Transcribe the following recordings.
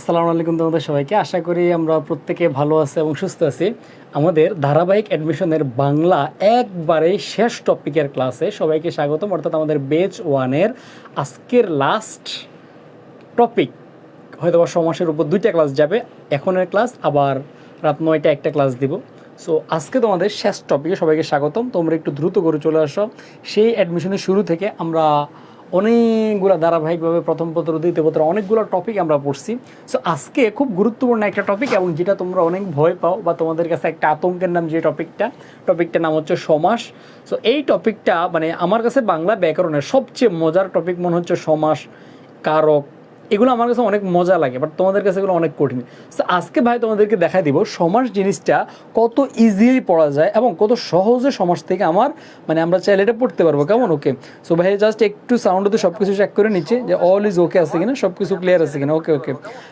আসসালামু আলাইকুম তোমাদের সবাইকে। আশা করি আমরা প্রত্যেকে ভালো আছি এবং সুস্থ আছি। আমাদের ধারাবাহিক অ্যাডমিশনের বাংলা একবারে শেষ টপিকের ক্লাসে সবাইকে স্বাগতম। অর্থাৎ আমাদের বেচ ওয়ানের আজকের লাস্ট টপিক, হয়তো বা সমাসের উপর 2টা ক্লাস যাবে, এখনের ক্লাস আবার রাত 9টায় একটা ক্লাস দিব। সো আজকে তোমাদের শেষ টপিকে সবাইকে স্বাগতম। তোমরা একটু দ্রুত করে চলে আসো। সেই অ্যাডমিশনের শুরু থেকে আমরা অনেকগুলো ধারাবাহিকভাবে প্রথম পত্র দ্বিতীয় পত্র অনেকগুলো টপিক আমরা পড়ছি। সো আজকে খুব গুরুত্বপূর্ণ একটা টপিক, এবং যেটা তোমরা অনেক ভয় পাও বা তোমাদের কাছে একটা আতঙ্কের নাম, যে টপিকটার নাম হচ্ছে সমাস। সো এই টপিকটা মানে আমার কাছে বাংলা ব্যাকরণের সবচেয়ে মজার টপিক মনে হচ্ছে সমাস, কারক, এগুলো আমার কাছে অনেক মজা লাগে, বাট তোমাদের কাছে এগুলো অনেক কঠিন। সো আজকে ভাই তোমাদেরকে দেখাই দিব সমাস জিনিসটা কত ইজিলি পড়া যায় এবং কত সহজে সমাস থেকে আমরা চাইলে এটা পড়তে পারবো। কেমন? ওকে। সো ভাই জাস্ট একটু সাউন্ডতে সব কিছু চেক করে নিচ্ছে যে অল ইজ ওকে আছে কিনা, সব কিছু ক্লিয়ার আছে কিনা। ওকে ওকে,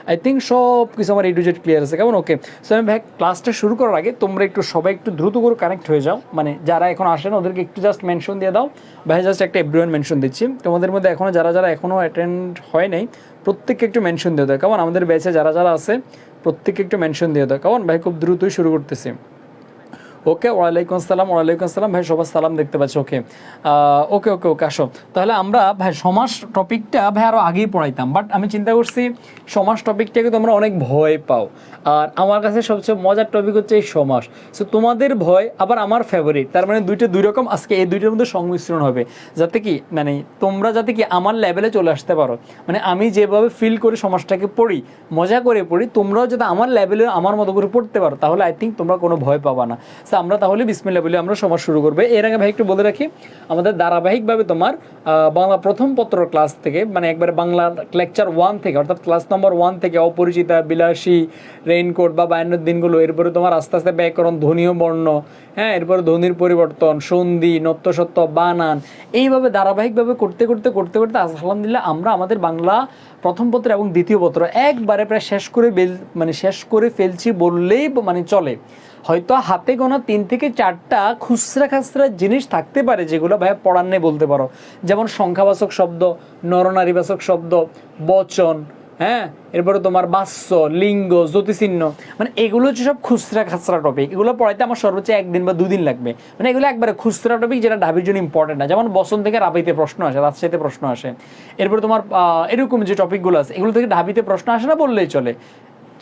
আই থিঙ্ক সব কিছু আমার A to Z ক্লিয়ার আছে। কেমন? ওকে। সো আমি ভাই ক্লাসটা শুরু করার আগে তোমরা একটু সবাই একটু দ্রুত করে কানেক্ট হয়ে যাও, মানে যারা এখন আসে না ওদেরকে একটু জাস্ট মেনশন দিয়ে দাও। ভাই জাস্ট একটা এভরিওয়ান মেনশন দিচ্ছি। তোমাদের মধ্যে এখনও যারা এখনও অ্যাটেন্ড হয় নাই প্রত্যেককে একটু মেনশন দিয়ে দাও। কেমন? আমাদের ব্যাচে যারা আছে প্রত্যেককে একটু মেনশন দিয়ে দাও। কেমন ভাই? খুব দ্রুতই শুরু করতেছি। ওকে, ওয়ালাইকুম আসসালাম ভাই, সবার সালাম দেখতে পাচ্ছি। ওকে ওকে ওকে ওকে আসো। তাহলে আমরা ভাই সমাস টপিকটা ভাই আরও আগেই পড়াইতাম, বাট আমি চিন্তা করছি সমাস টপিকটাকে তোমরা অনেক ভয় পাও, আর আমার কাছে সবচেয়ে মজার টপিক হচ্ছে এই সমাস। সো তোমাদের ভয় আবার আমার ফেভারিট, তার মানে দুইটা দুই রকম। আজকে এই দুইটার মধ্যে সংমিশ্রণ হবে, যাতে কি তোমরা যাতে কি আমার লেভেলে চলে আসতে পারো। আমি যেভাবে ফিল করি সমাজটাকে পড়ি, মজা করে পড়ি, তোমরাও যাতে আমার লেভেলে আমার মতো করে পড়তে পারো, তাহলে আই থিঙ্ক তোমরা কোনো ভয় পাবা না। আমরা তাহলে বিসমিল্লাহ বলে আমরা সমাজ শুরু করবো। এর আগে ভাই একটু বলে রাখি, আমাদের ধারাবাহিকভাবে তোমার বাংলা প্রথম পত্র ক্লাস থেকে, একবারে বাংলা লেকচার 1 থেকে, অর্থাৎ ক্লাস নম্বর 1 থেকে অপরিচিতা, বিলাসী, রেইনকোট বা বায়ান্নের দিনগুলো, এরপরে তোমার আস্তে আস্তে ব্যাকরণ, ধ্বনীয় বর্ণ, হ্যাঁ, এরপরে ধ্বনির পরিবর্তন, সন্ধি, নত্যসত্য, বানান, এইভাবে ধারাবাহিকভাবে করতে করতে আলহামদুলিল্লাহ আমরা আমাদের বাংলা প্রথম পত্র এবং দ্বিতীয় পত্র একবারে প্রায় শেষ করে ফেলছি বললেই চলে। হয়তো হাতে গোনা 3 থেকে 4টা খুচরা খাসরা জিনিস থাকতে পারে যেগুলো ভাই পড়ার নেই বলতে পারো, যেমন সংখ্যাবাচক শব্দ, নরনারীবাচক শব্দ, বচন, হ্যাঁ, এরপরে তোমার বাস্য, লিঙ্গ, জ্যোতিচিহ্ন, এগুলো হচ্ছে সব খুচরা খাসরা টপিক। এগুলো পড়াইতে আমার সর্বোচ্চ 1 দিন বা 2 দিন লাগবে। এগুলো একবারে খুচরা টপিক, যেটা ঢাবির জন্য ইম্পর্টেন্ট না। যেমন বচন থেকে রাবিতে প্রশ্ন আসে, রাজশাহীতে প্রশ্ন আসে। এরপরে তোমার এরকম যে টপিকগুলো আছে এগুলো থেকে ঢাবিতে প্রশ্ন আসে না বললেই চলে।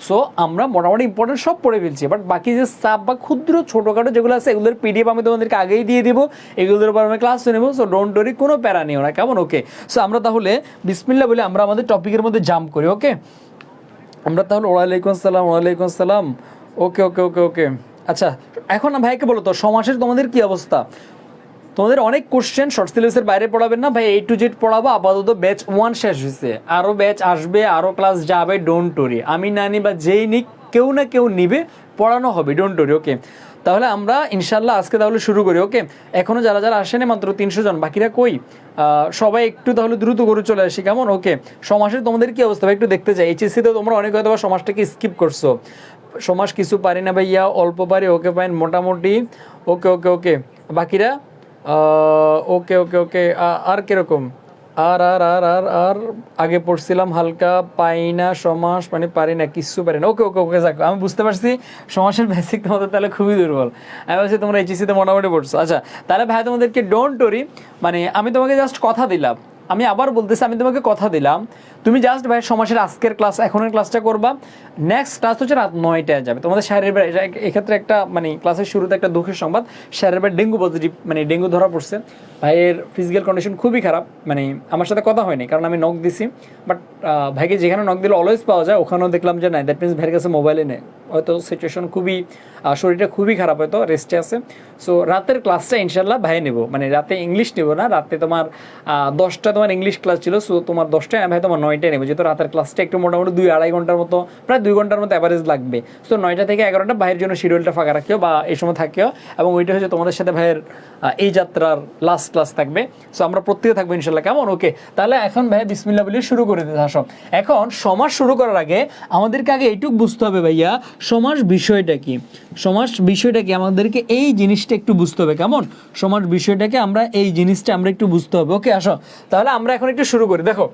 সো আমরা মোটামুটি ইম্পর্টেন্ট সব পড়ে ফেলছি, বাট বাকি যে সাব বা ক্ষুদ্র ছোটোখাটো যেগুলো আছে এগুলোর PDF আমি তোমাদেরকে আগেই দিয়ে দিব, এগুলোর উপর আমি ক্লাস নেবো। সো ডোন্ট ওয়ারি, কোনো প্যারা নিও না। কেমন? ওকে। সো আমরা তাহলে বিসমিল্লাহ বলে আমরা আমাদের টপিকের মধ্যে জাম্প করি। ওকে, আমরা তাহলে ওয়ালাইকুম আসসালাম। ওকে ওকে ওকে ওকে আচ্ছা, এখন ভাইকে বলো তো সমাসের তোমাদের কি অবস্থা? তোমাদের অনেক কোশ্চেন শর্ট সিলেবাসের বাইরে পড়াবেন না ভাই, A to Z পড়াবো। আপাতত ব্যাচ 1 শেষ হয়েছে, আরও ব্যাচ আসবে, আরও ক্লাস যাবে। ডোন্ট ওরি, আমি না নি বা যেই নিক কেউ না কেউ নিবে, পড়ানো হবে। Don't worry. ওকে, তাহলে আমরা ইনশাল্লাহ আজকে তাহলে শুরু করি। ওকে, এখনও যারা আসেনি মাত্র 300 জন, বাকিরা কই? সবাই একটু তাহলে দ্রুত করে চলে আসি। কেমন? ওকে, সমাসের তোমাদের কি অবস্থা ভাই একটু দেখতে চাই। HSC-তে তোমরা অনেক হয়তো সমাজটাকে স্কিপ করছো। সমাজ কিছু পারি না ভাইয়া, অল্প পারি। ওকে ফাইন, মোটামুটি। ওকে ওকে ওকে, বাকিরা ওকে ওকে ওকে। আর কিরকম? আর আর আর আর আর আগে পড়ছিলাম হালকা, পাই না সমাস, পারি না, কিচ্ছু পারি না। ওকে ওকে ওকে, যাক আমি বুঝতে পারছি সমাসের বেসিক তোমাদের তাহলে খুবই দুর্বল। আমি ভাবছি তোমরা HSC-তে মোটামুটি পড়ছো। আচ্ছা, তাহলে ভাই তোমাদেরকে ডোন্ট ওরি, আমি তোমাকে জাস্ট কথা দিলাম, আমি আবার বলতেছি, আমি তোমাকে কথা দিলাম, তুমি জাস্ট ভাই সমাসের আজকের ক্লাস, এখনের ক্লাসটা করবা। নেক্সট ক্লাস হচ্ছে রাত 9টায় যাবে। তোমাদের স্যারের এক্ষেত্রে একটা ক্লাসের শুরুতে একটা দুঃখের সংবাদ, স্যারের ডেঙ্গু পজিটিভ, ডেঙ্গু ধরা পড়ছে। ভাইয়ের ফিজিক্যাল কন্ডিশন খুবই খারাপ। আমার সাথে কথা হয়নি, কারণ আমি নক দিছি, বাট ভাইকে যেখানে নক দিলে অলওয়েজ পাওয়া যায়, ওখানেও দেখলাম যে নাই, দ্যাট মিনস ভাইয়ের কাছে মোবাইলে নেই, হয়তো সিচুয়েশন খুবই, শরীরটা খুবই খারাপ, হয়তো রেস্টে আছে। সো রাতের ক্লাসটা ইনশাল্লাহ ভাই নেব, রাতে ইংলিশ নেব না, রাতে তোমার 10টা তোমার ইংলিশ ক্লাস ছিল। সো তোমার 10টায় ভাই তোমার 9টায় নেবো, যেহেতু রাতের ক্লাসটা একটু মোটামুটি 2-2.5 ঘন্টার মতো, প্রায় 2 ঘন্টার মতো অ্যাভারেজ লাগবে। সো 9টা থেকে 11টা ভাইয়ের জন্য শিডিউলটা ফাঁকা রাখিও, বা এই সময় থাকিও, এবং ওইটা হচ্ছে তোমাদের সাথে ভাইয়ের এই যাত্রার লাস্ট ক্লাস থাকবে। সো আমরা প্রত্যেকে থাকবো ইনশাল্লাহ। কেমন? ওকে, তাহলে এখন ভাই বিসমিল্লাহ বলে শুরু করে দিতে আসো। এখন সমাস শুরু করার আগে আমাদেরকে আগে এইটুকু বুঝতে হবে ভাইয়া, সমাস বিষয়টা কি, আমাদেরকে এই জিনিসটা একটু বুঝতে হবে। কেমন? সমাস বিষয়টাকে আমরা এই জিনিসটা আমরা একটু বুঝতে হবে। ওকে, আসো তাহলে আমরা এখন একটু শুরু করি। দেখো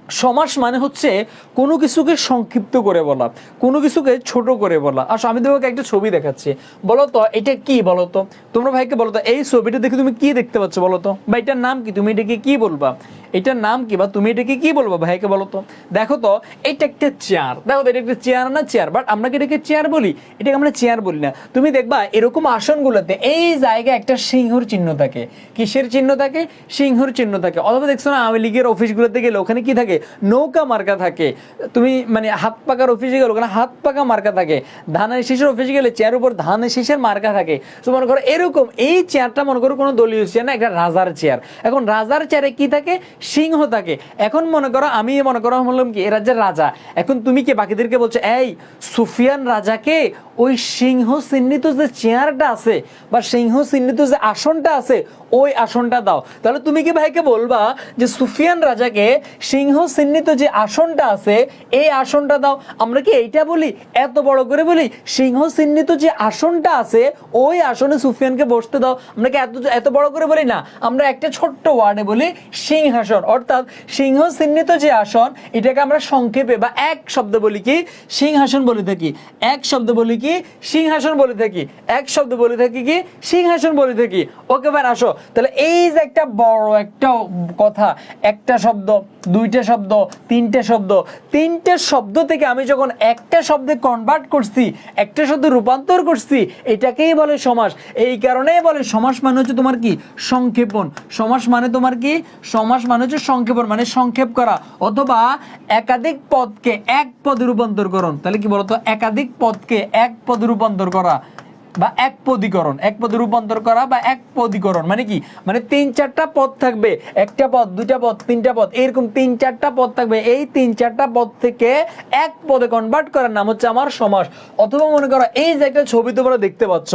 সমাস মানে হচ্ছে কোনো কিছুকে সংক্ষিপ্ত করে বলা, কোনো কিছুকে ছোট করে বলা। আসো আমি তোমাকে একটা ছবি দেখাচ্ছি, বলো তো এটা কি, বলো তো তোমরা ভাইকে বলো তো এই ছবিটা দেখে তুমি কি দেখতে পাচ্ছ বলো তো, বা এটার নাম কি, তুমি এটাকে কি বলবা, এটার নাম কি বা তুমি এটাকে কি বলবা ভাইকে বলো তো। দেখো তো এটা একটা চেয়ার, দেখো তো এটা একটা চেয়ার না, চেয়ার, বাট আমরা কি এটাকে চেয়ার বলি? এটাকে আমরা চেয়ার বলি না। তুমি দেখবা এরকম আসনগুলোতে এই জায়গায় একটা সিংহর চিহ্ন থাকে। কিসের চিহ্ন থাকে? সিংহর চিহ্ন থাকে। অথবা দেখছো না আওয়ামী লীগের অফিসগুলোতে গেলে ওখানে কি থাকে? নৌকা মার্কা থাকে। তুমি মানে হাত পাকার অফিসে গেলে ওখানে হাত পাকা মার্কা থাকে। ধানের শীষের অফিসে গেলে চেয়ার উপর ধানের শীষের মার্কা থাকে। তো মনে করো এরকম এই চেয়ারটা মনে করো কোনো দলীয় চেয়ার না, একটা রাজার চেয়ার। এখন রাজার চেয়ারে কি থাকে? সিংহ থাকে। এখন মনে করো আমি মনে করো বললাম কি এ রাজ্যের রাজা, এখন তুমি কি বাকিদেরকে বলছো এই সুফিয়ান রাজাকে ওই সিংহ চিহ্নিত যে চেয়ারটা আছে বা সিংহ চিহ্নিত যে আসনটা আছে ওই আসনটা দাও। তাহলে তুমি কি ভাইকে বলবা যে সুফিয়ান রাজাকে সিংহ চিহ্নিত যে আসনটা আছে এই আসনটা দাও? আমরা কি এইটা বলি? এত বড় করে বলি সিংহ চিহ্নিত যে আসনটা আছে ওই আসনে সুফিয়ানকে বসতে দাও। আমরা কি এত এত বড় করে বলি না? আমরা একটা ছোট্ট ওয়ার্ডে বলি সিংহাসন। অর্থাৎ সিংহ চিহ্নিত যে আসন এটাকে আমরা সংক্ষেপে বা এক শব্দে বলি কি? সিংহাসন বলে থাকি। এক শব্দে বলি কি? সিংহাসন বলে থাকি। এক শব্দ বলে থাকি কি? সিংহাসন বলে থাকি। ওকে ভাই আসো, তাহলে এই যে একটা বড় একটা কথা, একটা শব্দ, দুইটা শব্দ, তিনটে শব্দ, তিনটে শব্দ থেকে আমি যখন একটা শব্দে কনভার্ট করছি, একটা শব্দে রূপান্তর করছি, এটাকেই বলে সমাস। এই কারণেই বলে সমাস মানে হচ্ছে তোমার কি? সংক্ষেপণ। সমাস মানে তোমার কি? সমাস মানে হচ্ছে সংক্ষেপণ, মানে সংক্ষেপ করা অথবা একাধিক পদকে এক পদে রূপান্তরকরণ। তাহলে কি বলতো? একাধিক পদকে এক পদে রূপান্তর করা বা এক পদীকরণ। এক পদে রূপান্তর করা বা এক পদীকরণ মানে কি? মানে তিন চারটা পদ থাকবে, একটা পদ, দুইটা পদ, তিনটা পদ, এরকম তিন চারটা পদ থাকবে। এই তিন চারটা পদ থেকে এক পদে কনভার্ট করার নাম হচ্ছে আমার সমাস। অথবা মনে করো এই যে একটা ছবি তোমরা দেখতে পাচ্ছ,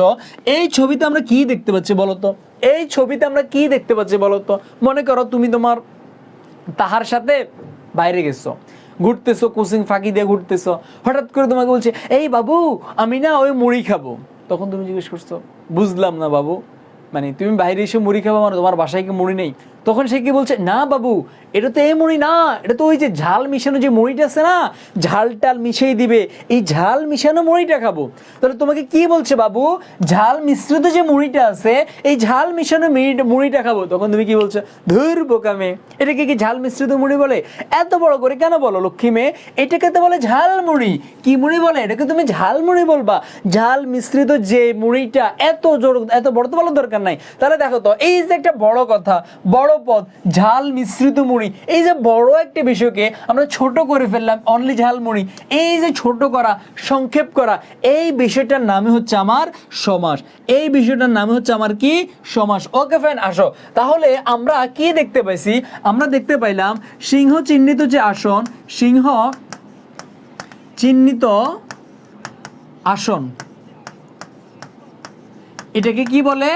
এই ছবিতে আমরা কি দেখতে পাচ্ছি বলতো? এই ছবিতে আমরা কি দেখতে পাচ্ছি বলতো? মনে করো তুমি তোমার তাহার সাথে বাইরে গেছো, ঘুরতেছো, কোচিং ফাঁকি দিয়ে ঘুরতেছো, হঠাৎ করে তোমাকে বলছে এই বাবু আমি না ওই মুড়ি খাবো। তখন তুমি জিজ্ঞেস করছো বুঝলাম না বাবু, মানে তুমি বাইরে এসে মুড়ি খাবো মানে তোমার বাসায় কি মুড়ি নেই? তখন সে কি বলছে, না বাবু এটা তো এই মুড়ি না, এটা তো ওই যে ঝাল মিশানো যে মুড়িটা আছে না, ঝাল টাল মিশিয়ে দিবে, এই ঝাল মিশানো মুড়িটা খাবো। তাহলে তোমাকে কি বলছে বাবু? ঝাল মিশ্রিত যে মুড়িটা আছে এই ঝাল মিশানো মুড়িটা খাবো। তখন তুমি কি বলছো? ধুর বোকা মেয়ে, এটাকে কি ঝাল মিশ্রিত মুড়ি বলে? এত বড় করে কেন বলো লক্ষ্মী মেয়ে? এটাকে তো বলে ঝাল মুড়ি। কি মুড়ি বলে? এটাকে তুমি ঝাল মুড়ি বলবা। ঝাল মিশ্রিত যে মুড়িটা, এত জোর এত বড় তো বলার দরকার নাই। তাহলে দেখো তো এই যে একটা বড় কথা, বড় পদ, ঝাল মিশ্রিত মুড়ি, এই যে বড় একটা বিষয়কে আমরা ছোট করে ফেললাম, অনলি ঝাল মুড়ি। এই যে ছোট করা, সংক্ষেপ করা, এই বিষয়টার নামই হচ্ছে আমার সমাস। এই বিষয়টার নামই হচ্ছে আমার কি? সমাস। ওকে ফাইন, আসো তাহলে আমরা কি দেখতে পাইছি? আমরা দেখতে পাইলাম সিংহ চিহ্নিত যে আসন, সিংহ চিহ্নিত আসন, এটাকে কি বলে?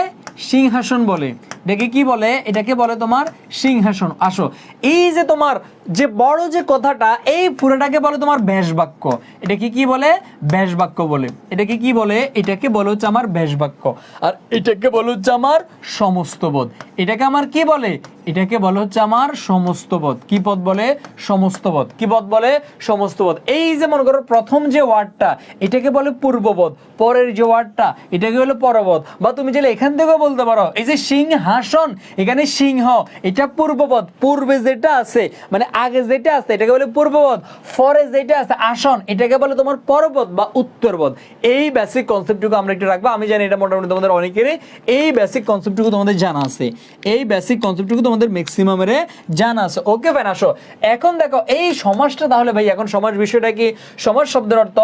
সিংহাসন বলে। এটাকে কি বলে? এটাকে বলে তোমার সিংহাসন। আসো এই যে তোমার যে বড় যে কথাটা, এই পুরোটাকে বলে তোমার ব্যাস বাক্য। এটাকে কি বলে? ব্যাস বাক্য বলে। এটাকে কি বলে? এটাকে বলে হচ্ছে আমার ব্যাস বাক্য। আর এটাকে বলে হচ্ছে আমার সমস্ত পদ। এটাকে আমার কি বলে? এটাকে বলে হচ্ছে আমার সমস্ত পদ। কি পদ বলে? সমস্ত পদ। কি পদ বলে? সমস্ত পদ। এই যে মনে করো প্রথম যে ওয়ার্ডটা এটাকে বলে পূর্বপদ, পরের যে ওয়ার্ডটা এটাকে বলে পরপদ। বা তুমি চাইলে এখান থেকেও বলতে পারো এই যে সিংহাসন, এখানে সিংহ এটা পূর্বপদ, পূর্বে যেটা আছে মানে আগে যেটা আছে এটাকে বলে পূর্বপদ, পরে যেটা আছে আসন এটাকে বলে তোমার পরপদ বা উত্তরপদ। এই বেসিক কনসেপ্টটুকু আমরা একটু রাখবো। আমি জানি এটা মোটামুটি তোমাদের অনেকেরই এই বেসিক কনসেপ্টটুকু তোমাদের জানা আছে, এই বেসিক কনসেপ্টটুকু তোমাদের ম্যাক্সিমামের জানা আছে। ওকে ফাইন, আসো এখন দেখো এই সমাসটা তাহলে ভাই এখন সমাস বিষয়টা কি? সমাস শব্দের অর্থ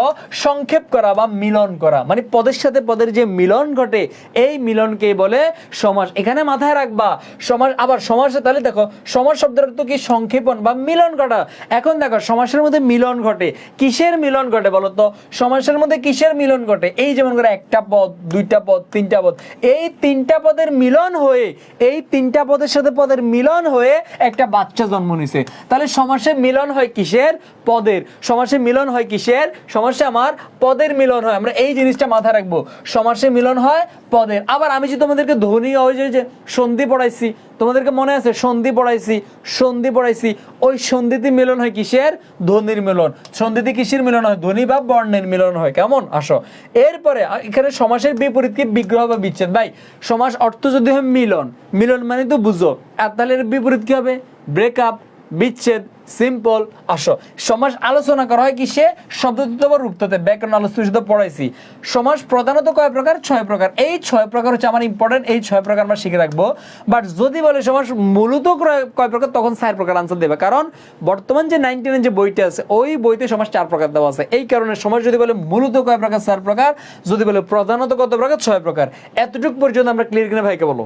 সংক্ষেপ করা বা মিলন করা, মানে পদের সাথে পদের যে মিলন ঘটে এই মিলনকে বলে সমাস। এখানে মাথায় রাখবা সমাস। আবার সমাসে তাহলে দেখো সমাস শব্দের অর্থ কি? সংক্ষেপণ বা মিলন ঘটা। এখন দেখো সমাসের মধ্যে মিলন ঘটে, কিসের মিলন ঘটে বলতো? সমাসের মধ্যে কিসের মিলন ঘটে? এই যেমন করে একটা পদ, দুইটা পদ, তিনটা পদ, এই তিনটা পদের মিলন হয়ে, এই তিনটা পদের সাথে পদের মিলন হয়ে একটা বাচ্চা জন্ম নিছে। তাহলে সমাসে মিলন হয় কিসের? পদের। সমাসে মিলন হয় কিসের? সমাসে আমার পদের মিলন হয়। আমরা এই জিনিসটা মাথায় রাখবো, সমাসে মিলন হয় পদের। আবার আমি যে তোমাদেরকে ধ্বনি যে সন্ধি পড়াইছি, তোমাদেরকে মনে আছে সন্ধি পড়াইছি, ওই সন্ধিতে মিলন হয় কিসের? ধ্বনির মিলন। সন্ধিতে কিসের মিলন হয়? ধ্বনি বা বর্ণের মিলন হয়। কেমন? আসো এরপরে এখানে সমাসের বিপরীত কি? বিগ্রহ বা বিচ্ছেদ। ভাই সমাস অর্থ যদি হয় মিলন, মিলন মানে তো বুঝো, আর তাহলে এর বিপরীত কি হবে? ব্রেকআপ, বিচ্ছেদ, সিম্পল। আসো সমাস আলোচনা করা হয় কিসে? শব্দতত্ত্ব বা রূপতত্ত্বে, ব্যাকরণ আলোচনা পড়াইছি। সমাস প্রধানত কয় প্রকার? 6 প্রকার। এই 6 প্রকার হচ্ছে আমার ইম্পর্টেন্ট, এই 6 প্রকার আমরা শিখে রাখবো। বাট যদি বলে সমাস মূলত কয় প্রকার, তখন 4 প্রকার আনসার দেবে, কারণ বর্তমান যে 99 যে বইটা আছে ওই বইতে সমাস 4 প্রকার দেওয়া আছে। এই কারণে সমাস যদি বলে মূলত কয় প্রকার, 4 প্রকার, যদি বলে প্রধানত কত প্রকার, 6 প্রকার। এতটুকু পর্যন্ত আমরা ক্লিয়ার কিনা ভাইকে বলো?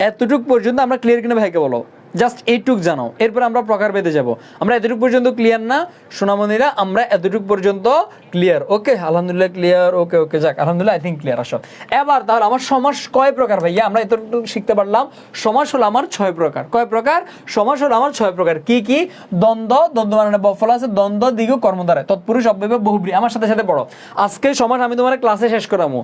এতটুকু পর্যন্ত আমরা ক্লিয়ার কিনা ভাইকে বলো? জাস্ট এইটুক জানো, এরপর আমরা প্রকার ভেদে যাব। আমরা এতটুকু পর্যন্ত ক্লিয়ার না সোনামণিরা? আমরা এতটুকু পর্যন্ত ক্লিয়ার? ওকে আলহামদুলিল্লাহ ক্লিয়ার। ওকে ওকে যাক আলহামদুলিল্লাহ, আই থিঙ্ক ক্লিয়ার। আসো এবার তাহলে আমার সমাস কয় প্রকার ভাইয়া? আমরা এতটুকু শিখতে পারলাম। সমাস হলো আমার 6 প্রকার। কয় প্রকার? সমাস হলো আমার 6 প্রকার। কি কি? দ্বন্দ্ব, দ্বন্দ্ব মানে বফলা আছে, দ্বন্দ্ব, দ্বিগু, কর্মধারয়, তৎপুরুষ, অব্যয়, বহুব্রী। আমার সাথে সাথে পড়ো। আজকে সমাস আমি তোমার ক্লাসে শেষ করামু,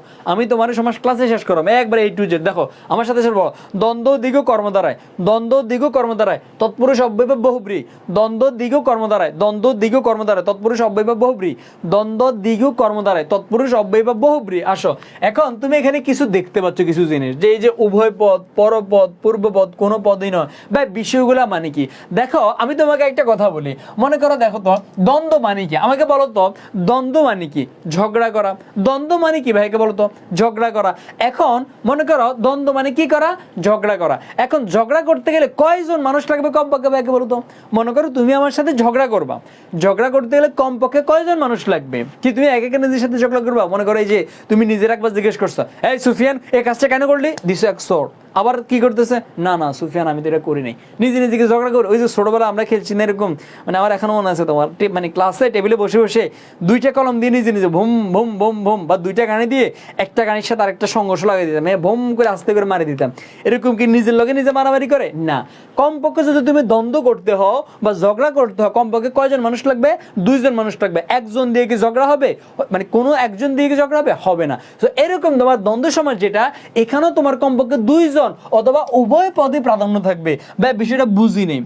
সমাস ক্লাসে শেষ করামু একবার A to Z। দেখো আমার সাথে সাথে পড়ো। দ্বন্দ্ব, দ্বিগু, কর্মধারয়, দ্বন্দ্ব, দ্বিগু, কর্মধারয়, তৎপুরুষ, অব্যয়, বহুব্রী, দ্বন্দ্ব, দ্বিগু, কর্মধারয়, দ্বন্দ্ব, দ্বিগু, কর্মধারয়, তৎপুরুষ, অব্যয়, বহুব্রী, দ্বন্দ্ব, দ্বিগু, কর্মধারয়, তৎপুরুষ, অব্যয়, বহুব্রী। আসো এখন তুমি এখানে কিছু দেখতে পাচ্ছ, কিছু জিনিস, যে এই যে উভয় পদ, পরপদ, পূর্বপদ, কোনো পদই নয়। ভাই বিষয়গুলা মানে কি? দেখো আমি তোমাকে একটা কথা বলি, মনে করো দেখো তো দ্বন্দ্ব মানে কি? আমাকে বলো তো দ্বন্দ্ব মানে কি? ঝগড়া করা। দ্বন্দ্ব মানে কি ভাইকে বলো তো? ঝগড়া করা। এখন মনে করো দ্বন্দ্ব মানে কি করা? ঝগড়া করা। এখন ঝগড়া করতে গেলে কয়জন মানুষ লাগবে কমপক্ষে ভাইকে বলো তো? মনে করো তুমি আমার সাথে ঝগড়া করবা, ঝগড়া করতে গেলে কমপক্ষে কয়জন মানুষ লাগবে? কি তুমি একা একা নিজের সাথে ঝগড়া করবা? মনে করো এই যে তুমি নিজের একবার জিজ্ঞেস করছো, এই সুফিয়ান এই কাজটা কেন করলি? দিছো 100। আবার কি করতেছে? না না সুফিয়ান আমি তো এটা করি নাই। নিজে নিজেকে ঝগড়া করি। ওই যে ছোটবেলা আমরা খেলছি না এরকম, মানে আমার এখনো মনে আছে তোমার, মানে ক্লাসে টেবিলে বসে বসে 2টা কলম দিয়ে নিজে নিজে ভুম ভুম ভুম ভুম, বা 2টা গানি দিয়ে একটা গানির সাথে আরেকটা সংঘর্ষ লাগিয়ে দিতাম, ভুম করে আস্তে করে মারি দিতাম। এরকম কি নিজের লগে নিজে মারামারি করে? না। কমপক্ষে যদি তুমি দ্বন্দ্ব করতে হও বা ঝগড়া করতে হও, কমপক্ষে কয়জন মানুষ লাগবে? 2জন মানুষ লাগবে। একজন দিয়ে কি ঝগড়া হবে? মানে কোনো একজন দিয়ে কি ঝগড়া হবে? হবে না। তো এরকম তোমার দ্বন্দ্ব সমাজ যেটা, এখানেও তোমার কমপক্ষে 2জন অথবা উভয় পদে প্রাধান্য থাকবে। ভাই বিষয়টা বুঝি নেই,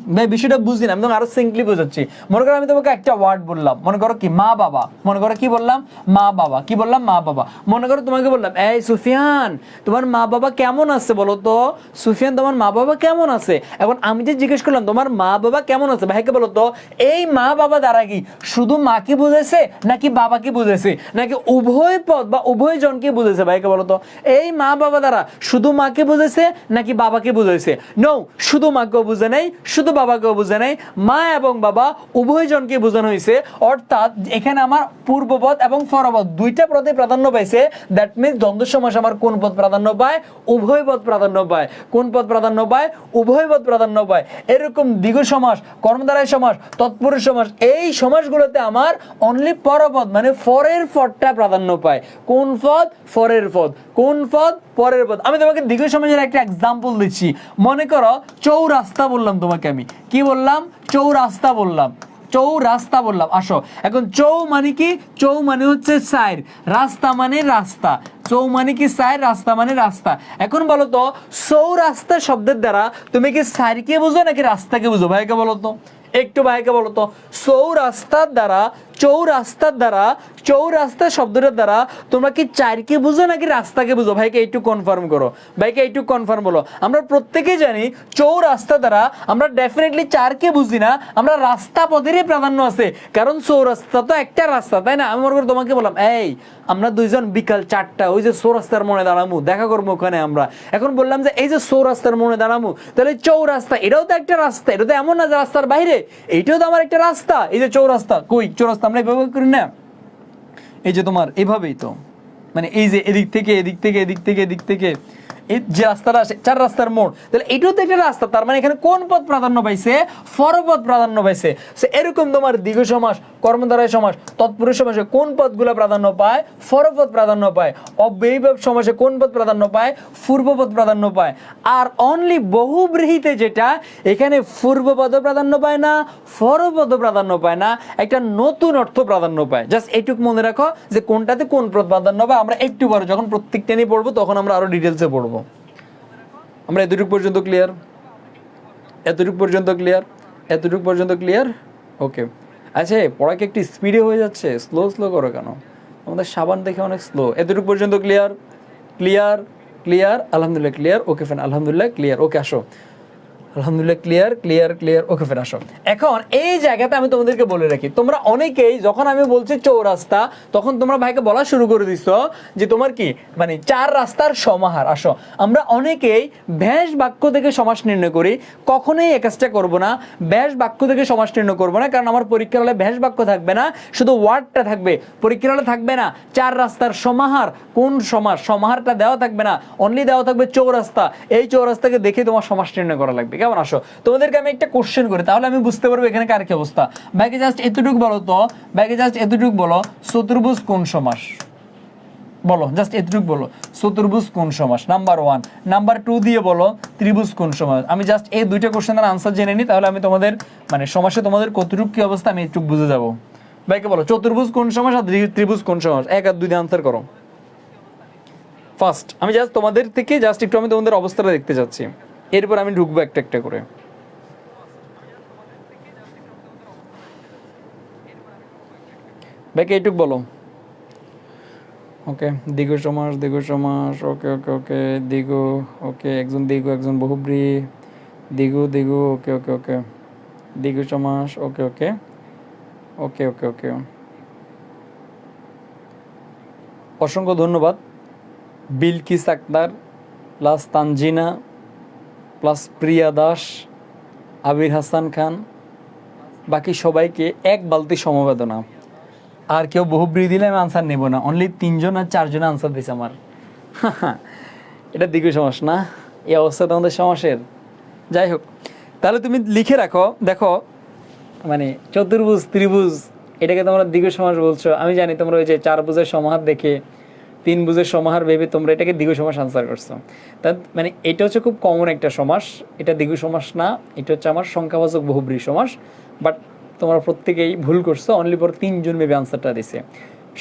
আমি তোমাকে আরো সিম্পলি বোঝাচ্ছি। মনে করো আমি তোমাকে একটা ওয়ার্ড বললাম, মনে করো কি মা বাবা। মনে করো কি বললাম? মা বাবা। কি বললাম? মা বাবা। মনে করো তোমাকে বললাম, এই সুফিয়ান তোমার মা বাবা কেমন আছে বলো তো? সুফিয়ান তোমার মা বাবা কেমন আছে? এখন আমি যে জিজ্ঞেস করলাম তোমার মা বাবা কেমন আছে, ভাইকে বলো তো এই মা বাবা দ্বারা কি শুধু মাকে বুঝেছে নাকি বাবাকে বুঝেছে, নাকি উভয় পদ বা উভয় জনকে বুঝেছে? ভাইকে বলো তো এই মা বাবা দ্বারা শুধু মাকে বুঝেছে নাকি বাবাকে বুঝেছে? নো, শুধু মাকেও বুঝে নাই, শুধু বাবাকেও বুঝে নাই, মা এবং বাবা উভয় জনকে বোঝানো হয়েছে। অর্থাৎ এখানে আমার পূর্বপদ এবং পরপদ 2টা পদে প্রাধান্য পাইছে। দ্যাট মিনস দ্বন্দ্ব সমাস আমার কোন পদ প্রাধান্য পায়? উভয় পদ প্রাধান্য পায়। কোন পদ প্রাধান্য পায়? উভয় পদ প্রাধান্য পায়। এরকম দ্বিগু সমাস, কর্মধারয় সমাস, তৎপুরুষ সমাস, এই সমাসগুলোতে আমার অনলি পরপদ মানে ফরের পদটা প্রাধান্য পায়। কোন পদ? ফরের পদ। কোন পদ? পরের পদ। আমি তোমাকে দ্বিগু সমাসের একটা এক্সাম্পল দিচ্ছি। মনে করো চৌরাস্তা বললাম তোমাকে, আমি কি বললাম? চৌরাস্তা বললাম, চৌরাস্তা বললাম। আসো এখন চৌ মানে কি? চৌ মানে হচ্ছে সাইর, রাস্তা মানে রাস্তা। চৌ মানে কি? সাইর, রাস্তা মানে রাস্তা। এখন বলো তো চৌরাস্তা শব্দের দ্বারা তুমি কি সাইরকে বুঝো নাকি রাস্তাকে বুঝো? ভাইকে বলো তো, একটু ভাইকে বলো তো চৌরাস্তার দ্বারা, চৌরাস্তা শব্দটার দ্বারা তোমরা কি চারকে বুঝো নাকি রাস্তাকে বুঝো? ভাইকে একটু কনফার্ম করো, ভাইকে একটু কনফার্ম বলো। আমরা প্রত্যেকেই জানি চৌরাস্তা দ্বারা আমরা ডেফিনেটলি চারকে বুঝি না, আমরা রাস্তা পথেরই প্রাধান্য আছে, কারণ চৌরাস্তা তো একটা রাস্তা, তাই না? আমি মনে করি তোমাকে বললাম, এই আমরা 2জন বিকাল 4টা ওই যে চৌরাস্তার মনে দাঁড়ামু, দেখা করবো ওখানে আমরা। এখন বললাম যে এই যে চৌরাস্তার মনে দাঁড়ামু, তাহলে চৌরাস্তা এটাও তো একটা রাস্তা, এটা তো এমন না যে রাস্তার বাইরে, এইটাও তো আমার একটা রাস্তা। এই যে চৌরাস্তা, কই চৌরাস্তা আমরা ব্যবহার করি না, এই যে তোমার এভাবেই তো, মানে এই যে এদিক থেকে এদিক থেকে এদিক থেকে এদিক থেকে এই যে রাস্তাটা আসে 4 রাস্তার মোড়, তাহলে এটাও তো একটা রাস্তা। তার মানে এখানে কোন পদ প্রাধান্য পাইছে? পরপদ প্রাধান্য পাইছে। এরকম তোমার দ্বিগু সমাস, কর্মধারয় সমাস, তৎপুরুষ সমাসে কোন পদগুলো প্রাধান্য পায়? পরপদ প্রাধান্য পায়। অব্যয়ীভাব সমাসে কোন পদ প্রাধান্য পায়? পূর্বপদ প্রাধান্য পায়। আর অনলি বহুব্রীহিতে যেটা, এখানে পূর্বপদ প্রাধান্য পায় না, পরপদ প্রাধান্য পায় না, একটা নতুন অর্থ প্রাধান্য পায়। জাস্ট এইটুকু মনে রাখো যে কোনটাতে কোন পদ প্রাধান্য পায়। আমরা একটু পরে যখন প্রত্যেকটা নিয়ে পড়বো তখন আমরা আরো ডিটেলসে পড়বো। আমরা এতটুকু পর্যন্ত ক্লিয়ার? এতটুকু পর্যন্ত ক্লিয়ার? এতটুকু পর্যন্ত ক্লিয়ার? ওকে। আচ্ছা, পড়া কি একটু স্পিডে হয়ে যাচ্ছে? স্লো স্লো করো কেন? আমাদের সাবান দেখে অনেক স্লো। এতটুকু পর্যন্ত ক্লিয়ার? ক্লিয়ার? ক্লিয়ার? আলহামদুলিল্লাহ ক্লিয়ার। ওকে ফেন, আলহামদুলিল্লাহ ক্লিয়ার। ওকে, আসো। আলহামদুলিল্লাহ ক্লিয়ার ক্লিয়ার ক্লিয়ার। ওকে ফের আসো। এখন এই জায়গাতে আমি তোমাদেরকে বলে রাখি, তোমরা অনেকেই যখন আমি বলছি চৌরাস্তা, তখন তোমরা ভাইকে বলা শুরু করে দিছো যে তোমার কি মানে চার রাস্তার সমাহার। আসো, আমরা অনেকেই ব্যাস বাক্য থেকে সমাস নির্ণয় করি, কখনোই এই কাজটা করবো না। ব্যাস বাক্য থেকে সমাস নির্ণয় করবো না, কারণ আমার পরীক্ষার হলে ব্যাস বাক্য থাকবে না, শুধু ওয়ার্ডটা থাকবে। পরীক্ষার হলে থাকবে না চার রাস্তার সমাহার, কোন সমাস, সমাহারটা দেওয়া থাকবে না, অনলি দেওয়া থাকবে চৌরাস্তা। এই চৌরাস্তাকে দেখে তোমার সমাস নির্ণয় করা লাগবে। কেমন? আসো, তোমাদেরকে আমি একটা কোশ্চেন করি, তাহলে আমি বুঝতে পারবো এখানে কার কি অবস্থা। ভাইকে জাস্ট এতটুকু বলো তো, ভাইকে জাস্ট এতটুকু বলো, চতুর্ভুজ কোন সমাস? বলো, জাস্ট এতটুকু বলো, চতুর্ভুজ কোন সমাস? নাম্বার 1। নাম্বার 2 দিয়ে বলো ত্রিভুজ কোন সমাস? আমি জাস্ট এই দুইটা কোশ্চেনের আনসার জেনে নিই, তাহলে আমি তোমাদের মানে সমাসে তোমাদের কতটুকু কি অবস্থা আমি একটু বুঝে যাবো। ভাইকে বলো চতুর্ভুজ কোন সমাস আর ত্রিভুজ কোন সমাস? 1 আর 2 দিয়ে আনসার করো। ফার্স্ট আমি জাস্ট তোমাদের থেকে জাস্ট একটু আমি তোমাদের অবস্থাটা দেখতে চাচ্ছি, এরপর আমি ঢুকবো একটা একটা করে। ভাইকে এইটুক বলো। ওকে, দ্বিগু সমাস, দ্বিগু সমাস। ওকে ওকে ওকে, দ্বিগু। ওকে, একজন দ্বিগু একজন বহুব্রী। দ্বিগু দ্বিগু। ওকে ওকে ওকে, দ্বিগু সমাস। ওকে ওকে ওকে ওকে ওকে, অসংখ্য ধন্যবাদ। বিলকিস আক্তার প্লাস তানজিনা প্লাস প্রিয়া দাস, আবির হাসান খান, বাকি সবাইকে এক বালতি সমবেদনা। আর কেউ বহুব্রী দিলে আমি আনসার নেব না, অনলি 3 জন আর 4 জন আনসার দিছে আমার। এটা দ্বিগু সমাস না? এই অবস্থা তোমাদের সমাসের? যাই হোক, তাহলে তুমি লিখে রাখো। দেখো মানে চতুর্ভুজ ত্রিভুজ এটাকে তোমরা দ্বিগু সমাস বলছো, আমি জানি তোমরা ওই যে 4 ভুজের সমাহার দেখে 3 ভুজের সমাহার ভেবে তোমরা এটাকে দ্বিগু সমাস আনসার করছো। তা মানে এটা হচ্ছে খুব কমন একটা সমাস, এটা দ্বিগু সমাস না, এটা হচ্ছে আমার সংখ্যাবাচক বহুব্রী সমাস। বাট তোমরা প্রত্যেকেই ভুল করছো, অনলি পর 3 জন ভেবে আনসারটা দিছে।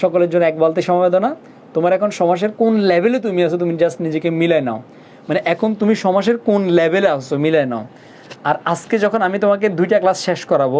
সকলের জন্য এক বালতি সমবেদনা। তোমার এখন সমাসের কোন লেভেলে তুমি আছো তুমি জাস্ট নিজেকে মিলাই নাও, মানে এখন তুমি সমাসের কোন লেভেলে আসছো মিলাই নাও। আর আজকে যখন আমি তোমাকে 2টা ক্লাস শেষ করাবো,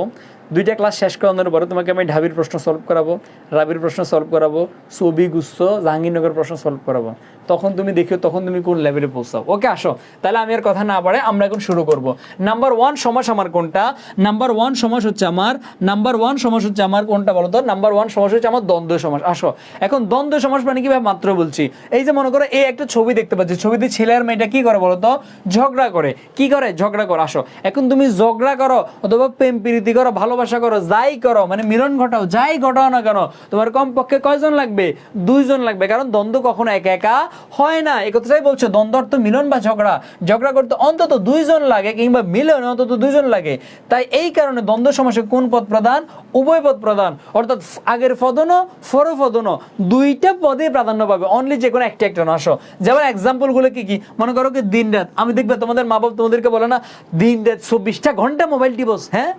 2টা ক্লাস শেষ করানোর পরে তোমাকে আমি ঢাবির প্রশ্ন সলভ করাবো, রাবির প্রশ্ন সলভ করাবো, ছবি গুচ্ছ জাহাঙ্গীরনগর প্রশ্ন সলভ করাবো, তখন তুমি দেখিও তখন তুমি কোন লেভেলে পৌঁছাও। ওকে, আসো তাহলে আমি আর কথা না বাড়াই আমরা এখন শুরু করব। নাম্বার 1 সমাস আমার কোনটা? নাম্বার 1 সমাস হচ্ছে আমার, নাম্বার 1 সমাস হচ্ছে আমার কোনটা বলো তো? নাম্বার 1 সমাস হচ্ছে আমার দ্বন্দ্ব সমাস। আসো, এখন দ্বন্দ্ব সমাস মানে কি ভাই মাত্র বলছি, এই যে মনে করো এই একটা ছবি দেখতে পাচ্ছি, ছবিতে ছেলে আর মেয়েটা কি করে বলো তো? ঝগড়া করে। কি করে? ঝগড়া করে। আসো, এখন তুমি ঝগড়া করো অথবা প্রেম প্রীতি করো, ভালোবাসা করো, যাই করো মানে মিলন ঘটাও, যাই ঘটাও না কেন, তোমার কমপক্ষে কয়জন লাগবে? 2 জন লাগবে, কারণ দ্বন্দ্ব কখনো একা একা হয় না। এই কথাটাই বলছো, দ্বন্দ্ব অর্থ মিলন বা ঝগড়া, ঝগড়া করতে অন্তত 2 জন লাগে, কিংবা মিলনে অন্তত 2 জন লাগে। তাই এই কারণে দ্বন্দ্ব সমাসে কোন পদ প্রধান? উভয় পদ প্রধান, অর্থাৎ আগের পদনও পরের পদনও 2টা পদে প্রাধান্য পাবে, অনলি যে কোনো একটা একটা না। আসো, যেমন এক্সাম্পল গুলো কি কি মনে করো কি দিন রাত, আমি দেখবে তোমাদের মা বাবা তোমাদেরকে বলে না দিন রাত 24টা ঘন্টা মোবাইল টিপস, হ্যাঁ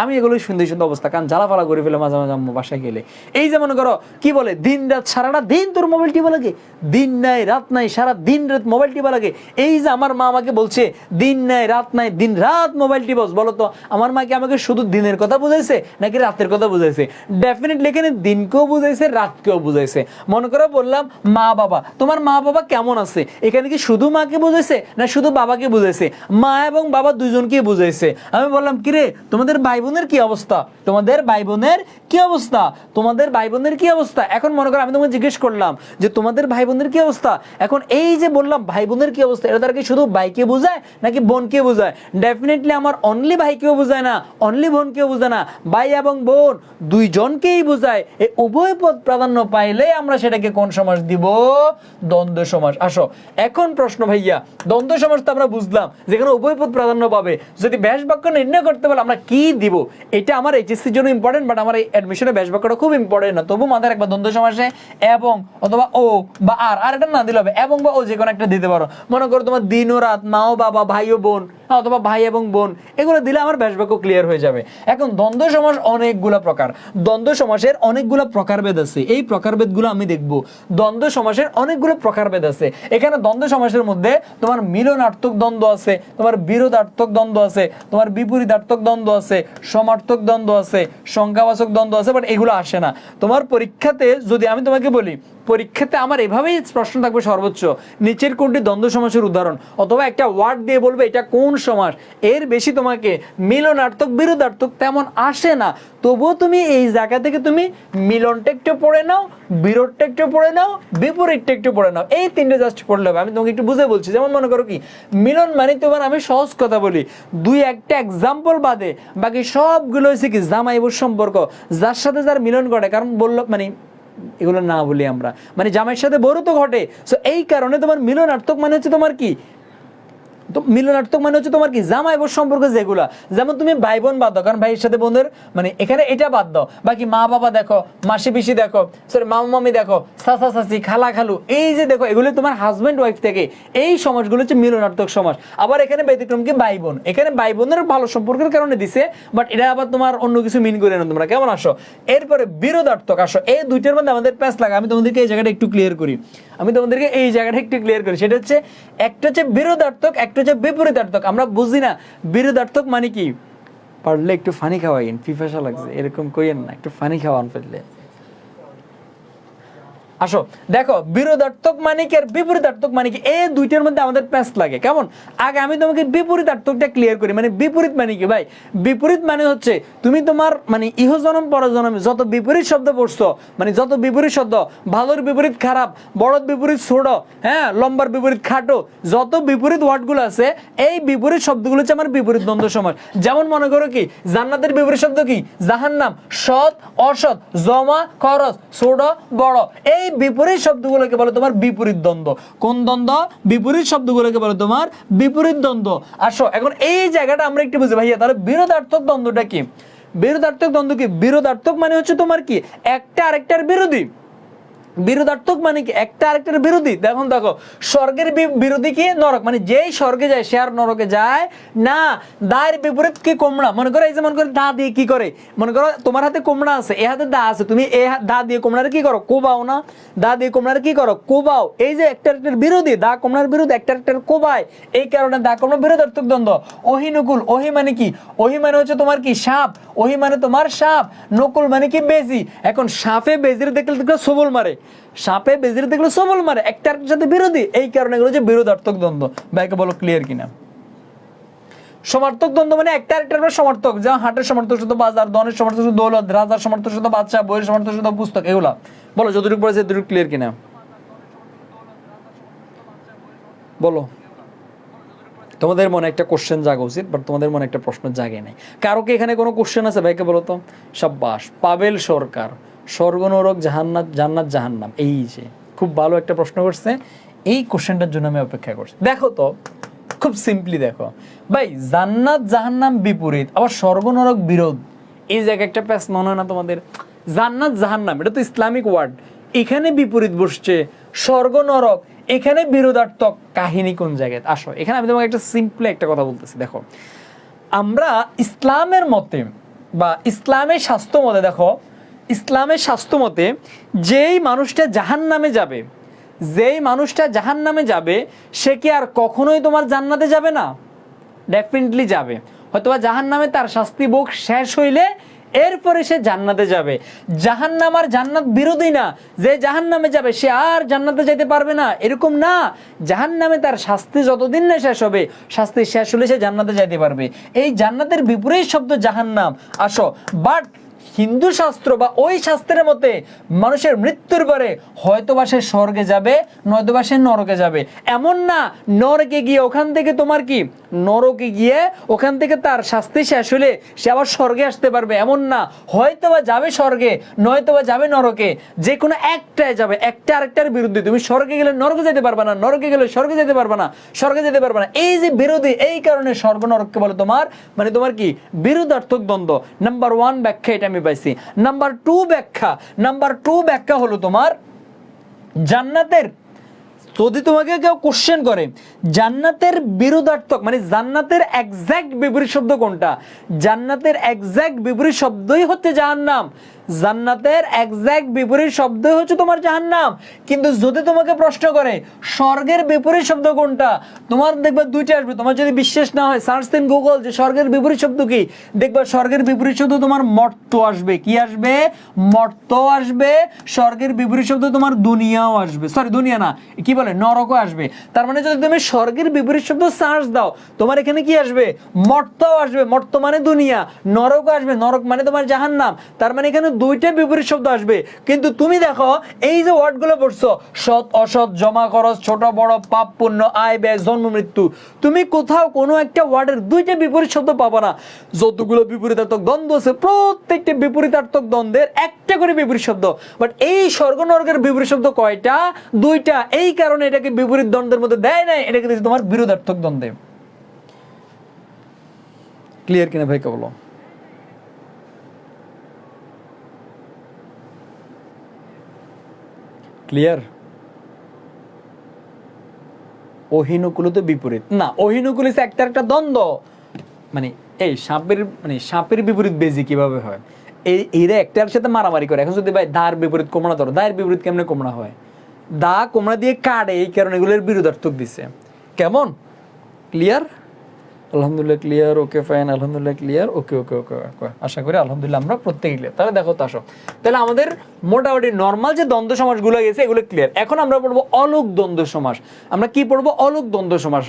আমি এগুলোই সুন্দর সুন্দর অবস্থা, কারণ জ্বালাফালা করে ফেলে মাঝে মাঝে আম্মু বাসায় গেলে। এই যে মনে করো কি বলে দিন রাত সারাটা দিন তোর মোবাইল টিপা লাগে, দিন নাই রাত নাই সারা দিন রাত মোবাইল টিপা লাগে। এই যে আমার মা আমাকে বলছে দিন নাই রাত নাই দিন রাত মোবাইল টিপস, বলো তো আমার মা কি আমাকে শুধু দিনের কথা বুঝাইছে নাকি রাতের কথা বুঝাইছে? ডেফিনেটলি এখানে দিনকেও বুঝাইছে রাতকেও বুঝাইছে। মনে করো বললাম মা বাবা, তোমার মা বাবা কেমন আছে, এখানে কি শুধু মাকে বুঝাইছে না শুধু বাবাকে বুঝাইছে? মা এবং বাবা দুজনকেই বুঝাইছে। আমি বললাম কিরে তোমাদের ভাই বোনের কি অবস্থা, তোমাদের ভাই বোনের কি অবস্থা, তোমাদের ভাই বোনের কি অবস্থা? এখন মনে করো আমি তোমাকে জিজ্ঞেস করলাম যে তোমাদের ভাই বোনের কি অবস্থা, এখন এই যে বললাম ভাই বোনের কি অবস্থা, এটা তার কি শুধু ভাইকে বোঝায় নাকি বোনকে বোঝায়? ডেফিনেটলি আমার অনলি ভাইকেও বোঝায় না, অনলি বোনকেও বোঝায় না, ভাই এবং বোন 2 জনকেই বোঝায়। এই উভয় পদ প্রাধান্য পাইলে আমরা সেটাকে কোন সমাস দিব? দ্বন্দ্ব সমাস। আসো, এখন প্রশ্ন ভাইয়া, দ্বন্দ্ব সমাস তো আমরা বুঝলাম যেখানে উভয় পদ প্রাধান্য পাবে, যদি ব্যাস বাক্য নির্ণয় করতে বলে আমরা কি দিব, এটা আমার এইচএসসির জন্য ইম্পর্টেন্ট, বাট আমার এই অ্যাডমিশনের ব্যাস বাক্যটা খুব ইম্পর্টেন্ট না। তবু মাথায় একবার দ্বন্দ্ব সমাসে এবং অথবা ও বা আর এটা না দিলে হবে, এবং বা ও যে কোনো একটা দিতে পারো। মনে করো তোমার দিন ও রাত, মা ও বাবা, ভাই ও বোন, অথবা ভাই এবং বোন, এগুলো দিলে আমার ব্যাস বাক্য ক্লিয়ার হয়ে যাবে। এখন দ্বন্দ্ব সমাস অনেকগুলা প্রকার, দ্বন্দ্ব সমাসের অনেকগুলো প্রকারভেদ আছে, এই প্রকারভেদগুলো আমি দেখব। দ্বন্দ্ব সমাসের অনেকগুলো প্রকারভেদ আছে। এখানে দ্বন্দ্ব সমাসের মধ্যে তোমার মিলনার্থক দ্বন্দ্ব আছে, তোমার বিরোধার্থক দ্বন্দ্ব আছে, তোমার বিপরীতার্থক দ্বন্দ্ব আছে, সমার্থক দ্বন্দ্ব আছে, সংখ্যাবাচক দ্বন্দ্ব আছে, বাট এগুলো আসে না তোমার পরীক্ষাতে। যদি আমি তোমাকে বলি পরীক্ষাতে আমার এভাবেই প্রশ্ন থাকবে সর্বোচ্চ, নিচের কোনটি দ্বন্দ্ব সমাসের উদাহরণ, অথবা একটা ওয়ার্ড দিয়ে বলবে এটা কোন সমাস। এর বেশি তোমাকে মিলনার্থক বিরোধার্থক তেমন আসে না। তবুও তুমি এই জায়গা থেকে তুমি মিলনটা একটু পড়ে নাও, বিরোধটা একটু পড়ে নাও, বিপরীতটা একটু পড়ে নাও, এই তিনটে জাস্ট পড়লে হবে। আমি তোমাকে একটু বুঝে বলছি। যেমন মনে করো কি মিলন মানে তোমার, আমি সহজ কথা বলি, দুই একটা এক্সাম্পল বাদে বাকি সবগুলো হচ্ছে কি জামাই বাবুর সম্পর্ক, যার সাথে যার মিলন ঘটে। কারণ বললো মানে এগুলো না বলি আমরা, মানে জামাইয়ের সাথে বড় তো ঘটে, সো এই কারণে তোমার মিলনার্থক মানে হচ্ছে তোমার কি, তো মিলনার্থক মানে হচ্ছে তোমার কি জামাই বোন সম্পর্ক যেগুলা। যেমন তুমি ভাই বোন বাদ দাও, কারণ ভাইয়ের সাথে বোনের মানে এখানে এটা বাদ দাও, বাকি মা বাবা দেখো, মাসি পিসি দেখো, সরি মামা মামি দেখো, চাচা চাচি, খালা খালু, এই যে দেখো, এগুলো তোমার হাজব্যান্ড ওয়াইফ থেকে, এই সমাজগুলো হচ্ছে মিলনার্থক সমাজ। আবার এখানে ব্যতিক্রম কি ভাই বোন, এখানে ভাই বোনের ভালো সম্পর্কের কারণে দিছে, বাট এটা আবার তোমার অন্য কিছু মিন করে না। তোমরা কেমন আসো? এরপরে বিরোধার্থক আসো, এই দুইটার মধ্যে আমাদের প্যাচ লাগে। আমি তোমাদেরকে এই জায়গাটা একটু ক্লিয়ার করি, সেটা হচ্ছে একটা হচ্ছে বিরোধার্থক, একটা হচ্ছে বিপরীতার্থক। আমরা বুঝি না বিরোধার্থক মানে কি, পারলে একটু ফানি খাওয়াইন, ফিফাসা লাগছে এরকম কইেন না, একটু ফানি খাওয়ান ফেললে। আসো দেখো বিরোধার্থক মানে কি আর বিপরীতার্থক মানে কি, এই দুইটার মধ্যে আমাদের প্যাচ লাগে। কেমন? আগে আমি তোমাকে বিপরীতার্থকটা ক্লিয়ার করি। মানে বিপরীত মানে কি ভাই? বিপরীত মানে হচ্ছে তুমি তোমার মানে ইহজনম পরজনমে যত বিপরীত শব্দ পড়ছো, মানে যত বিপরীত শব্দ, ভালোর বিপরীত খারাপ, বড়র বিপরীত ছোট, হ্যাঁ লম্বার বিপরীত খাটো, যত বিপরীত ওয়ার্ডগুলো আছে, এই বিপরীত শব্দগুলো হচ্ছে আমার বিপরীত দ্বন্দ্ব সমাস। যেমন মনে করো কি জান্নাতের বিপরীত শব্দ কি? জাহান্নাম, সৎ অসৎ, জমা খরচ, ছোট বড়, এই বিপরীত শব্দগুলোকে বলে তোমার বিপরীত দ্বন্দ্ব। কোন দ্বন্দ্ব? বিপরীত শব্দগুলোকে বলে তোমার বিপরীত দ্বন্দ্ব। আসো এখন এই জায়গাটা আমরা একটু বুঝি ভাইয়া, তাহলে বিরোধার্থক দ্বন্দ্বটা কি? বিরোধার্থক দ্বন্দ্ব কি? বিরোধার্থক মানে হচ্ছে তোমার কি একটা আরেকটার বিরোধী। বিরোধার্থক মানে কি একটা আরেকটার বিরোধী। দেখো দেখো স্বর্গের বিরোধী কি? নরক, মানে যেই স্বর্গে যায় সে আর নরকে যায় না। দায়ের বিপরীত কি? কোমড়া। মনে করো এই যে মনে করো দা দিয়ে কি করে, মনে করো তোমার হাতে কোমড়া আছে, এ হাতে দা আছে, তুমি এ দা দিয়ে কোমড়ারে কি করো? কোবাও না? দা দিয়ে কোমড়ারে কি করো? কোবাও। এই যে একটা আরেকটার বিরোধী, দা কোমড়ার বিরোধী, একটা আরেকটার কোবায়, এই কারণে দা কোমড়া বিরোধার্থক দ্বন্দ্ব। ওহি নকুল, ওহি মানে কি? ওহি মানে হচ্ছে তোমার কি সাপ, ওহি মানে তোমার সাপ, নকুল মানে কি বেজি। এখন সাপে বেজির দেখলে সবল মারে, সাপে বেজির দেখলে সবল মারে, একটার সাথে বিরোধী, এই কারণে এগুলো যে বিরোধার্থক দ্বন্দ্ব। ভাইকে বলো ক্লিয়ার কিনা? সমার্থক দ্বন্দ্ব মানে একটা আরেকটার সমার্থক, যেমন হাটের সমার্থক শুধু বাজার, দনের সমার্থক শুধু দৌলত, রাজার সমার্থক শুধু বাদশা, বইয়ের সমার্থক শুধু পুস্তক। এগুলা বলো যতটুকু পড়েছে এতটুকু ক্লিয়ার কিনা বলো। তোমাদের মনে একটা কোশ্চেন জাগা উচিত, বাট তোমাদের মনে একটা প্রশ্ন জাগে নাই। কারো কি এখানে কোনো কোশ্চেন আছে? ভাইকে বলো তো। সাব্বাস, পাবেল সরকার, স্বর্গ নরক জাহান্নাত, জান্নাত জাহান্নাম, এই যে খুব ভালো একটা প্রশ্ন করছে। এই কোশ্চেনটার জন্য আমি অপেক্ষা করছি। দেখো তো খুব সিম্পলি দেখো ভাই, জান্নাত জাহান্নাম বিপরীত, আবার স্বর্গ নরক বিরোধ, এই জায়গায় একটা প্যাচ মনে হয় না তোমাদের? জান্নাত জাহান্নাম এটা তো ইসলামিক ওয়ার্ড, এখানে বিপরীত বসছে, স্বর্গ নরক এখানে বিরোধার্থক। কাহিনী কোন জায়গায়? আসো এখানে আমি তোমাকে একটা সিম্পলি একটা কথা বলতেছি। দেখো আমরা ইসলামের মতে বা ইসলামের শাস্ত্র মতে, দেখো ইসলামের শাস্ত্র মতে যেই মানুষটা জাহান্নামে যাবে, যেই মানুষটা জাহান্নামে যাবে সে কি আর কখনোই তোমার জান্নাতে যাবে না? ডেফিনেটলি যাবে। হয়তোবা জাহান্নামে তার শাস্তি ভোগ শেষ হইলে এরপরে সে জান্নাতে যাবে। জাহান্নাম আর জান্নাত বিরোধী না, যে জাহান্নামে যাবে সে আর জান্নাতে যেতে পারবে না এরকম না। জাহান্নামে তার শাস্তি যতদিন না শেষ হবে, শাস্তি শেষ হলে সে জান্নাতে যেতে পারবে। এই জান্নাতের বিপরীত শব্দ জাহান্নাম। আসো বাট হিন্দু শাস্ত্র বা ওই শাস্ত্রের মতে মানুষের মৃত্যুর পরে হয়তোবা সে স্বর্গে যাবে, নয়তোবা সে নরকে যাবে। এমন না নরকে গিয়ে ওখান থেকে তোমার কি নরকে গিয়ে ওখান থেকে তার শাস্তি শেষ হলে সে আবার স্বর্গে আসতে পারবে এমন না, হয়তো বা যাবে স্বর্গে, নয়তো বা যাবে নরকে, যে কোনো একটাই যাবে, একটা আরেকটার বিরুদ্ধে। তুমি স্বর্গে গেলে নরকে যেতে পারবে না, নরকে গেলে স্বর্গে যেতে পারবে না, স্বর্গে যেতে পারবে না, এই যে বিরোধী, এই কারণে স্বর্গ নরককে বলে তোমার মানে তোমার কি বিরোধার্থক দ্বন্দ্ব। নাম্বার 1 ব্যাখ্যা এটা আমি পাইছি। নাম্বার 2 ব্যাখ্যা হলো তোমার জান্নাতের, যদি তোমাকে কেউ কোশ্চেন করে জান্নাতের বিরোধার্থক মানে জান্নাতের এক্সাক্ট বিপরীত শব্দ কোনটা, জান্নাতের এক্সাক্ট বিপরীত শব্দই হচ্ছে জাহান্নাম, জান্নাতের এক্সাক্ট বিপরীত শব্দই হচ্ছে তোমার জাহান্নাম। কিন্তু যদি তোমাকে প্রশ্ন করে স্বর্গের বিপরীত শব্দ কোনটা, তোমার দেখবা দুইটা আসবে। তোমার যদি বিশ্বাস না হয় সার্চ দেন গুগল যে স্বর্গের বিপরীত শব্দ কি, দেখবা স্বর্গের বিপরীত শব্দ তোমার মর্ত আসবে। কি আসবে? মর্ত আসবে। স্বর্গের বিপরীত শব্দ তোমার দুনিয়াও আসবে, সরি দুনিয়া না, কি বলে নরকও আসবে। তার মানে যদি তুমি স্বর্গের বিপরীত শব্দ সার্চ দাও তোমার এখানে কি আসবে? মর্তও আসবে, মর্ত মানে দুনিয়া, নরকও আসবে, নরক মানে তোমার জাহান্নাম। তার মানে এখানে দুইটা বিপরীত শব্দ আসবে। কিন্তু তুমি দেখো এই যে ওয়ার্ডগুলো পড়ছো, সৎ অসৎ, জমা খরচ, ছোট বড়, পাপ পুণ্য, আয় ব্যয়, জন্ম মৃত্যু, তুমি কোথাও কোনো একটা ওয়ার্ডের দুইটা বিপরীত শব্দ পাবা না। যতগুলো বিপরীতার্থক দ্বন্দ্ব আছে প্রত্যেকটা বিপরীতার্থক দ্বন্দ্বের একটা করে বিপরীত শব্দ। বাট এই স্বর্গ নরকের বিপরীত শব্দ কয়টা? দুইটা। এই কারণে এটাকে বিপরীত দ্বন্দ্বের মধ্যে দেয় নাই, এটাকে দিয়েছে তোমার বিরোধার্থক দ্বন্দ্বে। ক্লিয়ার কিনা ভাই কে বলো? ক্লিয়ার? অহিনুকুল তো বিপরীত না, অহিনুকুল একটা দ্বন্দ্ব। মানে এই সাপের বিপরীত বেজি কিভাবে হয়, এরা একটার সাথে মারামারি করে। এখন যদি ভাই দার বিপরীত কোমড়া ধরো, দায়ের বিপরীত কেমনে কোমড়া হয়? দা কোমড়া দিয়ে কাটে, এই কারণে এগুলোর বিরোধার্থক দিছে। কেমন? ক্লিয়ার? আলহামদুলিল্লাহ ক্লিয়ার, ওকে ফাইন, আলহামদুলিল্লাহ ক্লিয়ার, ওকে ওকে ওকে ওকে, আশা করি আলহামদুলিল্লাহ আমরা প্রত্যেকে ক্লিয়ার। তাহলে দেখো তো আসো, তাহলে আমাদের মোটামুটি নর্মাল যে দ্বন্দ্ব সমাসগুলো গেছে এগুলো ক্লিয়ার। এখন আমরা পড়বো অলোক দ্বন্দ্ব সমাস। আমরা কি পড়বো? অলোক দ্বন্দ্ব সমাস।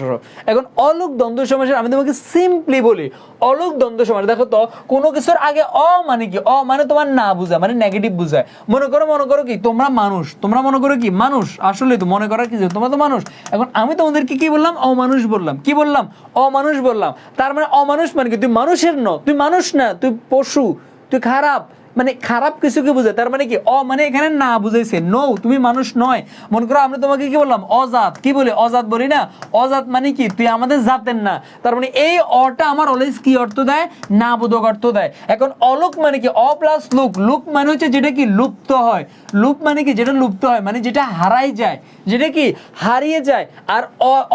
এখন অলোক দ্বন্দ্ব সমাসের আমি তোমাকে সিম্পলি বলি, অলোক দ্বন্দ্ব সমাস দেখো তো, কোনো কিছুর আগে অ মানে কি? অ মানে তোমার না বুঝা, মানে নেগেটিভ বুঝায়। মনে করো কি তোমরা মানুষ, তোমরা মনে করো কি মানুষ, আসলে তো মনে করা কি যে তোমরা তো মানুষ। এখন আমি তোমাদেরকে কি বললাম? অমানুষ বললাম। কি বললাম? অমানুষ বললাম। তার মানে অমানুষ মানে কি? তুই মানুষের ন, তুই মানুষ না, তুই পশু, তুই খারাপ, মানে খারাপ কিছুকে বোঝায়। তার মানে কি? অ মানে এখানে না বুঝাইছে, নো, তুমি মানুষ নয়। মনে করো আমরা তোমাকে কি বললাম? অজাত। কি বলি? অজাত বলি না? অজাত মানে কি? তুই আমাদের জাতের না। তার মানে এই অটা আমার অলওয়েজ কি অর্থ দেয়? না বোধক অর্থ দেয়। এখন অলোক মানে কি? অ প্লাস লুক। লুক মানে হচ্ছে যেটা কি লুপ্ত হয়। লুপ মানে কি? যেটা লুপ্ত হয়, মানে যেটা হারাই যায়, যেটা কি হারিয়ে যায়। আর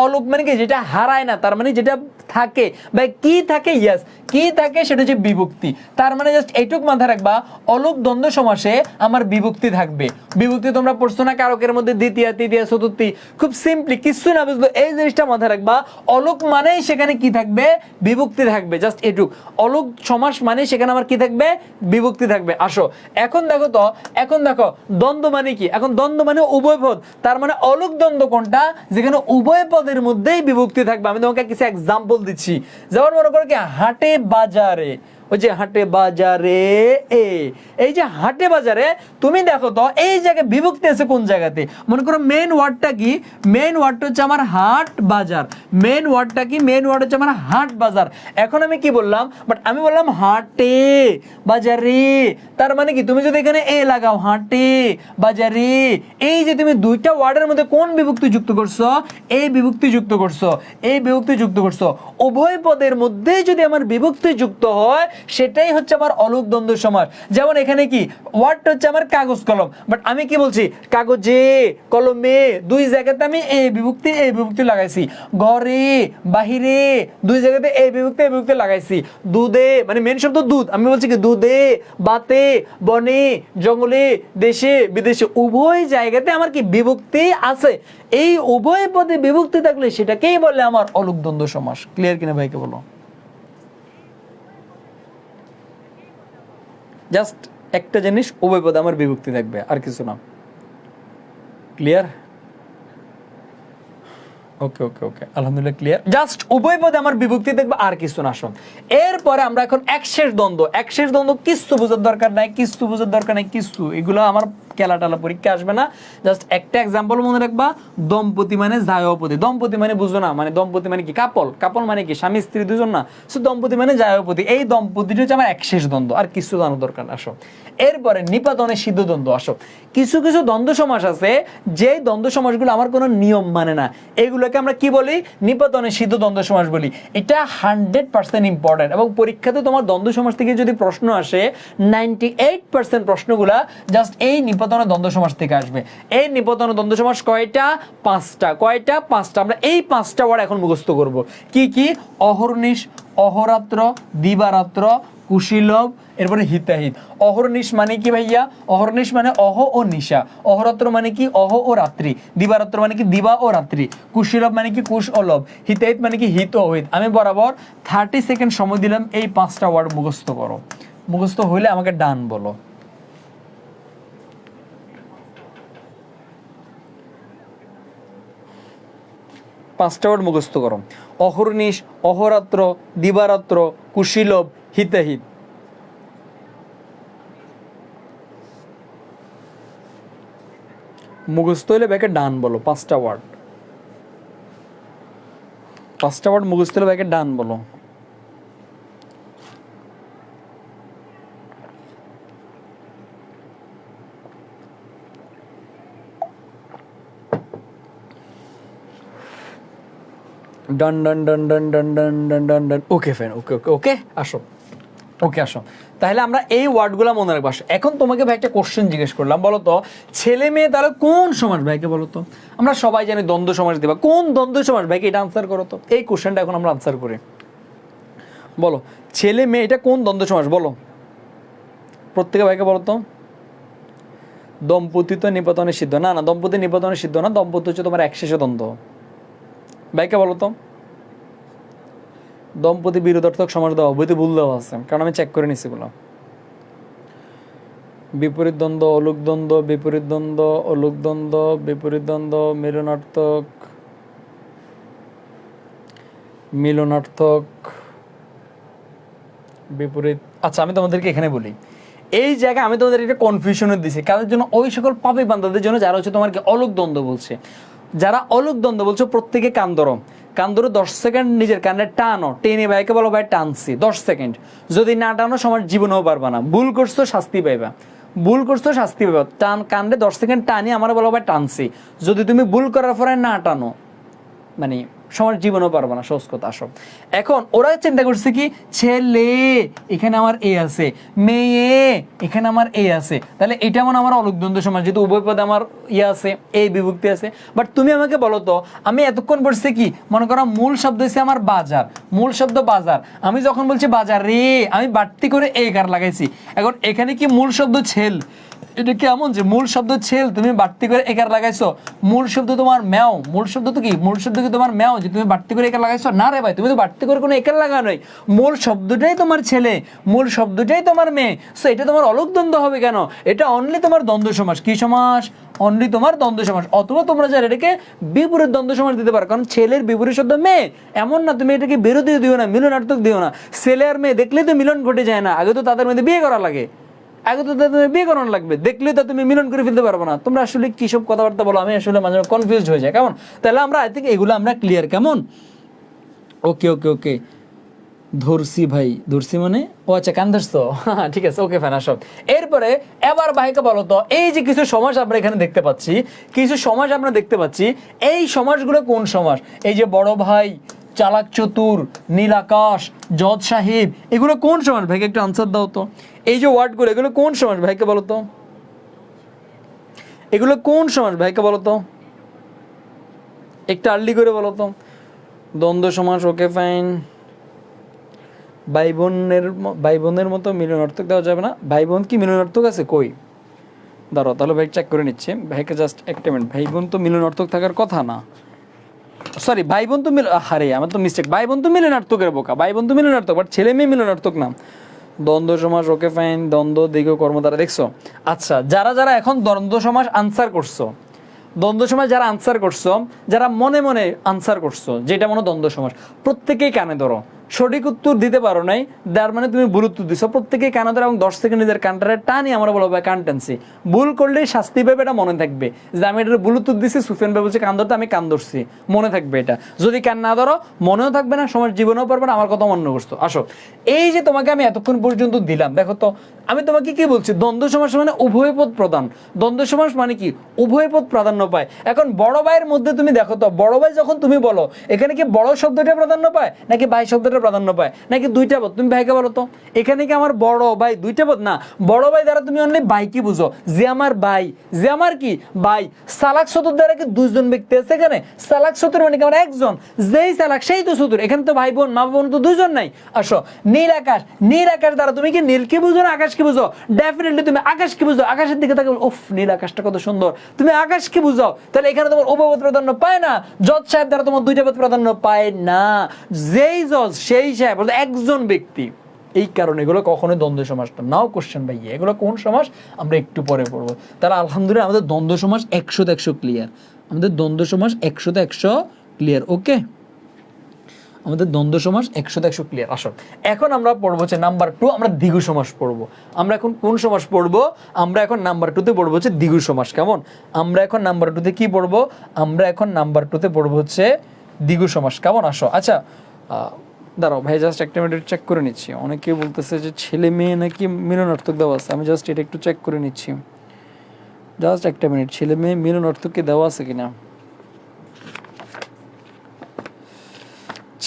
অলোক মানে কি? যেটা হারায় না, তার মানে যেটা থাকে। ভাই কি থাকে? ইয়েস, কি থাকে সেটা হচ্ছে বিভক্তি। তার মানে জাস্ট এইটুক মাথায় রাখবা, অলোক দ্বন্দ্ব সমাসে আমার বিভক্তি থাকবে। বিভক্তি তোমরা পড়ছো না কারকের মধ্যে? দ্বিতীয়া, তৃতীয়া, চতুর্থী। খুব সিম্পলি, কিছু না বুঝলো এই জিনিসটা মাথায় রাখবা, অলোক মানেই সেখানে কি থাকবে? বিভক্তি থাকবে। জাস্ট এটুক। অলোক সমাস মানে সেখানে আমার কি থাকবে? বিভক্তি থাকবে। আসো এখন দেখো তো, এখন দেখো দ্বন্দ্ব মানে কি? এখন দ্বন্দ্ব মানে উভয় পদ। তার মানে অলোক দ্বন্দ্ব কোনটা? যেখানে উভয় পদের মধ্যেই বিভক্তি থাকবে। আমি তোমাকে কিছু এক্সাম্পল দিচ্ছি। যেমন মনে করো কি হাটে বাজারে, ওই যে হাটে বাজারে, এই যে হাটে বাজারে, তুমি দেখো তো এই জায়গায় বিভক্তি আছে কোন জায়গাতে? মনে করো মেন ওয়ার্ডটা কি? মেন ওয়ার্ডটা হচ্ছে আমার হাট বাজার। মেন ওয়ার্ডটা কি? মেন ওয়ার্ড হচ্ছে আমার হাট বাজার। এখন আমি কি বললাম? বাট আমি বললাম হাটে বাজারে। তার মানে কি? তুমি যদি এখানে এ লাগাও, হাটে বাজারে, এই যে তুমি দুইটা ওয়ার্ডের মধ্যে কোন বিভক্তি যুক্ত করছো? এই বিভক্তি যুক্ত করছো, এই বিভক্তি যুক্ত করছো। উভয় পদের মধ্যে যদি আমার বিভক্তি যুক্ত হয় সেটাই হচ্ছে আমার অলোক দ্বন্দ্ব সমাস। যেমন এখানে কি ওয়ার্ডটা হচ্ছে আমার কাগজ কলম, বাট আমি কি বলছি? কাগজে, কলমে, দুই জায়গাতে আমি এই বিভক্তি লাগাইছি। ঘরে, বাহিরে, দুই জায়গাতে এই বিভক্তি লাগাইছি। দুধে মানে মেন শব্দ দুধ, আমি বলছি কি দুধে, বাতে, বনে, জঙ্গলে, দেশে, বিদেশে, উভয় জায়গাতে আমার কি বিভক্তি আছে। এই উভয় পদে বিভক্তি থাকলে সেটাকেই বলে আমার অলোক দ্বন্দ্ব সমাস। ক্লিয়ার কিনা ভাইকে বলো? জাস্ট একটা জিনিস, উভয় পদে আমার বিভক্তি থাকবে, আর কিছু না। ক্লিয়ার? ওকে ওকে ওকে, আলহামদুলিল্লাহ ক্লিয়ার। জাস্ট উভয় পদে আমার বিভক্তি দেখবে, আর কিছু না। শোন, এরপরে আমরা এখন একশেষ দ্বন্দ্ব। একশেষ দ্বন্দ্ব কিছু বোঝার দরকার নাই, কিছু বোঝার দরকার নাই, কিছু এগুলো আমার কেলা টালা পরীক্ষা আসবে না। জাস্ট একটা এক্সাম্পল মনে রাখবা, দম্পতি মানে জায়পতি। দম্পতি মানে বুঝো না, মানে দম্পতি মানে কি কাপল, কাপল মানে কি স্বামী স্ত্রী দুজন না। সো দম্পতি মানে জায়পতি, এই দম্পতিটা হচ্ছে আমার একশেষ দ্বন্দ্ব, আর কিছু জানার দরকার না। আসো এরপরে নিপাতনে সিদ্ধ দ্বন্দ্ব। আসো কিছু কিছু দ্বন্দ্ব সমাস আছে যে দ্বন্দ্ব সমাসগুলো আমার কোনো নিয়ম মানে না, এগুলোকে আমরা কি বলি, নিপাতনে সিদ্ধ দ্বন্দ্ব সমাস বলি। এটা 100% ইম্পর্টেন্ট, এবং পরীক্ষাতে তোমার দ্বন্দ্ব সমাস থেকে যদি প্রশ্ন আসে 98% প্রশ্নগুলা জাস্ট এই নিপাতনে দ্বন্দ্ব সমাস থেকে আসবে। এই নিপাতনে দ্বন্দ্ব সমাস কয়টা, 5টা। কয়টা, 5টা। আমরা এই 5টা ওয়ার্ড এখন মুখস্থ করব। কি কি, অহর্নিশ, অহরাত্র, দিবারাত্র, কুশীলব, এরপরে হিতাহিত। অহর্নিশ মানে কি ভাইয়া, অহর্নিশ মানে অহ ও নিশা, অহরাত্র মানে কি অহ ও রাত্রি, দিবারাত্র মানে কি দিবা ও রাত্রি, কুশীলব মানে কি কুশ ও লব, হিতাহিত মানে কি হিত ও হিত। আমি বরাবর 30 সেকেন্ড সময় দিলাম, এই 5টা ওয়ার্ড মুখস্থ করো। মুখস্থ হইলে আমাকে ডান বলো। পাঁচটা ওয়ার্ড মুখস্থ করো, অহর্নিশ, অহরাত্র, দিবারাত্র, কুশীলব, হিতাহিত। মুখস্থ হইলে ব্যাকে ডান বলো। 5টা ওয়ার্ড, 5টা ওয়ার্ড মুখস্থ হলে ব্যাকে ডান বলো। ডান ডান ডান ডান ডান ডান ডান ডান ডান। ওকে ফ্যান, ওকে ওকে ওকে, আসো। ওকে আসো, তাহলে আমরা এই ওয়ার্ডগুলো মনে রাখবো। এখন তোমাকে ভাই একটা কোশ্চেন জিজ্ঞেস করলাম, বলো তো ছেলে মেয়ে তাহলে কোন সমাস ভাইকে বলো তো। আমরা সবাই জানি দ্বন্দ্ব সমাস দিবা, কোন দ্বন্দ্ব সমাস ভাইকে, এটা আনসার করো তো। এই কোশ্চেনটা এখন আমরা আনসার করি। বলো ছেলে মেয়ে এটা কোন দ্বন্দ্ব সমাস, বলো প্রত্যেকে ভাইকে বলো তো। দম্পতি তো নিপাতনে সিদ্ধ না, না দম্পতি নিপাতনে সিদ্ধ না, দম্পতি হচ্ছে তোমার একশেষে দ্বন্দ্ব। ভাইকে বলো তো। দম্পতি বিরোধার্থক সমাস দেওয়া, বইতে ভুল দেওয়া আছে, কারণ আমি চেক করে নিছি এগুলো। বিপরীত দ্বন্দ্ব, অলুক দ্বন্দ্ব, বিপরীত দ্বন্দ্ব, অলুক দ্বন্দ্ব, বিপরীত দ্বন্দ্ব, মিলনার্থক, মিলনার্থক, বিপরীত। আচ্ছা আমি তোমাদেরকে এখানে বলি, এই জায়গায় আমি তোমাদের একটা কনফিউশনে দিছি কাদের জন্য, ওই সকল পাপী বান্দাদের জন্য যারা হচ্ছে তোমার কি অলুক দ্বন্দ্ব বলছে। যারা অলুক দ্বন্দ্ব বলছো প্রত্যেকে কান ধরো, কান ধরো 10 সেকেন্ড নিজের কানে টানো, টেনে ভাইকে বলো ভাই টানছি 10 সেকেন্ড। যদি না টানো সমাজ জীবনেও পারবা না, ভুল করছো শাস্তি পাইবা, ভুল করছো শাস্তি পাইবা। টান কানে 10 সেকেন্ড টানি আমার বলো ভাই টানছি। যদি তুমি ভুল করার পরে না টানো মানে সমাজ জীবনও পারবো না, সহজ কথা। আসো এখন ওরা চিন্তা করছে কি, ছেলে এখানে আমার এ আছে, মেয়ে এখানে আমার এ আছে, তাহলে এটা মানে আমার অলুক দ্বন্দ্ব সমাস, যেহেতু উভয় পদে আমার ইয়ে আছে, এই বিভক্তি আছে। বাট তুমি আমাকে বলো তো, আমি এতক্ষণ বলছি কি, মনে করো মূল শব্দ হচ্ছে আমার বাজার, মূল শব্দ বাজার। আমি যখন বলছি বাজার রে, আমি বাড়তি করে এ কার লাগাইছি। এখন এখানে কি মূল শব্দ ছেল, এটা কেমন যে মূল শব্দ ছেল তুমি বাড়তি করে একার লাগাইছো, মূল শব্দ তোমার ম্যাও, মূল শব্দ তো কি, মূল শব্দ কি তোমার ম্যাও যে তুমি বাড়তি করে একার লাগাইছো, না রে ভাই তুমি তো বাড়তি করে কোনো একার লাগা নয়, মূল শব্দটাই তোমার ছেলে, মূল শব্দটাই তোমার মেয়ে। সো এটা তোমার অলুক দ্বন্দ্ব হবে কেন, এটা অনলি তোমার দ্বন্দ্ব সমাস। কি সমাস, অনলি তোমার দ্বন্দ্ব সমাস। অথবা তোমরা যারা এটাকে বিপরীত দ্বন্দ্ব সমাস দিতে পারো, কারণ ছেলের বিপরীত শব্দ মেয়ে, এমন না তুমি এটাকে বিরোধীও দিও না, মিলনার্থক দিও না। ছেলে আর মেয়ে দেখলে তো মিলন ঘটে যায় না, আগে তো তাদের মধ্যে বিয়ে করা লাগে, আগে তো তাদের বিয়ে করানো লাগবে, দেখলে তো তুমি মিলন করে ফেলতে পারবো না। তোমরা আসলে কি সব কথাবার্তা বলো, আমি আসলে মাঝে মাঝে কনফিউজড হয়ে যায়। কেমন, তাহলে আমরা আই থিঙ্ক এগুলো আমরা ক্লিয়ার। কেমন, ওকে ওকে ওকে। ধরছি ভাই, ধরছি মানে ও আচ্ছা কান ধরছো, ঠিক আছে ওকে ফাইন। আসো এরপরে এবার ভাইকে বলো তো, এই যে কিছু সমাস আমরা এখানে দেখতে পাচ্ছি, কিছু সমাস আমরা দেখতে পাচ্ছি, এই সমাসগুলো কোন সমাস। এই যে বড় ভাই, চালাক চতুর, নীল আকাশ, জজ সাহেব, এগুলো কোন সমাস ভাইকে একটু আনসার দাও তো। এই যে ওয়ার্ডগুলো এগুলো কোন সমাস ভাইকে বলো তো, এগুলো কোন সমাস ভাইকে বলো তো, একটু আর্লি করে বলো তো। দ্বন্দ্ব সমাস, ওকে ফাইন। ভাই বোনের মতো মিলনার্থক দেওয়া যাবে না, ভাই বোন কি মিলনার্থক আছে কই, দাঁড়াও তাহলে ভাই চেক করে নিচ্ছে ভাইকে, জাস্ট একটা মিনিট। ভাই বোন তো মিলনার্থক থাকার কথা না, সরি ভাই বোন তো হারে আমার তো মিস্টেক, ভাই বোন তো মিলনার্থকের বোকা, ভাই বোন তো মিলনার্থক, বাট ছেলে মেয়ে মিলনার্থক না। দ্বন্দ্ব সমাস, ওকে ফাইন। দ্বন্দ্ব দীর্ঘ কর্মধারা, দেখছো। আচ্ছা যারা যারা এখন দ্বন্দ্ব সমাস আনসার করছো, দ্বন্দ্ব সমাস যারা আনসার করছো, যারা মনে মনে আনসার করছো যেটা মনে দ্বন্দ্ব সমাস, প্রত্যেকেই কানে ধরো, সঠিক উত্তর দিতে পারো নাই, তার মানে তুমি ভুল উত্তর দিছো। প্রত্যেকে কান ধরে এবং 10 সেকেন্ড নিজের কানটারে টানি আমরা বলা হবে কানটেন্সি। ভুল করলে শাস্তি পাবে, এটা মনে থাকবে যে আমি এটা ভুল উত্তর দিছি, সুফিয়ান ভাই বলছে কান ধরতে, আমি কান ধরছি, মনে থাকবে এটা। যদি কান না ধরো মনেও থাকবে না, সমাজ জীবনেও পারবে না, আমার কথা মনে করছো। আসো, এই যে তোমাকে আমি এতক্ষণ পর্যন্ত দিলাম, দেখো তো আমি তোমাকে কি বলছি, দ্বন্দ্ব সমাস মানে উভয় পদ প্রধান। দ্বন্দ্ব সমাস মানে কি, উভয় পদ প্রাধান্য পায়। এখন বড় ভাইয়ের মধ্যে তুমি দেখো তো, বড় ভাই যখন তুমি বলো, এখানে কি বড় শব্দটা প্রাধান্য পায় নাকি ভাই শব্দটা প্রাধান্য পায়, নাকি দুইটা পদ? তুমি ভাইকে বলো তো, এখানে কি আমার বড় ভাই দুইটা পদ? না, বড় ভাই দ্বারা তুমি অনলি ভাই কি বুঝো, যে আমার ভাই, যে আমার কি ভাই। সালাক চতুর দ্বারা কি দুইজন ব্যক্তি আছে এখানে? সালাক চতুর মানে কি আমার একজন, যেই সালাক সেই তো চতুর। এখানে তো ভাই বোন, মা বোন তো দুইজন নাই। আসো, নীল আকাশ, নীল আকাশ দ্বারা তুমি কি নীল কি বুঝো না আকাশ কি বুঝো? ডেফিনেটলি তুমি আকাশ কি বুঝো। আকাশের দিকে তাকে উফ, নীল আকাশটা কত সুন্দর, তুমি আকাশ কি বুঝো? তাহলে এখানে তোমার উভয় প্রাধান্য পায় না। জজ সাহেব দ্বারা তোমার দুইটা পদ প্রাধান্য পায় না, যেই জজ সেই সাহেব একজন ব্যক্তি। এই কারণে এগুলো কখনোই দ্বন্দ্ব সমাস নাও। কোশ্চেন ভাই এগুলো কোন সমাস আমরা একটু পরে পড়বো। তাহলে আলহামদুলিল্লাহ আমাদের দ্বন্দ্ব সমাস 100-100 ক্লিয়ার। আমাদের দ্বন্দ্ব সমাস 100-100 ক্লিয়ার। ওকে, আমাদের দ্বন্দ্ব সমাস 100-100 ক্লিয়ার। আসো, এখন আমরা পড়বো হচ্ছে নাম্বার 2, আমরা দ্বিগু সমাস পড়বো। আমরা এখন কোন সমাস পড়বো? আমরা এখন নাম্বার 2-তে পড়বো হচ্ছে দ্বিগু সমাস। কেমন? আমরা এখন নাম্বার 2-তে কি পড়বো? আমরা এখন নাম্বার 2-তে পড়বো হচ্ছে দ্বিগু সমাস। কেমন? আসো, আচ্ছা দাঁড়াও ভাই, জাস্ট একটা মিনিট চেক করে নিচ্ছি। অনেকে বলতেছে যে ছেলে মেয়ে নাকি মিলনার্থক দেওয়া আছে, আমি জাস্ট এটা একটু চেক করে নিচ্ছি। জাস্ট একটা মিনিট, ছেলে মেয়ে মিলনার্থককে দেওয়া আছে কিনা,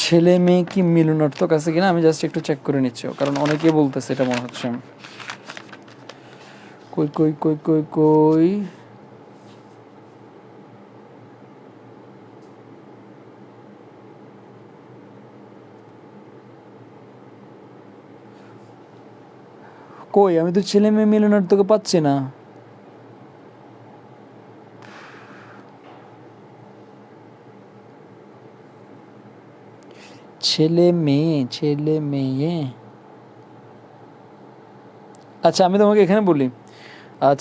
ছেলে মেয়ে কি মিলনার্থক আছে কিনা আমি জাস্ট একটু চেক করে নিচ্ছি, কারণ অনেকে বলতেছে এটা মনে হচ্ছে। কই কই কই কই কই কই, আমি তো ছেলে মেয়ে মিলনার্থকে পাচ্ছি না। ছেলে মেয়ে, আচ্ছা আমি তোমাকে এখানে বলি,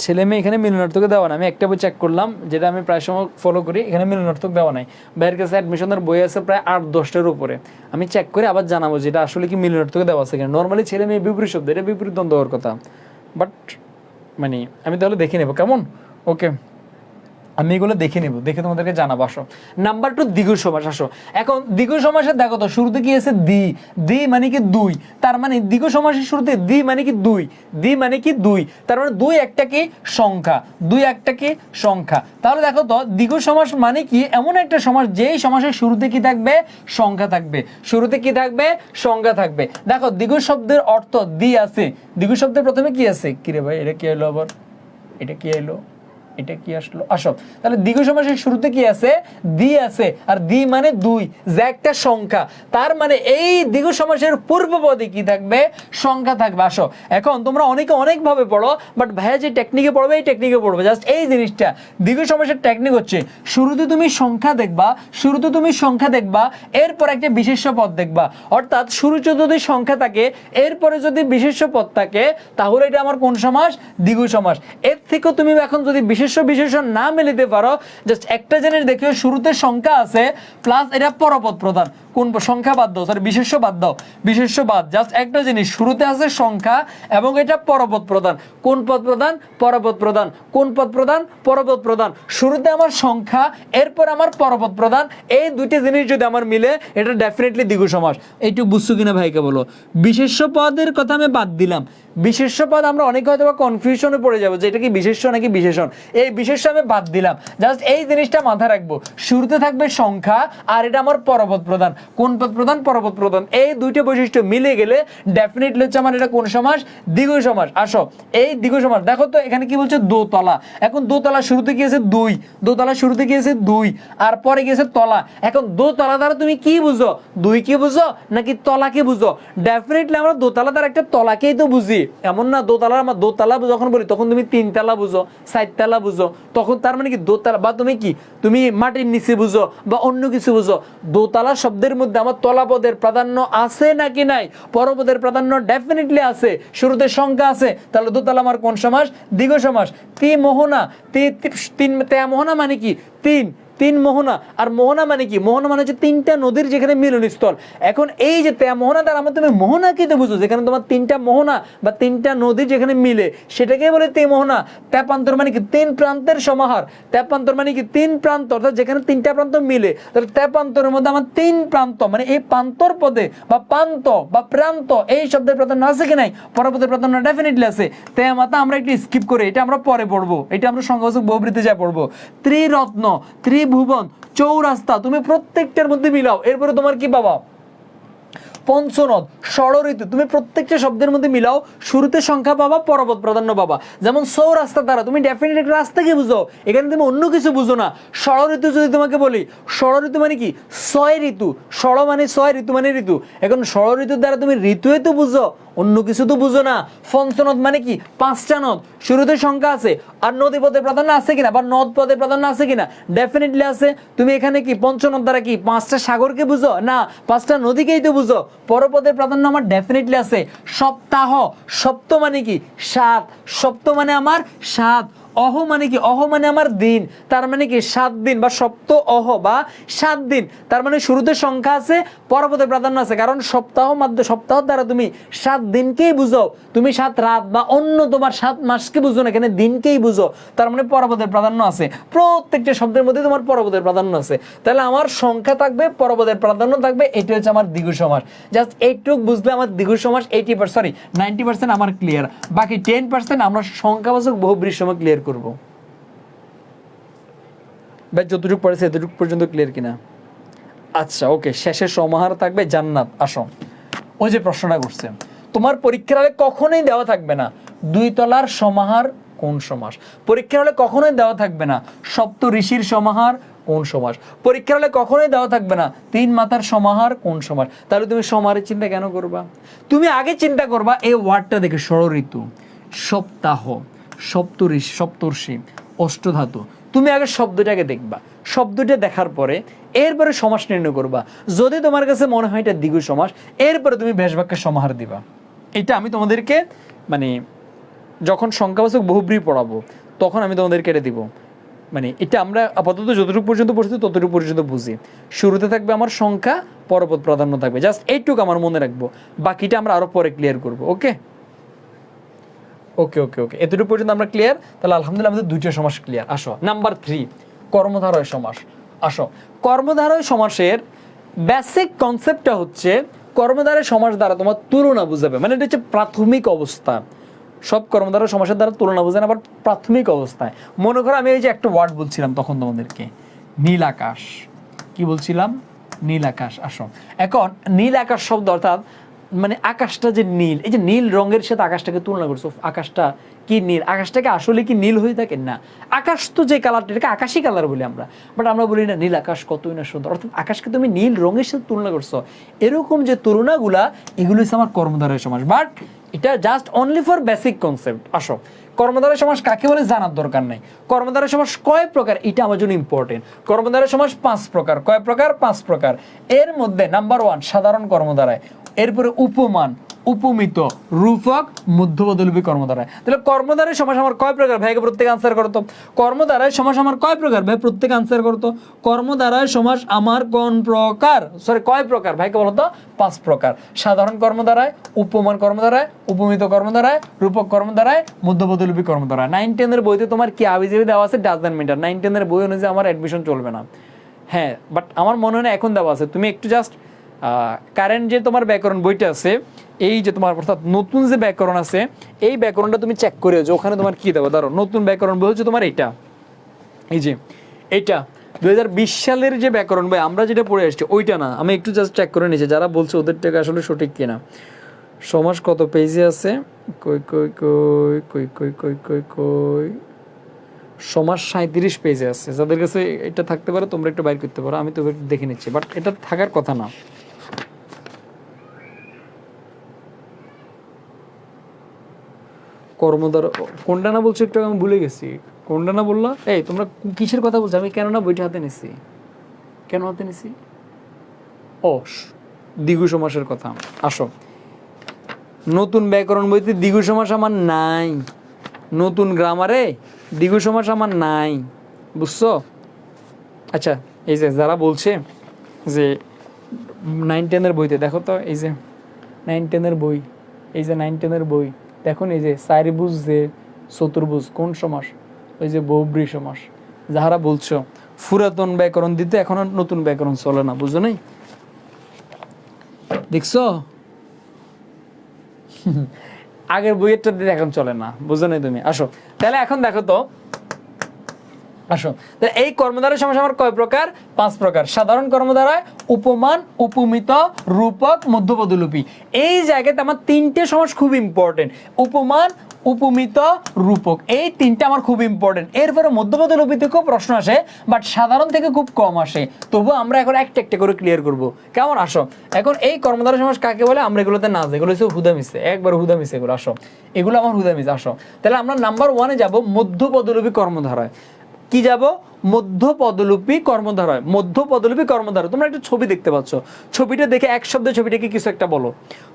ছেলে মেয়ে এখানে মিলনার্থকে দেওয়া না। আমি একটা বই চেক করলাম, যেটা আমি প্রায় সময় ফলো করি, এখানে মিলনার্থক দেওয়া নাই। বাইরের কাছে অ্যাডমিশনের বই আছে প্রায় 8-10টার উপরে। আমি চেক করে আবার জানাবো যেটা আসলে কি মিলনার্থকে দেওয়া আছে কিনা। নর্মালি ছেলে মেয়ে বিপরীত শব্দ, এটা বিপরীত দ্বন্দ্ব হওয়ার কথা, বাট মানে আমি তাহলে দেখে নেবো। কেমন? ওকে, আমি এগুলো দেখে নেব, দেখে তোমাদেরকে জানাবো। আসো, নাম্বার 2 দ্বিগু সমাস। আসো, এখন দ্বিগু সমাসে দেখো তো শুরুতে কি আছে, দি। দি মানে কি দুই, তার মানে দ্বিগু সমাসের শুরুতে দি মানে কি দুই, দি মানে কি দুই, তার মানে দুই একটা কি সংখ্যা, দুই একটা কি সংখ্যা। তাহলে দেখো তো দ্বিগু সমাস মানে কি, এমন একটা সমাস যেই সমাসের শুরুতে কি থাকবে, সংখ্যা থাকবে। শুরুতে কি থাকবে, সংখ্যা থাকবে। দেখো দ্বিগু শব্দের অর্থ দি আছে, দ্বিগু শব্দের প্রথমে কি আছে, কিরে ভাই এটা কি এলো আবার, এটা কি এলো, এটা কি আসলো? আসো, তাহলে দ্বিগু সমাসের শুরুতে কি আছে, দি আছে, আর দি মানে দুই, যে একটা সংখ্যা। তার মানে এই দ্বিগু সমাসের পূর্ব পদে কি থাকবে, সংখ্যা থাকবে। আসো, এখন তোমরা অনেকে অনেক ভাবে পড়ো, বাট ভাইয়া যে টেকনিকে পড়বে এই টেকনিকে পড়বে। জাস্ট এই জিনিসটা, দ্বিগু সমাসের টেকনিক হচ্ছে শুরুতে তুমি সংখ্যা দেখবা, শুরুতে তুমি সংখ্যা দেখবা, এরপর একটা বিশেষ্য পদ দেখবা। অর্থাৎ শুরুতে যদি সংখ্যা থাকে, এরপরে যদি বিশেষ্য পদ থাকে, তাহলে এটা আমার কোন সমাস, দ্বিগু সমাস। এর থেকেও তুমি এখন যদি বিশেষণ না মিলিতে পারো, জাস্ট একটা জিনিস দেখিও, শুরুতে সংখ্যা আছে প্লাস এটা পরপদ প্রধান। কোন সংখ্যা বাদ দাও, সরি বিশেষ্য বাদ দাও, বিশেষ্য বাদ। জাস্ট একটা জিনিস, শুরুতে আছে সংখ্যা এবং এটা পরপদ প্রধান। কোন পদ প্রধান, পরপদ প্রধান। কোন পদ প্রধান, পরপদ প্রধান। শুরুতে আমার সংখ্যা, এরপর আমার পরপদ প্রধান, এই দুইটা জিনিস যদি আমার মিলে, এটা ডেফিনেটলি দ্বিগু সমাস। এইটুকু বুঝছো কিনা ভাইকে বলো। বিশেষ্য পদের কথা আমি বাদ দিলাম। বিশেষ্য পদ আমরা অনেকে হয়তো কনফিউশনে পড়ে যাবো যে এটা কি বিশেষ্য নাকি বিশেষণ। এই বিশেষ্য আমি বাদ দিলাম। জাস্ট এই জিনিসটা মাথায় রাখবো, শুরুতে থাকবে সংখ্যা আর এটা আমার পরপদ প্রধান। কোন পদ প্রধান, পরপদ প্রধান। এই দুইটা বৈশিষ্ট্য মিলে গেলে ডেফিনেটলি হচ্ছে আমার এটা কোন সমাস, দ্বিগু সমাস। আসো, এই দ্বিগু সমাস দেখো তো এখানে কি বলছে, দোতলা। এখন দোতলা শুরুতে কি আছে, দুই। দোতলা শুরুতে কি আছে, দুই, আর পরে গিয়েছে তলা। এখন দোতলা দ্বারা তুমি কি বুঝো, দুই কি বুঝো নাকি তলাকে বুঝো? ডেফিনেটলি আমরা দোতলা দ্বারা একটা তলাকেই তো বুঝি। এমন না দোতলা, আমার দোতলা যখন বলি তখন তুমি 3 তলা বুঝো, 4 তলা বুঝো, তখন তার মানে কি দোতলা, বা তুমি কি তুমি মাটির নিচে বুঝো বা অন্য কিছু বুঝো। দোতলা শব্দের মধ্যে আমার তলাপদের প্রাধান্য আছে নাকি নাই, পরপদের প্রাধান্য ডেফিনেটলি আছে। শুরুতে সংখ্যা আছে, তাহলে দোতলা আমার কোন সমাস, দ্বিগু সমাস। তি মোহনা, তি মোহনা মানে কি, তিন। তিন মোহনা। আর মোহনা মানে কি? মোহনা মানে হচ্ছে তিনটা নদীর যেখানে মিলনস্থল। এখন এই যে মোহনা দ্বারা আমার তুমি মোহনা কি তো বুঝো, যেখানে তোমার তিনটা মোহনা বা তিনটা নদী যেখানে মিলে সেটাকে বলে তে মোহনা। তেপান্তর মানে কি? তিন প্রান্তের সমাহার। তেপান্তর মানে কি? তিন প্রান্ত, অর্থাৎ যেখানে তিনটা প্রান্ত মিলে। তাহলে তেপান্তরের মধ্যে আমার তিন প্রান্ত, মানে এই প্রান্তর পদে বা প্রান্ত বা প্রান্ত এই শব্দের প্রাধান্য আছে কি নাই? পরপদের প্রাধান্য ডেফিনেটলি আছে। তাই মাতা আমরা একটু স্কিপ করে, এটা আমরা পরে পড়বো, এটা আমরা সংখ্যাবাচক বহুব্রীতে যা পড়বো। ত্রিরত্ন, ত্রিভুবন, চৌরাস্তা, তুমি প্রত্যেকটার মধ্যে মিলাও, এরপরে তোমার কি পাবা? পঞ্চনদ, ষড়ঋতু, তুমি প্রত্যেকটা শব্দের মধ্যে মিলাও, শুরুতে সংখ্যা পাবা, পরপদ প্রাধান্য পাবা। যেমন চৌরাস্তা দ্বারা তুমি ডেফিনেটলি একটা রাস্তাকে বুঝো, এখানে তুমি অন্য কিছু বুঝো না। ষড়ঋতু যদি তোমাকে বলি, ষড়ঋতু মানে কি? 6 ঋতু। ষড় মানে 6, ঋতু মানে ঋতু। এখন ষড়ঋতুর দ্বারা তুমি ঋতুয়ে তো বুঝো, অন্য কিছু তো বুঝো না। পঞ্চনদ মানে কি? 5টা নদ, শুরুতে সংখ্যা আছে। আর নদী পদের প্রাধান্য আছে কিনা বা নদ পদের প্রাধান্য আছে কিনা? ডেফিনেটলি আছে। তুমি এখানে কি পঞ্চনদ দ্বারা কি 5টা সাগরকে বুঝো? না, 5টা নদীকেই তো বুঝো। পরপদের প্রাধান্য আমার ডেফিনেটলি আছে। সপ্তাহ, সপ্ত মানে কি? 7, সপ্ত মানে আমার 7। অহ মানে কি? অহ মানে আমার দিন, তার মানে কি 7 দিন বা সপ্ত অহ বা 7 দিন। তার মানে শুরুতে সংখ্যা আছে, পরপদে প্রাধান্য আছে, কারণ সপ্তাহ সপ্তাহ দ্বারা তুমি 7 দিনকেই বুঝো। তুমি 7 রাত বা অন্য তোমার 7 মাসকে বুঝো না, এখানে দিনকেই বুঝো। তার মানে পরপদের প্রাধান্য আছে, প্রত্যেকটা শব্দের মধ্যে তোমার পরপদের প্রাধান্য আছে। তাহলে আমার সংখ্যা থাকবে, পরপদের প্রাধান্য থাকবে, এটা হচ্ছে আমার দ্বিগু সমাস। জাস্ট এইটুক বুঝলে আমার দ্বিগু সমাস 90% আমার ক্লিয়ার। বাকি 10% আমরা সংখ্যাবাচক বহুব্রীর সময় ক্লিয়ার করব। ভাই যতটুকু পড়েছে এতটুকু পর্যন্ত ক্লিয়ার কিনা? আচ্ছা, ওকে। শেষের সমাহার থাকবে জান্নাত। আসো, ওই যে প্রশ্নটা করছে, তোমার পরীক্ষার হলে কখনোই দেওয়া থাকবে না 2 তলার সমাহার কোন সমাস। পরীক্ষার হলে কখনোই দেওয়া থাকবে না সপ্ত ঋষির সমাহার কোন সমাস। পরীক্ষার হলে কখনোই দেওয়া থাকবে না 3 মাতার সমাহার কোন সমাস। তাহলে তুমি সমাহারের চিন্তা কেন করবা? তুমি আগে চিন্তা করবা এই ওয়ার্ডটা দেখে, ষড়ঋতু, সপ্তাহ, সপ্তঋষি, সপ্তর্ষি, অষ্টধাতু। তুমি আগে শব্দটাকে দেখবা, শব্দটা দেখার পরে এরপরে সমাস নির্ণয় করবা। যদি তোমার কাছে মনে হয় এটা দ্বিগু সমাস, এরপরে তুমি বেশ বাক্যের সমাহার দিবা। এটা আমি তোমাদেরকে মানে যখন সংখ্যাবাচক বহুব্রী পড়াবো তখন আমি তোমাদেরকে এটা দিব। মানে এটা আমরা আপাতত যতটুকু পর্যন্ত পড়ছি ততটুকু পর্যন্ত বুঝি। শুরুতে থাকবে আমার সংখ্যা, পরপদ প্রাধান্য থাকবে, জাস্ট এইটুকু আমার মনে রাখবো, বাকিটা আমরা আরো পরে ক্লিয়ার করবো। ওকে ওকে ওকে ওকে, এতটুকু পর্যন্ত আমরা ক্লিয়ার। তাহলে আলহামদুলিল্লাহ আমাদের 2টা সমাস ক্লিয়ার। আসো নাম্বার 3, কর্মধারয় সমাস। আসো, কর্মধারয় সমাসের বেসিক কনসেপ্টটা হচ্ছে, কর্মধারয় সমাস দ্বারা তোমার তুলনা বুঝাবে, মানে এটা হচ্ছে প্রাথমিক অবস্থা। সব কর্মধারয় সমাসের দ্বারা তুলনা বোঝায় না, আবার প্রাথমিক অবস্থায়। মনে করো আমি এই যে একটা ওয়ার্ড বলছিলাম তখন তোমাদেরকে, নীল আকাশ। কি বলছিলাম? নীল আকাশ। আসো, এখন নীল আকাশ শব্দ অর্থাৎ মানে আকাশটা যে নীল, এই যে নীল রঙের সাথে আকাশটাকে তুলনা করছো, আকাশটা কি নীল? আকাশটাকে আসলে কি নীল হয়ে থাকে? না, আকাশ তো যে কালারটা, এটাকে আকাশী কালার বলি আমরা, বাট আমরা বলি না নীল আকাশ কতই না সুন্দর। অর্থাৎ আকাশকে তুমি নীল রঙের সাথে তুলনা করছো। এরকম যে তুলনাগুলা, এগুলো হচ্ছে আমার কর্মধারয় সমাস, বাট এটা just only for basic concept. আসো, কর্মধারয় সমাস কাকে বলে জানার দরকার নাই। কর্মধারয় সমাস কয় প্রকার এটা আমার জন্য ইম্পর্টেন্ট। কর্মধারয় সমাস 5 প্রকার। কয় প্রকার? 5 প্রকার। এর মধ্যে নাম্বার 1 সাধারণ কর্মধারয়, এরপরে উপমান, উপমিত, রূপক, মধ্যপদলোপী কর্মধারয়। তাহলে কর্মধারয় সমাস আমার কয় প্রকার ভাই? প্রত্যেক আনসার করতো। কর্মধারয় সমাস আমার কয় প্রকার ভাই? প্রত্যেক আনসার করতো। কর্মধারয় সমাস আমার কোন প্রকার, সরি কয় প্রকার ভাইকে বলতো? 5 প্রকার। সাধারণ কর্মধারয়, উপমান কর্মধারয়, উপমিত কর্মধারয়, রূপক কর্মধারয়, মধ্যপদলোপী কর্মধারয়। 9-10 এর বইতে তোমার কি আবিজাবি দেওয়া আছে ডাজন্ট ম্যাটার। 9-10 এর বই অনুযায়ী আমার অ্যাডমিশন চলবে না। হ্যাঁ, বাট আমার মনে হয় না এখন দেওয়া আছে। তুমি একটু জাস্ট কারেন্ট যে তোমার ব্যাকরণ বইটা আছে, এই যে তোমার অর্থাৎ নতুন যে ব্যাকরণ আছে, এই ব্যাকরণটা তুমি চেক করে যে ওখানে তোমার কি দেবো। ধরো নতুন ব্যাকরণ বই হচ্ছে তোমার এইটা, এই যে এইটা 2020 সালের যে ব্যাকরণ বই আমরা যেটা পড়ে আসছি ওইটা না। আমি একটু জাস্ট চেক করে নিয়েছি যারা বলছে ওদের থেকে আসলে সঠিক কিনা। সমাস কত পেজে আছে? কই কই কই কই কই কই কই কই সমাস 37 পেজে আছে। যাদের কাছে এটা থাকতে পারে তোমরা একটু বাইর করতে পারো, আমি তো দেখে নিচ্ছি, বাট এটা থাকার কথা না। কর্মধার কোনটা না বলছো একটু, আমি ভুলে গেছি কোনটা না বললা। এই তোমরা কিসের কথা বলছো? আমি কেন না বইটা হাতে নিছি, কেন হাতে নিছি? ও, দ্বিগু সমাসের কথা। আসো, নতুন ব্যাকরণ বইতে দ্বিগু সমাস আমার নাই, নতুন গ্রামারে দ্বিগু সমাস আমার নাই, বুঝছো? আচ্ছা এই যে যারা বলছে যে 9-10-এর বইতে দেখো তো, এই যে 9-10-এর বই, এই যে 9-10-এর বই দেখুন, এই যে চারিভুজ যে চতুর্ভুজ কোন সমাস, ওই যে বহুব্রী সমাস। যাহারা বলছো পুরাতন ব্যাকরণ দিতে এখনো নতুন ব্যাকরণ চলে না, বুঝো নাই? দেখছো আগের বইয়েরটা দিতে এখন চলে না, বুঝো নাই তুমি? আসো তাহলে এখন দেখো তো, আসো তাহলে এই কর্মধারয় সমাস আমার কয় প্রকার? 5 প্রকার। সাধারণ কর্মধারয়, উপমান, উপমিত, রূপক, মধ্যপদলোপী। এই জায়গাতে আমার 3টে সমাস খুব ইম্পর্টেন্ট, উপমান, উপমিত, রূপক, এই 3টা আমার খুব ইম্পর্টেন্ট। এরপরে মধ্যপদলোপী থেকেও প্রশ্ন আসে, বাট সাধারণ থেকে খুব কম আসে। তবু আমরা এখন একটা একটা করে ক্লিয়ার করব, কেমন? আসো এখন এই কর্মধারয় সমাস কাকে বলে আমরা এগুলোতে না যাই, এগুলো হচ্ছে হুদা মিশে, একবার হুদা মিশে এগুলো। আসো এগুলো আমার হুদা মিশে। আসো তাহলে আমরা নাম্বার 1-এ যাব, মধ্যপদলোপী কর্মধারয়। কি যাব? মধ্যপদলোপী কর্মধারয়। মধ্যপদলোপী কর্মধারয়, তোমরা একটা ছবি দেখতে পাচ্ছ, ছবিটা দেখে এক শব্দে ছবিটাকে কিছু একটা বলো।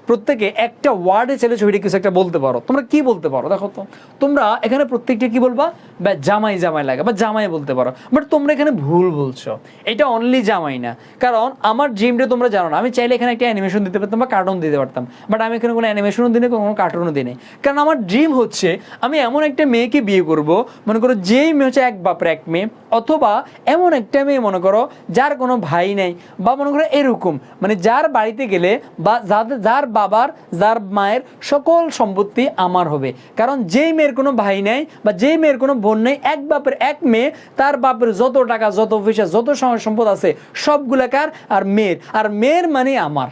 প্রত্যেকে একটা ওয়ার্ডে চাইলে ছবিটা কিছু একটা বলতে পারো। তোমরা কি বলতে পারো দেখো তো? তোমরা এখানে প্রত্যেকটা কি বলবা? বা জামাই জামাই লাগে, বা জামাই বলতে পারো। বাট তোমরা এখানে ভুল বলছো, এটা অনলি জামাই না। কারণ আমার ড্রিমটা তোমরা জানো না, আমি চাইলে এখানে একটা অ্যানিমেশন দিতে পারতাম বা কার্টুন দিতে পারতাম, বাট আমি এখানে কোনো অ্যানিমেশনও দিই না, কোনো কার্টুনও দিই না। কারণ আমার ড্রিম হচ্ছে আমি এমন একটা মেয়েকে বিয়ে করব, মনে করো যেই মেয়ে হচ্ছে এক বাপের এক মেয়ে, অথবা এমন একটা মেয়ে মনে করো যার কোনো ভাই নেই, বা মনে করো এরকম মানে যার বাড়িতে গেলে বা যার বাবার যার মায়ের সকল সম্পত্তি আমার হবে। কারণ যেই মেয়ের কোনো ভাই নেই বা যেই মেয়ের কোনো বোন নেই, এক বাপের এক মেয়ে, তার বাপের যত টাকা যত পয়সা যত সম্পদ আছে সবগুলা কার? আর মেয়ের। আর মেয়ের মানে আমার,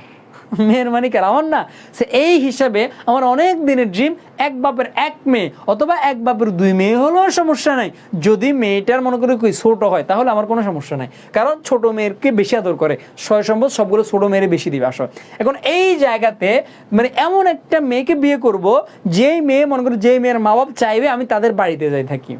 মেয়ের মানে কার? আমার না। সে এই হিসাবে আমার অনেক দিনের ড্রিম এক বাপের এক মেয়ে অথবা এক বাপের 2 মেয়ে হলেও সমস্যা নাই, যদি মেয়েটার মনে করে ছোট হয় তাহলে আমার কোনো সমস্যা নাই। কারণ ছোট মেয়েরকে বেশি আদর করে, সয় সম্পদ সবগুলো ছোট মেয়ের বেশি দিবে। আসো এখন এই জায়গাতে মানে এমন একটা মেয়েকে বিয়ে করব যেই মেয়ে মনে করো যেই মেয়ের মা বাপ চাইবে আমি তাদের বাড়িতে যাই থাকি,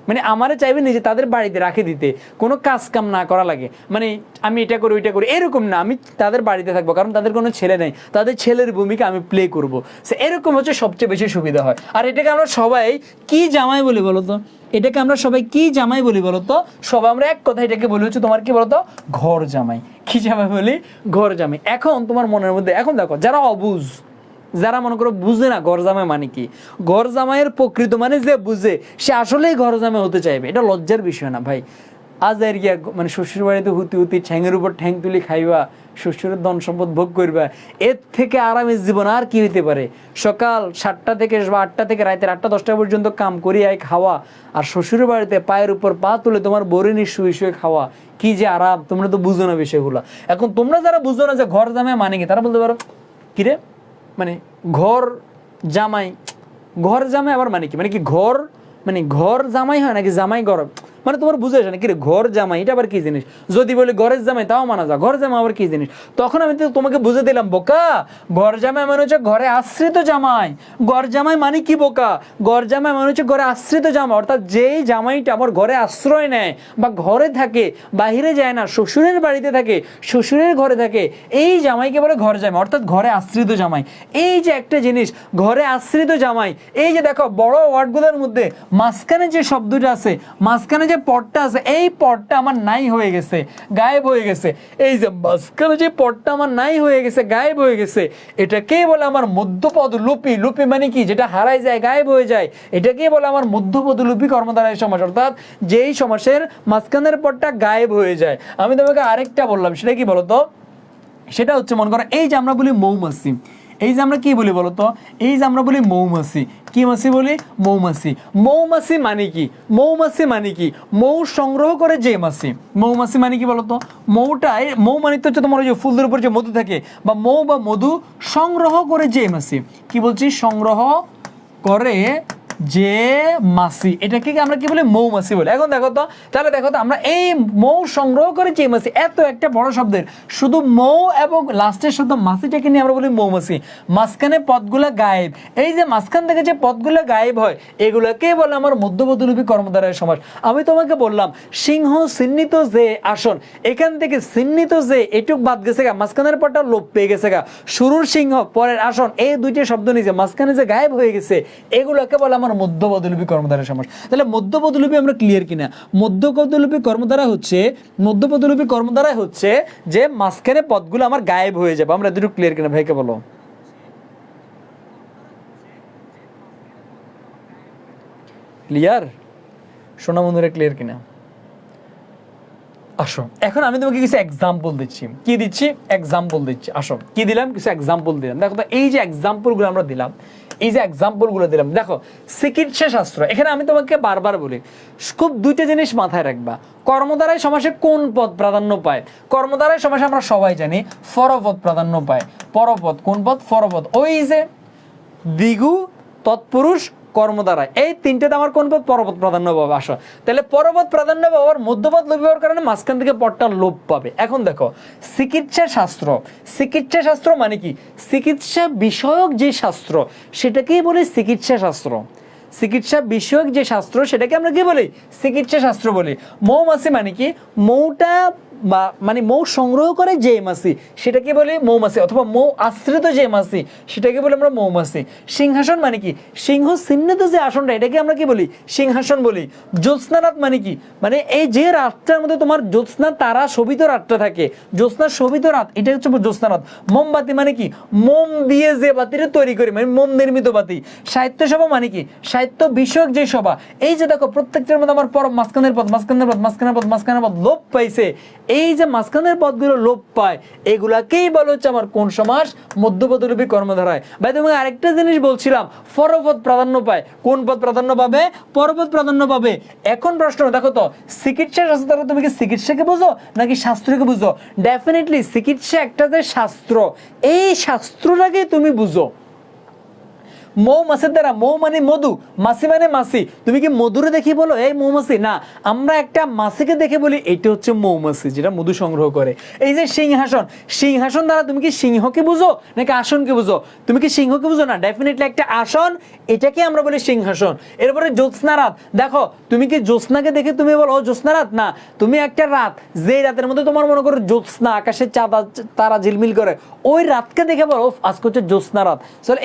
মানে আমারে চাইবে নিজে তাদের বাড়িতে রাখে দিতে, কোনো কাজ কাম না করা লাগে, মানে আমি এটা করি ওইটা করি এরকম না, আমি তাদের বাড়িতে থাকবো, কারণ তাদের কোনো ছেলে নেই, তাদের ছেলের ভূমিকা আমি প্লে করবো। সে এরকম হচ্ছে সবচেয়ে বেশি সুবিধা হয়। আর এটাকে আমরা সবাই কি জামাই বলি বলো তো? এটাকে আমরা সবাই কি জামাই বলি বলো তো? সবাই আমরা এক কথা এটাকে বলি হচ্ছে তোমার কি বলতো? ঘর জামাই। কি জামাই বলি? ঘর জামাই। এখন তোমার মনের মধ্যে এখন দেখো, যারা অবুঝ, যারা মনে করো বুঝে না ঘর জামাই মানে কি, ঘর জামাইয়ের প্রকৃত মানে যে বুঝে সে আসলেই ঘর জামাই হতে চাইবে। এটা লজ্জার বিষয় না ভাই। আজ আর গিয়া মানে শ্বশুর বাড়িতে হুতি হুতি ঠ্যাঙের উপর ঠ্যাং তুলি খাইবা, শ্বশুরের ধন সম্পদ ভোগ করবা, এর থেকে আরামের জীবন আর কি হইতে পারে? সকাল 7টা থেকে বা 8টা থেকে রাতের 8টা-10টা পর্যন্ত কাম করি আয় খাওয়া, আর শ্বশুরের বাড়িতে পায়ের উপর পা তুলে তোমার বরিনি শুয়ে শুয়ে খাওয়া, কি যে আরাম! তোমরা তো বুঝো না বিষয়গুলো। এখন তোমরা যারা বুঝো না যে ঘর জামাই মানে কি, তারা বলতে পারো কিরে মানে ঘর জামাই, ঘর জামাই আবার মানে কি? মানে কি ঘর মানে ঘর জামাই হয় নাকি জামাই ঘর? মানে তোমার বুঝে আসে না কি রে ঘর জামাই এটা আবার কি জিনিস? যদি বলি ঘরের জামাই তাও মানা যায়, ঘর জামাই আবার কি জিনিস? তখন আমি তো তোমাকে বুঝে দিলাম বোকা, ঘর জামাই মানে হচ্ছে ঘরে আশ্রিত জামাই। ঘর জামাই মানে কি বোকা? ঘর জামাই মানে হচ্ছে ঘরে আশ্রিত জামাই, অর্থাৎ যেই জামাইটা আমার ঘরে আশ্রয় নেয় বা ঘরে থাকে, বাহিরে যায় না, শ্বশুরের বাড়িতে থাকে, শ্বশুরের ঘরে থাকে, এই জামাইকে বলে ঘর জামাই, অর্থাৎ ঘরে আশ্রিত জামাই। এই যে একটা জিনিস ঘরে আশ্রিত জামাই, এই যে দেখো বড় ওয়ার্ডগুলোর মধ্যে মাঝখানে যে শব্দটা আছে, মাঝখানে যে পদটা আছে, এই পদটা আমার নাই হয়ে গেছে, গায়েব হয়ে গেছে। এই যে মাঝখানে যে পদটা আমার নাই হয়ে গেছে, গায়েব হয়ে গেছে, এটাকেই বলে আমার মধ্যপদ লুপি। লুপি মানে কি? যেটা হারাই যায়, গায়েব হয়ে যায়, এটাকেই বলে আমার মধ্যপদ লুপি কর্মধারয় সমাস, অর্থাৎ যেই সমাসের মাঝখানের পদটা গায়েব হয়ে যায়। আমি তোমাকে আরেকটা বললাম, সেটা কি বলতো? সেটা হচ্ছে মনে করো এই যে আমরা বলি মৌমাছি, এই যে আমরা কি বলি বলতো? এই যে আমরা বলি মৌমাছি, কি মাছি বলি? মৌমাছি। মৌমাছি মানে কি? মৌমাছি মানে কি? মৌ সংগ্রহ করে যে মাছি। মৌমাছি মানে কি বলতো? মৌটাই, মৌ মানে তো হচ্ছে তোমার ওই যে ফুলদের উপর যে মধু থাকে, বা মৌ বা মধু সংগ্রহ করে যে মাছি। কি বলছি? সংগ্রহ করে যে মাছি, এটাকে আমরা কি বলি? মৌমাছি বলি। এখন দেখো তো, তাহলে দেখো তো আমরা এই মৌ সংগ্রহ করে যে মাছি, এত একটা বড় শব্দের শুধু মৌ এবং লাস্টের শব্দ মাছিটাকে নিয়ে আমরা বলি মৌমাছি। মাঝখানে পদগুলো গায়েব, এই যে মাঝখান থেকে যে পদগুলো গায়েব হয় এগুলোকে বলে আমার মধ্যপদলোপী কর্মধারয় সমাস। আমি তোমাকে বললাম সিংহ চিহ্নিত যে আসন, এখান থেকে চিহ্নিত যে এটুক বাদ গেছে গা, মাঝখানের পদটা লোপ পেয়ে গেছে গা, শুরুর সিংহ পরের আসন, এই দুইটা শব্দ নিয়ে মাঝখানে যে গায়েব হয়ে গেছে এগুলোকে বলে আমার মধ্যপদলোপী কর্মধারা সমাস। তাহলে মধ্যপদলোপী আমরা ক্লিয়ার কিনা? মধ্যপদলোপী কর্মধারা হচ্ছে যে মাঝখানে পদগুলো আমার গায়েব হয়ে যাবে। আমরা দুটো ক্লিয়ার কিনা ভাইকে বলো? ক্লিয়ার? সোনা বন্ধুরা ক্লিয়ার কিনা? আসো এখন আমি তোমাকে কিছু এক্সাম্পল দিচ্ছি। কি দিচ্ছি? এক্সাম্পল দিচ্ছি। আসো কি দিলাম? কিছু এক্সাম্পল দিলাম। দেখো তো এই যে এক্সাম্পলগুলো আমরা দিলাম, দেখো চিকিৎসা শাস্ত্র, এখানে আমি তোমাকে বারবার বলি খুব দুইটা জিনিস মাথায় রাখবা। কর্মধারায় সমাসে কোন পদ প্রাধান্য পায়? কর্মধারায় সমাসে আমরা সবাই জানি পরপদ প্রাধান্য পায়। পরপদ কোন পদ? পরপদ। ওই যে দ্বিগু, তৎপুরুষ, কর্মধারায়, এই তিনটাতে আমার কোন পদ? পরপদ প্রাধান্য পাবে। আসো তাহলে পরপদ প্রাধান্য পাওয়ার মধ্যপদ লোপ হওয়ার কারণে মাঝখান থেকে পদটা লোপ পাবে। এখন দেখো চিকিৎসা শাস্ত্র মানে কি? চিকিৎসা বিষয়ক যে শাস্ত্র সেটাকেই বলে চিকিৎসা শাস্ত্র। চিকিৎসা বিষয়ক যে শাস্ত্র সেটাকে আমরা কি বলি? চিকিৎসা শাস্ত্র বলি। মৌমাছি মানে কি? মৌটা মানে মৌ সংগ্রহ করে যে মাছি সেটাকে বলে মৌমাছি, অথবা মৌ আশ্রিত যে মাছি সেটাকে বলে আমরা মৌমাছি। সিংহাসন মানে কি? সিংহ চিহ্নিত যে আসনটা এটাকে আমরা কি বলি? সিংহাসন বলি। জ্যোৎস্নারাত মানে কি? মানে এই যে রাতটার মধ্যে তোমার জ্যোৎস্না তারা শোভিত রাতটা থাকে, জ্যোৎস্না শোভিত রাত, এটা হচ্ছে জ্যোৎস্নারাত। মোমবাতি মানে কি? মোম দিয়ে যে বাতিটা তৈরি করি, মানে মোম নির্মিত বাতি। সাহিত্য সভা মানে কি? সাহিত্য বিষয়ক যে সভা। এই যে দেখো প্রত্যেকটার মধ্যে আমার পর মাঝখানের পদ লোপ পাইছে। এই যে মাঝখানের পদগুলো লোপ পায় এগুলাকেই বলা হচ্ছে আমার কোন সমাস? মধ্যপদলোপী কর্মধারায়। ভাই তোমাকে আরেকটা জিনিস বলছিলাম, পরপদ প্রাধান্য পায়। কোন পদ প্রাধান্য পাবে? পরপদ প্রাধান্য পাবে। এখন প্রশ্ন দেখো তো, চিকিৎসা শাস্ত্র দ্বারা তুমি কি চিকিৎসাকে বুঝো নাকি শাস্ত্রকে বুঝো? ডেফিনেটলি চিকিৎসা একটা যে শাস্ত্র, এই শাস্ত্রটাকে তুমি বুঝো। মৌমাছির দ্বারা, মৌ মানে মধু, মাছি মানে মাছি, তুমি কি মধুরে দেখি বলো এই মৌমাছি? না, আমরা একটা মাছিকে দেখে বলি এটা হচ্ছে মৌমাছি যেটা মধু সংগ্রহ করে। এই যে সিংহাসন দ্বারা তুমি কি সিংহকে বুঝো নাকি আসনকে বুঝো? তুমি কি সিংহকে বুঝো? না, ডেফিনেটলি একটা আসন, এটাকে আমরা বলি সিংহাসন। এরপরে জ্যোৎস্নারাত, দেখো তুমি কি জ্যোৎস্নাকে দেখে তুমি বলো ও জ্যোৎস্নারাত? না, তুমি একটা রাত, যে রাতের মধ্যে তোমার মনে করো জ্যোৎস্না, আকাশে চাঁদা তারা ঝিলমিল করে, ওই রাতকে দেখে বলো আজকে হচ্ছে জ্যোৎস্নারাত।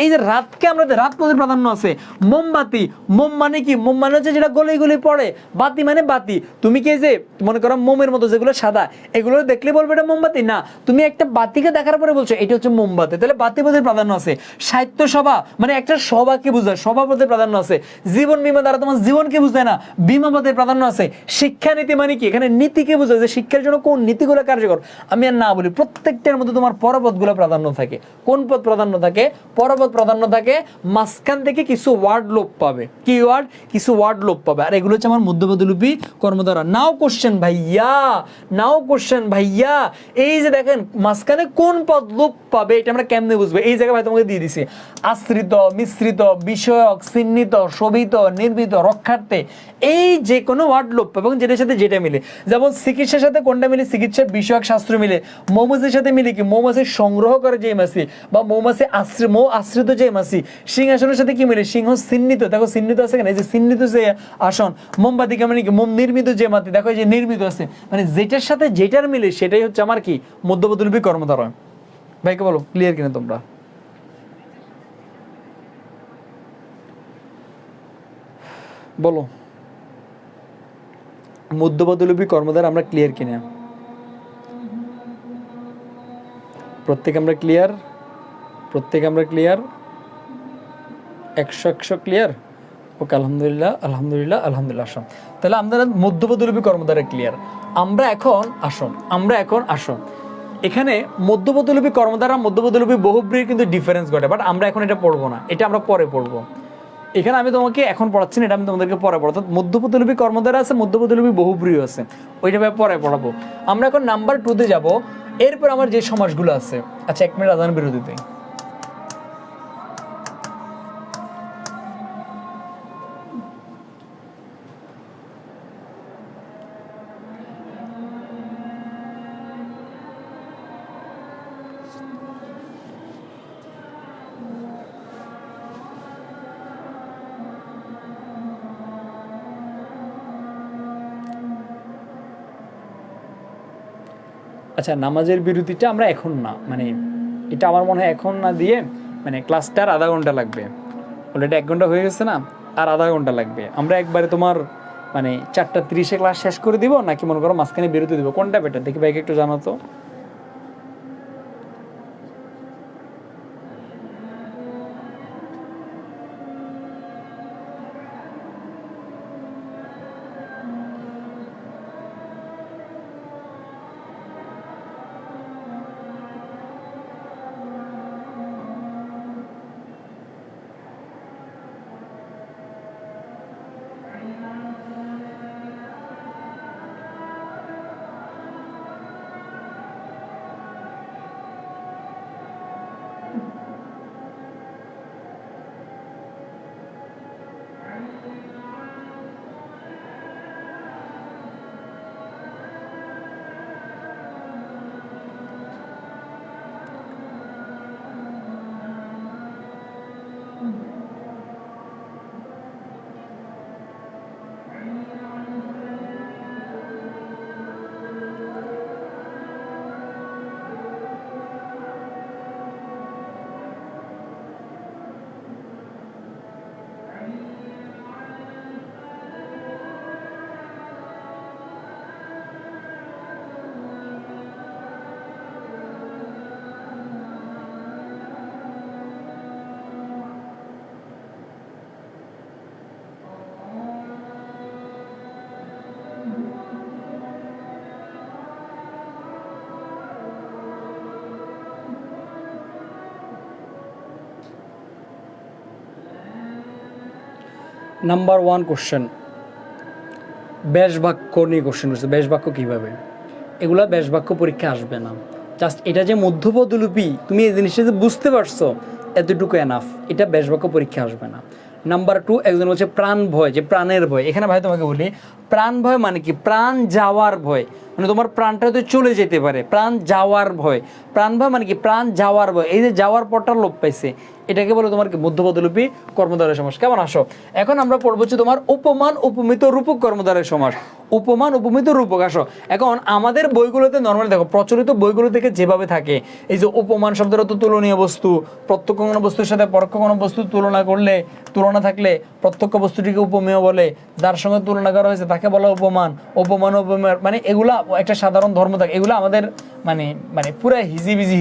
এই যে রাতকে আমরা, রাত পদের প্রাধান্য আছে। মোমবাতি, মোম মানে কি? মোম মানে হচ্ছে যেটা গলে গলে পড়ে, বাতি মানে বাতি। তুমি কি যে মনে করো মোমের মতো যেগুলো সাদা, এগুলো দেখলে বলবে এটা মোমবাতি? না, তুমি একটা বাতিকে দেখার পরে বলছো এটা হচ্ছে মোমবাতি। তাহলে বাতি পদের প্রাধান্য আছে। সাহিত্য সভা মানে একটা সভাকে বোঝায়, সভা পদের প্রাধান্য আছে। জীবন বীমা দ্বারা তোমার জীবনকে বুঝায় না, বীমা পদের প্রাধান্য আছে। শিক্ষানীতি মানে কি? এখানে নীতিকে বোঝায়, যে শিক্ষার জন্য কোন নীতিগুলো কার্যকর। আমি আর না বলি, প্রত্যেকটার মধ্যে তোমার পরপদগুলো প্রাধান্য থাকে। কোন পদ প্রাধান্য থাকে? পরপদ প্রাধান্য থাকে। মাঝখান থেকে কিছু ওয়ার্ড লোপ পাবে। কি ওয়ার্ড? কিছু ওয়ার্ড লোপ পাবে। আর এগুলো হচ্ছে আমার মধ্যপদলোপী কর্মধারা। নাও কোশ্চেন ভাইয়া, এই যে দেখেন মাঝখানে কোন পদ লোপ পাবে এটা আমরা কেমনে বুঝবো? এই জায়গায় ভাই তোমাকে দিয়ে দিছি আশ্রিত, মিশ্রিত, বিষয়ক, চিহ্নিত, শোভিত, নির্মিত, রক্ষার্থে, এই যে কোনো ওয়ার্ড লোপ পাবে এবং যেটার সাথে যেটা মিলে। যেমন চিকিৎসার সাথে কোনটা মিলে? চিকিৎসা বিষয়ক শাস্ত্র মিলে। মৌমাছির সাথে মিলে কি? মৌমাছি সংগ্রহ করে যে মাছি, বা মৌমাছি মৌ আশ্রিত যে মাছি। সিংহাসনের সাথে কি মিলে? সিংহ চিহ্নিত, দেখো চিহ্নিত আছে কেন? এই যে চিহ্নিত যে আসন। মোমবাতি মানে কি? মোম নির্মিত যে মাটি, দেখো এই যে নির্মিত আছে। মানে যেটার সাথে যেটার মিলে সেটাই হচ্ছে আমার কি? মধ্যপদলোপী কর্মধারা। ভাইকে বলো ক্লিয়ার কিনা তোমরা? বলো মধ্যপদলোপী কর্মধারা আমরা ক্লিয়ার কিনা? প্রত্যেকে আমরা ক্লিয়ার? 100 ক্লিয়ার? ওকে, আলহামদুলিল্লাহ। তাহলে আমরা মধ্যপদলোপী কর্মধারা ক্লিয়ার। আমরা এখন আসো এখানে মধ্যপদলোপী কর্মধারা, মধ্যপদলোপী বহুব্রীর কিন্তু ডিফারেন্স ঘটে, বাট আমরা এখন এটা পড়বো না, এটা আমরা পরে পড়বো। এখানে আমি তোমাকে এখন পড়াচ্ছি না, এটা আমি তোমাদেরকে পরে পড়াবো। মধ্যপদলোপী কর্মধারা আছে, মধ্যপদলোপী বহুব্রী আছে, ওইটা পরে পড়াবো। আমরা এখন নাম্বার 2-তে যাবো। এরপর আমার যে সমাসগুলো আছে, আচ্ছা 1 মিনিট আজান বিরতিতে। আচ্ছা, নামাজের বিরতিটা আমরা এখন না, মানে এটা আমার মনে হয় এখন না দিয়ে, মানে ক্লাসটার আধা ঘন্টা লাগবে। অলরেডি 1 ঘন্টা হয়ে গেছে না, আর আধা ঘন্টা লাগবে। আমরা একবারে তোমার মানে 4:30 ক্লাস শেষ করে দিব, নাকি মনে করো মাঝখানে বিরতি দিব, কোনটা বেটার দেখি ভাইকে একটু জানো তো। নাম্বার 1 কোশ্চেন, ব্যাস বাক্য নিয়ে কোশ্চেন করছে। ব্যাস বাক্য কীভাবে? এগুলা ব্যাস বাক্য পরীক্ষা আসবে না। জাস্ট এটা যে মধ্যপদলিপি, তুমি এই জিনিসটা যে বুঝতে পারছো, এতটুকু এনাফ। এটা ব্যাস বাক্য পরীক্ষা আসবে না। নাম্বার 2, একজন বলছে প্রাণ ভয়, যে প্রাণের ভয়। এখানে ভাই তোমাকে বলি, প্রাণ ভয় মানে কি? প্রাণ যাওয়ার ভয়, মানে তোমার প্রাণটা তো চলে যেতে পারে, প্রাণ যাওয়ার ভয়। প্রাণ ভয় মানে কি? প্রাণ যাওয়ার ভয়। এই যে যাওয়ার পরটা লোপ পাইছে, এটাকে বলে তোমার কি? মধ্যপদলিপি কর্মধারয় সমাস। কেমন? আসো এখন আমরা পড়বো হচ্ছে তোমার উপমান উপমিত রূপক কর্মধারয় সমাস। উপমান উপমিত রূপক। আসো এখন আমাদের বইগুলোতে নর্মালি দেখো, প্রচলিত বইগুলো থেকে যেভাবে থাকে, এই যে উপমান শব্দের অর্থ তুলনীয় বস্তু, প্রত্যক্ষ কোনো বস্তুর সাথে পরোক্ষ কোনো বস্তু তুলনা করলে, তুলনা থাকলে প্রত্যক্ষ বস্তুটিকে উপমেয় বলে, যার সঙ্গে তুলনা করা হয়েছে তাকে বলা উপমান। উপমান উপমেয় মানে এগুলা একটা সাধারণ ধর্ম থাকে। এগুলো আমাদের মানে মানে পুরো হিজিবিজি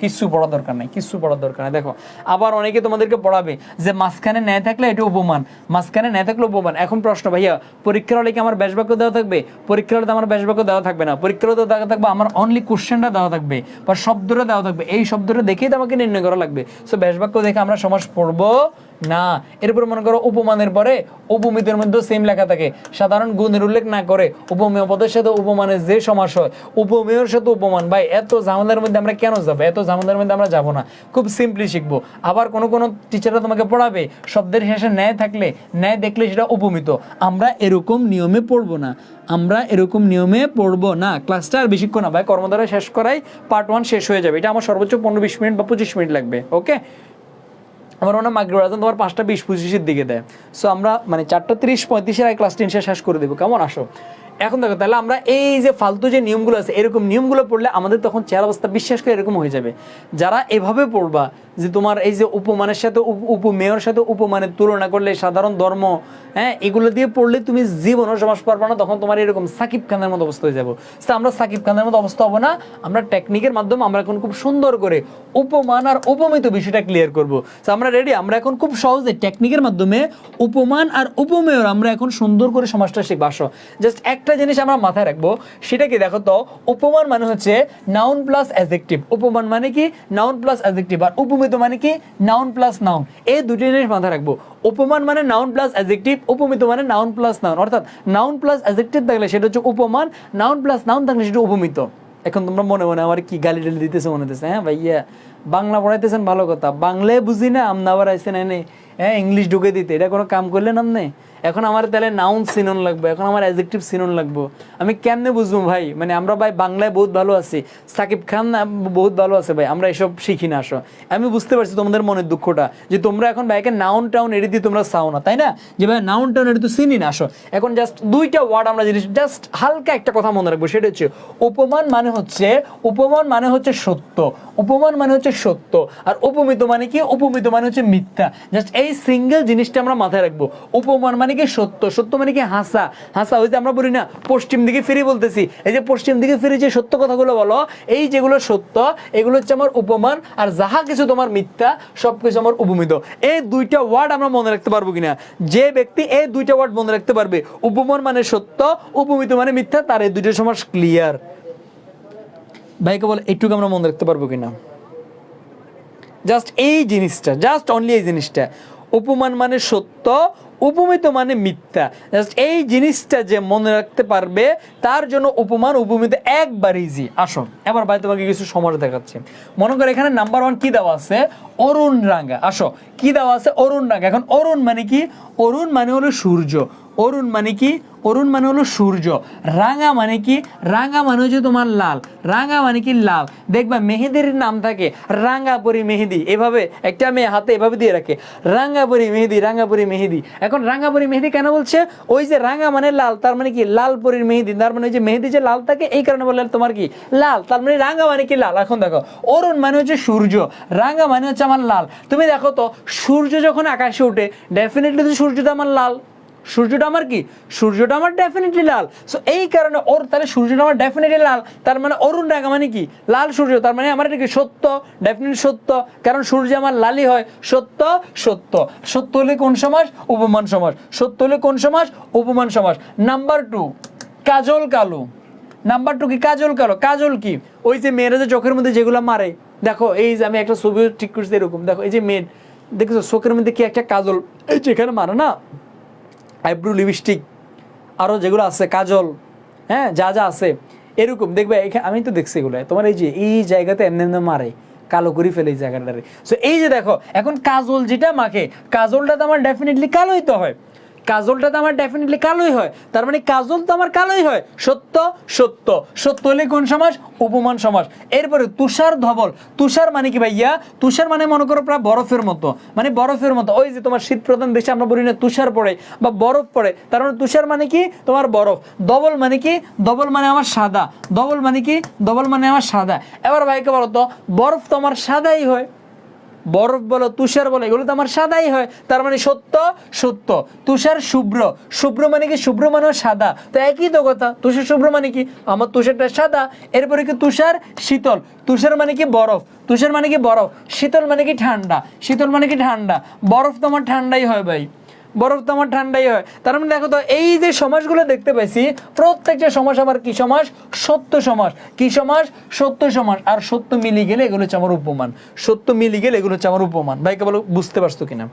কিচ্ছু পড়ার দরকার নাই, কিচ্ছু পড়ার দরকার নাই। দেখো আবার অনেকে তোমাদেরকে পড়াবে যে মাঝখানে ন্যায় থাকলে এটা উপমান, মাঝখানে ন্যায় থাকলে উপমান। এখন প্রশ্ন, ভাইয়া পরীক্ষার হলে কি আমার ব্যাস বাক্য দেওয়া থাকবে? পরীক্ষার হলে আমার ব্যাস বাক্য দেওয়া থাকবে না। পরীক্ষার হলে দেওয়া থাকবে আমার অনলি কোশ্চেনটা দেওয়া থাকবে বা শব্দটা দেওয়া থাকবে। এই শব্দটা দেখেই তো আমাকে নির্ণয় করা লাগবে। সো ব্যাস বাক্য দেখে আমরা সমাস পড়বো না। এরপর মনে করো উপমানের পরে উপমিতের মধ্যে সেম লেখা থাকে, সাধারণ গুণের উল্লেখ না করে উপমেয় পদের সাথে উপমানের যে সমাস হয়, উপমেয়ের সাথে উপমান। ভাই এত ঝামেলার মধ্যে আমরা কেন যাবো? এত ঝামেলার মধ্যে আমরা যাবো না, খুব সিম্পলি শিখবো। আবার কোনো কোনো টিচাররা তোমাকে পড়াবে শব্দের শেষে ন্যায় থাকলে, ন্যায় দেখলে সেটা উপমিত। আমরা এরকম নিয়মে পড়বো না, আমরা এরকম নিয়মে পড়বো না। ক্লাসটা আর বেশিক্ষণ না ভাই, কর্মধারা শেষ করাই পার্ট 1 শেষ হয়ে যাবে। এটা আমার সর্বোচ্চ 15-20 মিনিট বা 25 মিনিট লাগবে। ওকে, আমার মনে হয় মাগরিবের আজান তোমার 5:20-25 দিকে দেয়। সো আমরা মানে 4:30-35 আগে ক্লাস 10 শেষ করে দেবো। কেমন? আসো এখন দেখো, তাহলে আমরা এই যে ফালতু যে নিয়মগুলো আছে, এরকম নিয়মগুলো পড়লে আমাদের তখন চেহারা অবস্থা বিশ্বাস করে এরকম হয়ে যাবে। যারা এভাবে পড়বা যে তোমার এই যে উপমানের সাথে উপমেয়ের সাথে উপমানের তুলনা করলে, সাধারণ ধর্ম, হ্যাঁ, এগুলো দিয়ে পড়লে তুমি জীবনও সমাস পারবা না, তখন তোমার এরকম সাকিব খানের মতো অবস্থা হয়ে যাবো। তো আমরা সাকিব খানের মতো অবস্থা হবো না। আমরা টেকনিকের মাধ্যমে আমরা এখন খুব সুন্দর করে উপমান আর উপমিত বিষয়টা ক্লিয়ার করবো। তো আমরা রেডি? আমরা এখন খুব সহজে টেকনিকের মাধ্যমে উপমান আর উপমেয়ের আমরা এখন সুন্দর করে সমাজটা শিখবো। আসো জাস্ট একটা জিনিস আমরা মাথায় রাখবো, সেটা কি দেখো তো, উপমান মানে হচ্ছে নাউন প্লাস অ্যাডজেক্টিভ। উপমান মানে কি? Noun plus adjective. আর উপমিত মানে কি? Noun plus noun. এই দুটি জিনিস মাথায় রাখবো। উপমান মানে নাউন প্লাস অ্যাডজেক্টিভ, উপমিত মানে নাউন প্লাস নাউন। অর্থাৎ নাউন প্লাস অ্যাডজেক্টিভ থাকলে সেটা হচ্ছে উপমান, নাউন প্লাস নাউন থাকলে সেটা উপমিত। এখন তোমরা মনে মনে আমার কি গালি টালি দিতেছে মনে হতেছে? হ্যাঁ ভাইয়া বাংলা পড়াইতেছেন ভালো কথা, বাংলায় বুঝি না, আমনা আবার আইসেন এনে হ্যাঁ ইংলিশ ঢুকে দিতে, এটা কোনো কাম করলেন আপনি? এখন আমার তাহলে নাউন সিনোন লাগবে, এখন আমার অ্যাডজেক্টিভ সিনোন লাগবে। আমি কেমনে বুঝবো ভাই? মানে আমরা ভাই বাংলায় বহুত ভালো আছি, সাকিব খান বহুত ভালো আছে ভাই, আমরা এসব শিখি না। আসো আমি বুঝতে পারছি তোমাদের মনের দুঃখটা, যে তোমরা এখন ভাইকে নাউন টাউন এড়ি দিয়ে তোমরা চাও না, তাই না? যে ভাই নাউন টাউন এড়ি তো চিনি না। আসো এখন জাস্ট দুইটা ওয়ার্ড আমরা জিনিস, জাস্ট হালকা একটা কথা মনে রাখবো, সেটা হচ্ছে উপমান মানে হচ্ছে সত্য, উপমান মানে হচ্ছে সত্য। আর উপমিত মানে কি? উপমিত মানে হচ্ছে মিথ্যা। জাস্ট এই সিঙ্গেল জিনিসটা আমরা মাথায় রাখবো। উপমান মানে কি সত্য, সত্য মানে কি হাসা, হাসা ওই যে আমরা বলি না পশ্চিম দিকে ফিরে বলতেছি, এই যে পশ্চিম দিকে ফিরে যে সত্য কথাগুলো বলো, এই যেগুলো সত্য এগুলো হচ্ছে আমার উপমান, আর যাহা কিছু তোমার মিথ্যা সবকিছু আমার উপমিত। এই দুইটা ওয়ার্ড আমরা মনে রাখতে পারবো কিনা? যে ব্যক্তি এই দুইটা ওয়ার্ড মনে রাখতে পারবে, উপমান মানে সত্য, উপমিত মানে মিথ্যা, তার এই দুইটা সমাস ক্লিয়ার। ভাইকে বলে একটুকু আমরা মনে রাখতে পারবো কিনা? জাস্ট এই জিনিসটা, জাস্ট অনলি এই জিনিসটা, উপমান মানে সত্য, উপমিত মানে মিথ্যা, জাস্ট এই জিনিসটা যে মনে রাখতে পারবে তার জন্য উপমান উপমিত একবার ইজি। আসো এবার ভাই তোমাকে কিছু সমাজ দেখাচ্ছি। মনে করো এখানে নাম্বার 1 কি দেওয়া আছে? অরুণ রাঙ্গা। আসো কি দেওয়া আছে? অরুণ রাঙ্গা। এখন অরুণ মানে কি? অরুণ মানে হলো সূর্য। অরুণ মানে কি? অরুণ মানে হলো সূর্য। রাঙা মানে কি? রাঙা মানে হচ্ছে তোমার লাল। রাঙা মানে কি? লাল। দেখবা মেহেদির নাম থাকে রাঙ্গাপুরি মেহেদি, এভাবে একটা মেয়ে হাতে এভাবে দিয়ে রাখে রাঙ্গাপুরি মেহেদি, রাঙ্গাপুরি মেহেদি। এখন রাঙ্গাপুরি মেহেদি কেন বলছে? ওই যে রাঙা মানে লাল, তার মানে কি লালপুরির মেহেদি, তার মানে ওই যে মেহেদি যে লাল থাকে এই কারণে বললেন তোমার কি লাল, তার মানে রাঙা মানে কি লাল। এখন দেখো অরুণ মানে হচ্ছে সূর্য, রাঙা মানে হচ্ছে আমার লাল। তুমি দেখো তো সূর্য যখন আকাশে ওঠে ডেফিনেটলি তো সূর্যটা আমার লাল, সূর্যটা আমার কি? সূর্যটা আমার ডেফিনেটলি লাল। সো এই কারণে ওর তাহলে সূর্যটা আমার ডেফিনেটলি লাল, তার মানে অরুণ রাঙা মানে কি? লাল সূর্য, তার মানে আমার এটা কি সত্য, ডেফিনেটলি সত্য, কারণ সূর্য আমার লালই হয়। সত্য সত্য, সত্য হলে কোন সমাস? উপমান সমাস। সত্য হলে কোন সমাস? উপমান সমাস। নাম্বার 2 কাজল কালো। নাম্বার 2 কি? কাজল কালো। কাজল কি? ওই যে মেয়েরা যে চোখের মধ্যে যেগুলো মারে, দেখো এই যে আমি একটা ছবি ঠিক করছি এরকম, দেখো এই যে মেয়ে দেখছো চোখের মধ্যে কি একটা কাজল এই যে এখানে মারে না, আইব্রু, লিপস্টিক, আরও যেগুলো আছে কাজল, হ্যাঁ যা যা আছে এরকম দেখবে। এখানে আমি তো দেখছি এগুলো তোমার এই যে এই জায়গাতে এমনি এমনি মারে, কালো করে ফেলে এই জায়গাটারে। সো এই যে দেখো এখন কাজল যেটা মাখে, কাজলটা তো আমার ডেফিনেটলি কালোই তো হয়, কাজলটা তো আমার ডেফিনেটলি কালোই হয়, তার মানে কাজল তো আমার কালোই হয়। সত্য সত্য, সত্য হলে কোন সমাস? উপমান সমাস। এরপরে তুষার ধবল। তুষার মানে কি ভাইয়া? তুষার মানে মনে করো প্রায় বরফের মতো, মানে বরফের মতো। ওই যে তোমার শীত প্রধান দেশে আমরা বলি না তুষার পড়ে বা বরফ পড়ে, তার মানে তুষার মানে কি? তোমার বরফ। ধবল মানে কি? ধবল মানে আমার সাদা। ধবল মানে কি? ধবল মানে আমার সাদা। এবার ভাইকে বলো তো বরফ তো আমার সাদাই হয়, বরফ বলো তুষার বলো এগুলো তো আমার সাদাই হয়, তার মানে সত্য সত্য। তুষার শুভ্র। শুভ্র মানে কি? শুভ্র মানে সাদা, তো একই তো কথা। তুষার শুভ্র মানে কি? আমার তুষারটা সাদা। এরপরে কি তুষার শীতল। তুষার মানে কি? বরফ। তুষার মানে কি? বরফ। শীতল মানে কি? ঠান্ডা। শীতল মানে কি? ঠান্ডা। বরফ তো আমার ঠান্ডাই হয় ভাই, বরফ তো আমার ঠান্ডাই হয়। তার মানে দেখো তো এই যে সমাসগুলো দেখতে পাইছি প্রত্যেকটা সমাস আবার কি সমাস? সত্য সমাস। কি সমাস? সত্য সমাস। আর সত্য মিলি গেলে এগুলো হচ্ছে আমার উপমান। সত্য মিলি গেলে এগুলো হচ্ছে আমার উপমান। ভাইকে বলো বুঝতে পারছো কিনা?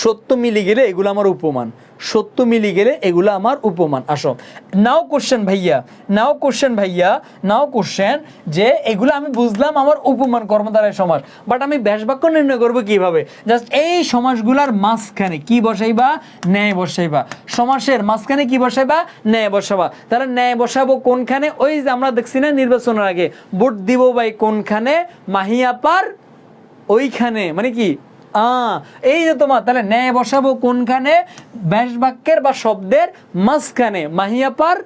সত্য মিলি গেলে এগুলো আমার উপমান, সত্য মিলি গেলে এগুলো আমার উপমান। আসো নাও কোশ্চেন ভাইয়া, নাও কোশ্চেন ভাইয়া, নাও কোশ্চেন যে এগুলো আমি বুঝলাম আমার উপমান কর্মধারয় সমাস, বাট আমি ব্যাস বাক্য নির্ণয় করবো কিভাবে? জাস্ট এই সমাসগুলার মাঝখানে কি বসাইবা? ন্যায় বসাইবা। সমাসের মাঝখানে কি বসাইবা? ন্যায় বসাবা। তাহলে ন্যায় বসাবো কোনখানে? ওই যে আমরা দেখছি না নির্বাচনের আগে ভোট দিব ভাই কোনখানে? মাহিয়াপার ওইখানে, মানে কি এই যে তোমার তাহলে ন্যায় বসাবো কোনখানে? ব্যাস বাক্যের বা শব্দের মাঝখানে মাহিয়াপার,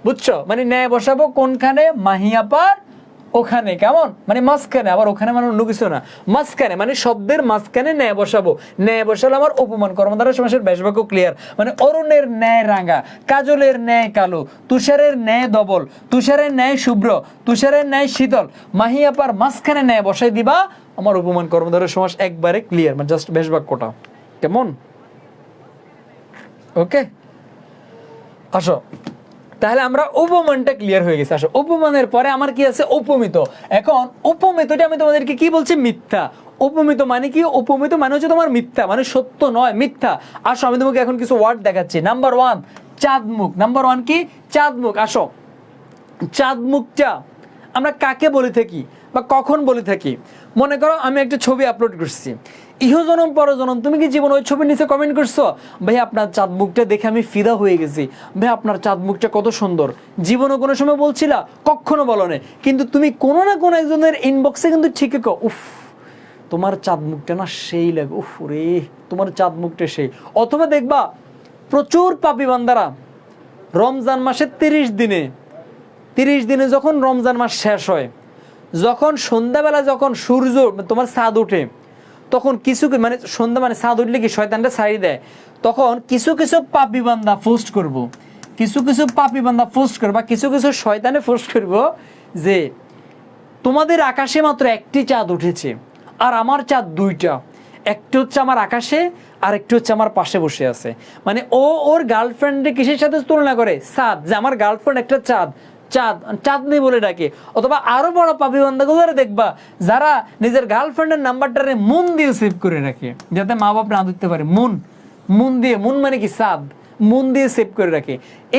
বুঝছো? মানে ন্যায় বসাবো কোনখানে? মাহিয়াপার ওখানে। কেমন? মানে মাঝখানে, আবার ওখানে মানে অন্য কিছু না, মাঝখানে মানে শব্দের মাঝখানে ন্যায় বসাবো। ন্যায় বসালে আমার উপমান কর্মধারয় সমাসের ব্যাস বাক্য ক্লিয়ার। মানে অরুণের ন্যায় রাঙা, কাজলের ন্যায় কালো, তুষারের ন্যায় ধবল, তুষারের ন্যায় শুভ্র, তুষারের ন্যায় শীতল, মাহিয়াপার মাঝখানে ন্যায় বসাই দিবা, আমার উপমান কর্মধারয় সমাস একবারে ক্লিয়ার। মানে জাস্ট ব্যাস বাক্যটা কেমন? ওকে আসো তাহলে আমরা উপমানটা ক্লিয়ার হয়ে গেছে। আসো উপমানের পরে আমার কি আছে? উপমিত। এখন উপমিতটা আমি তোমাদেরকে কি বলছি? মিথ্যা। উপমিত মানে কি? উপমিত মানে হচ্ছে তোমার মিথ্যা, মানে সত্য নয়, মিথ্যা। আসো আমি তোমাকে এখন কিছু ওয়ার্ড দেখাচ্ছি। নাম্বার 1 চাঁদমুখ। নাম্বার 1 কি? চাঁদমুখ। আসো চাঁদমুখটা আমরা কাকে বলে থাকি বা কখন বলে থাকি? মনে করো আমি একটা ছবি আপলোড করছি, ইহজনম পরজনম, তুমি কি জীবন ওই ছবির নিচে কমেন্ট করছো ভাই আপনার চাঁদ মুখটা দেখে আমি ফিদা হয়ে গেছি, ভাই আপনার চাঁদ মুখটা কত সুন্দর? জীবনে কোনো সময় বলছিলা? কখনো বলো না, কিন্তু তুমি কোনো না কোনো একজনের ইনবক্সে কিন্তু ঠিকই কও উফ তোমার চাঁদ মুখটা না সেই লাগে, উফ রে তোমার চাঁদ মুখটা সেই। অথবা দেখবা প্রচুর পাপী বান্দারা রমজান মাসের 30 দিনে যখন রমজান মাস শেষ হয়, যখন সন্ধ্যাবেলা যখন সূর্য তোমার চাঁদ ওঠে, তখন কিছু মানে সন্ধ্যা মানে চাঁদ উঠলে কি শয়তানটা ছাড়ি দেয়, তখন কিছু কিছু পাপী বান্দা পোস্ট করব, কিছু কিছু পাপী বান্দা পোস্ট করবা, কিছু কিছু শয়তানে পোস্ট করব যে তোমাদের আকাশে মাত্র একটি চাঁদ উঠেছে আর আমার চাঁদ দুইটা, একটি হচ্ছে আমার আকাশে আর একটি হচ্ছে আমার পাশে বসে আছে। মানে ও ওর গার্লফ্রেন্ডের কিসের সাথে তুলনা করে? চাঁদ, যে আমার গার্লফ্রেন্ড একটা চাঁদ, চাঁদ চাঁদনি বলে ডাকে। অথবা আরো বড় পাপী বান্দাগুলো দেখবা যারা নিজের গার্লফ্রেন্ডের নাম্বারটারে মুন দিয়ে সেভ করে রাখে যাতে মা বাপ না দেখতে পারে। মুন, মুন দিয়ে, মুন মানে কি চাঁদ, মুন দিয়ে সেভ করে রাখে।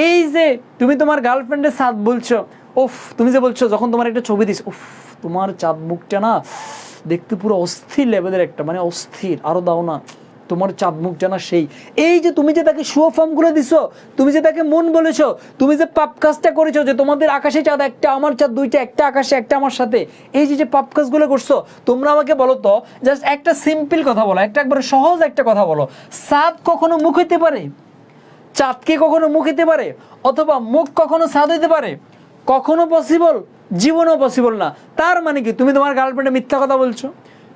এই যে তুমি তোমার গার্লফ্রেন্ডের চাঁদ বলছো, উফ তুমি যে বলছো যখন তোমার একটা ছবি দিস, উফ তোমার চাঁদ মুখটা না দেখতে পুরো অস্থির লেভেলের একটা, মানে অস্থির, আরো দাও না, তোমার চাঁদ মুখ জানা সেই। এই যে তুমি যে তাকে শুভ ফর্ম গুলো দিছো, তুমি যে তাকে মন বলেছো, তুমি যে পাপ কাজটা করেছো যে তোমাদের আকাশে চাঁদ একটা, আমার চাঁদ দুইটা, একটা আকাশে একটা আমার সাথে, এই যে যে পাপ কাজগুলো করছো, তোমরা আমাকে বলো তো, জাস্ট একটা সিম্পল কথা বলো, একটা একবারে সহজ একটা কথা বলো, চাঁদ কখনো মুখ হইতে পারে? চাঁদকে কখনো মুখ হইতে পারে? অথবা মুখ কখনো চাঁদ হইতে পারে? কখনো পসিবল? জীবনও পসিবল না। তার মানে কি তুমি তোমার গার্লফ্রেন্ডে মিথ্যা কথা বলছো,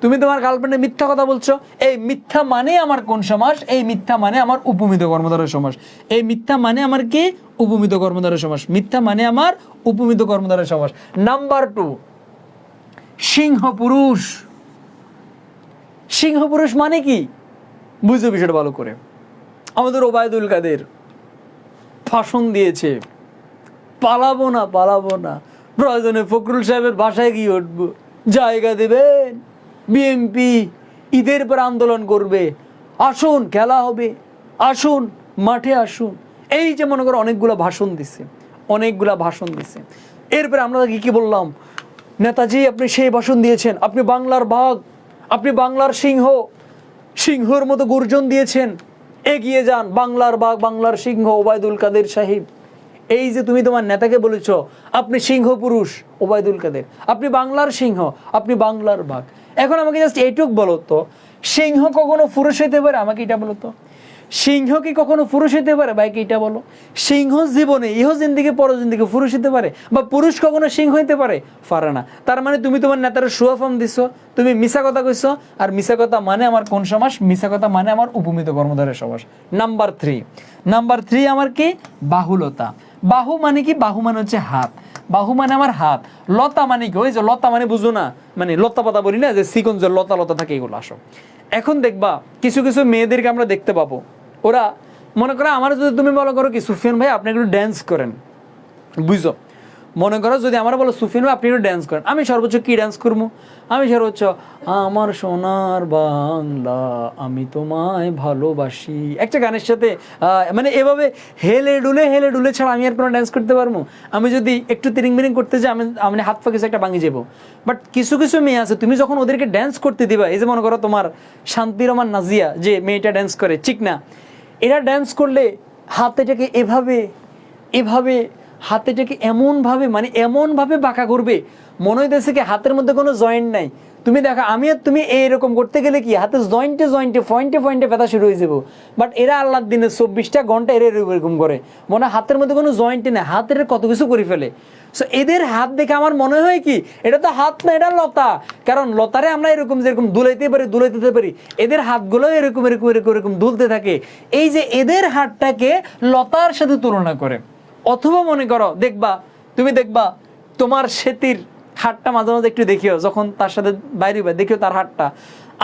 তুমি তোমার গার্লফ্রেন্ডে মিথ্যা কথা বলছো। এই মিথ্যা মানে আমার কোন সমাস? এই মিথ্যা মানে আমার উপমিত কর্মধারয় সমাস। এই মিথ্যা মানে আমার কি? উপমিত কর্মধারয় সমাস। মিথ্যা মানে আমার উপমিত কর্মধারয় সমাস। নাম্বার 2, সিংহ পুরুষ। সিংহ পুরুষ মানে কি? বুঝো বিষয়টা ভালো করে। আমাদের ওবায়দুল কাদের ভাষণ দিয়েছে, পালাবো না, পালাবো না, প্রয়োজনে ফখরুল সাহেবের বাসায় গিয়ে উঠবো, জায়গা দেবেন, বিএনপি ঈদের পর আন্দোলন করবে, আসুন খেলা হবে, আসুন মাঠে আসুন। এই যে মনে করো অনেকগুলো ভাষণ দিছে, অনেকগুলা ভাষণ দিছে। এরপরে আমরা কি বললাম, নেতাজি আপনি সেই ভাষণ দিয়েছেন, আপনি বাংলার বাঘ, আপনি বাংলার সিংহ, সিংহর মতো গর্জন দিয়েছেন, এগিয়ে যান, বাংলার বাঘ, বাংলার সিংহ ওবায়দুল কাদের সাহেব। এই যে তুমি তোমার নেতাকে বলেছ আপনি সিংহ পুরুষ ওবায়দুল কাদের, আপনি বাংলার সিংহ, আপনি বাংলার বাঘ। এখন আমাকে জাস্ট এইটুক বলো তো, সিংহ কখনো পুরুষ হইতে পারে? আমাকে এটা বলো তো, সিংহ কি কখনো পুরুষ হইতে পারে? ভাইকে এটা বলো। সিংহ জীবনে ইহ জিন্দিগি পর জিন্দিগি পুরুষ হইতে পারে? বা পুরুষ কখনো সিংহ হইতে পারে? পারে না। তার মানে তুমি তোমার নেতার শুয়া ফর্ম দিছো, তুমি মিছা কথা কইছো। আর মিছা কথা মানে আমার কোন সমাস? মিছা কথা মানে আমার উপমিত কর্মধারয় সমাস। নাম্বার 3, নাম্বার 3 আমার কি? বাহুলতা। বাহু মানে কি? বাহু মানে হচ্ছে হাত, বাহু মানে আমার হাত। লতা মানে কি? ওই যে লতা মানে বুঝো না, মানে লতা পাতা বলি না, যে চিকন যে লতা লতা থাকে, এগুলো। আসো এখন দেখবা কিছু কিছু মেয়েদেরকে আমরা দেখতে পাবো, ওরা মনে করো আমার, যদি তুমি মনে করো কি সুফিয়ান ভাই আপনি একটু ড্যান্স করেন, বুঝছো, মনে করো যদি আমার বলো সুফিয়ান ভাই আপনি একটু ড্যান্স করেন, আমি সর্বোচ্চ কি ড্যান্স করবো? আমি সর্বোচ্চ আমার সোনার বাংলা আমি তোমায় ভালোবাসি একটা গানের সাথে মানে এভাবে হেলে ডুলে ছাড়া আমি আর কোনো ড্যান্স করতে পারবো? আমি যদি একটু তিরিং বিরিং করতে যাই, আমি হাত পা কিছু একটা ভাঙি যাবো। বাট কিছু কিছু মেয়ে আছে, তুমি যখন ওদেরকে ড্যান্স করতে দিবা, এই যে মনে করো তোমার শান্তিরমান নাজিয়া যে মেয়েটা ড্যান্স করে, ঠিক না? এরা ড্যান্স করলে হাতেটাকে এভাবে এভাবে, হাতেটাকে এমনভাবে, মানে এমনভাবে বাঁকা করবে মনে হইতেছে কি হাতের মধ্যে কোনো জয়েন্ট নাই। তুমি দেখো আমি আর তুমি এইরকম করতে গেলে কি হাতের জয়েন্টে জয়েন্টে পয়েন্টে পয়েন্টে ব্যথা শুরু হয়ে যাবো। বাট এরা আল্লাহর দিনে 24টা ঘন্টা এরা এরকম করে, মনে হয় হাতের মধ্যে কোনো জয়েন্টে নেই, হাতের কত কিছু করে ফেলে। সো এদের হাত দেখে আমার মনে হয় কি এটা তো হাত না, এটা লতা। কারণ লতারে আমরা এরকম যেরকম দুলাইতে পারি, এদের হাতগুলো এরকম এরকম এরকম এরকম দুলতে থাকে। এই যে এদের হাতটাকে লতার সাথে তুলনা করে। অথবা মনে করো তুমি দেখবা তোমার সেতির হাতটা মাঝে মাঝে একটু দেখিও, যখন তার সাথে বাইরে দেখিও তার হাতটা,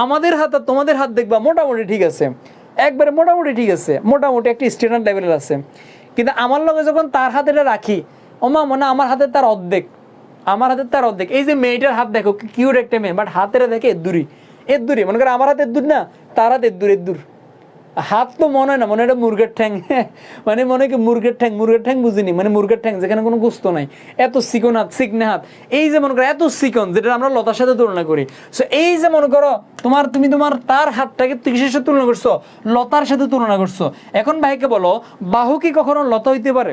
আমাদের হাত আর তোমাদের হাত দেখবা মোটামুটি ঠিক আছে, একবারে মোটামুটি ঠিক আছে, মোটামুটি একটা স্ট্যান্ডার্ড লেভেলের আছে। কিন্তু আমার লগে যখন তার হাতেটা রাখি, ওমা মনে আমার হাতের তার অর্ধেক, আমার হাতের তার অর্ধেক। এই যে মেয়েটার হাত দেখো কিউট একটা মেয়ে, বাট হাতের দেখে এর দূরি মনে করো আমার হাতের দূর না, তার হাত এর দূর। হাত তো মনে হয় না, মনে হয় মুরগের ঠ্যাং, মানে মনে কি মুরগের ঠ্যাং বুঝিনি, মানে মুরগের ঠ্যাং যেখানে কোনো গোস্ত নাই, এত চিকন হাত, চিকনে হাত। এই যে মনে করো এত চিকন, যেটা আমরা লতার সাথে তুলনা করি। সো এই যে মনে করো তুমি তোমার তার হাতটাকে কিসের সাথে তুলনা করছো? লতার সাথে তুলনা করছো। এখন ভাইকে বলো বাহু কি কখনো লতা হইতে পারে?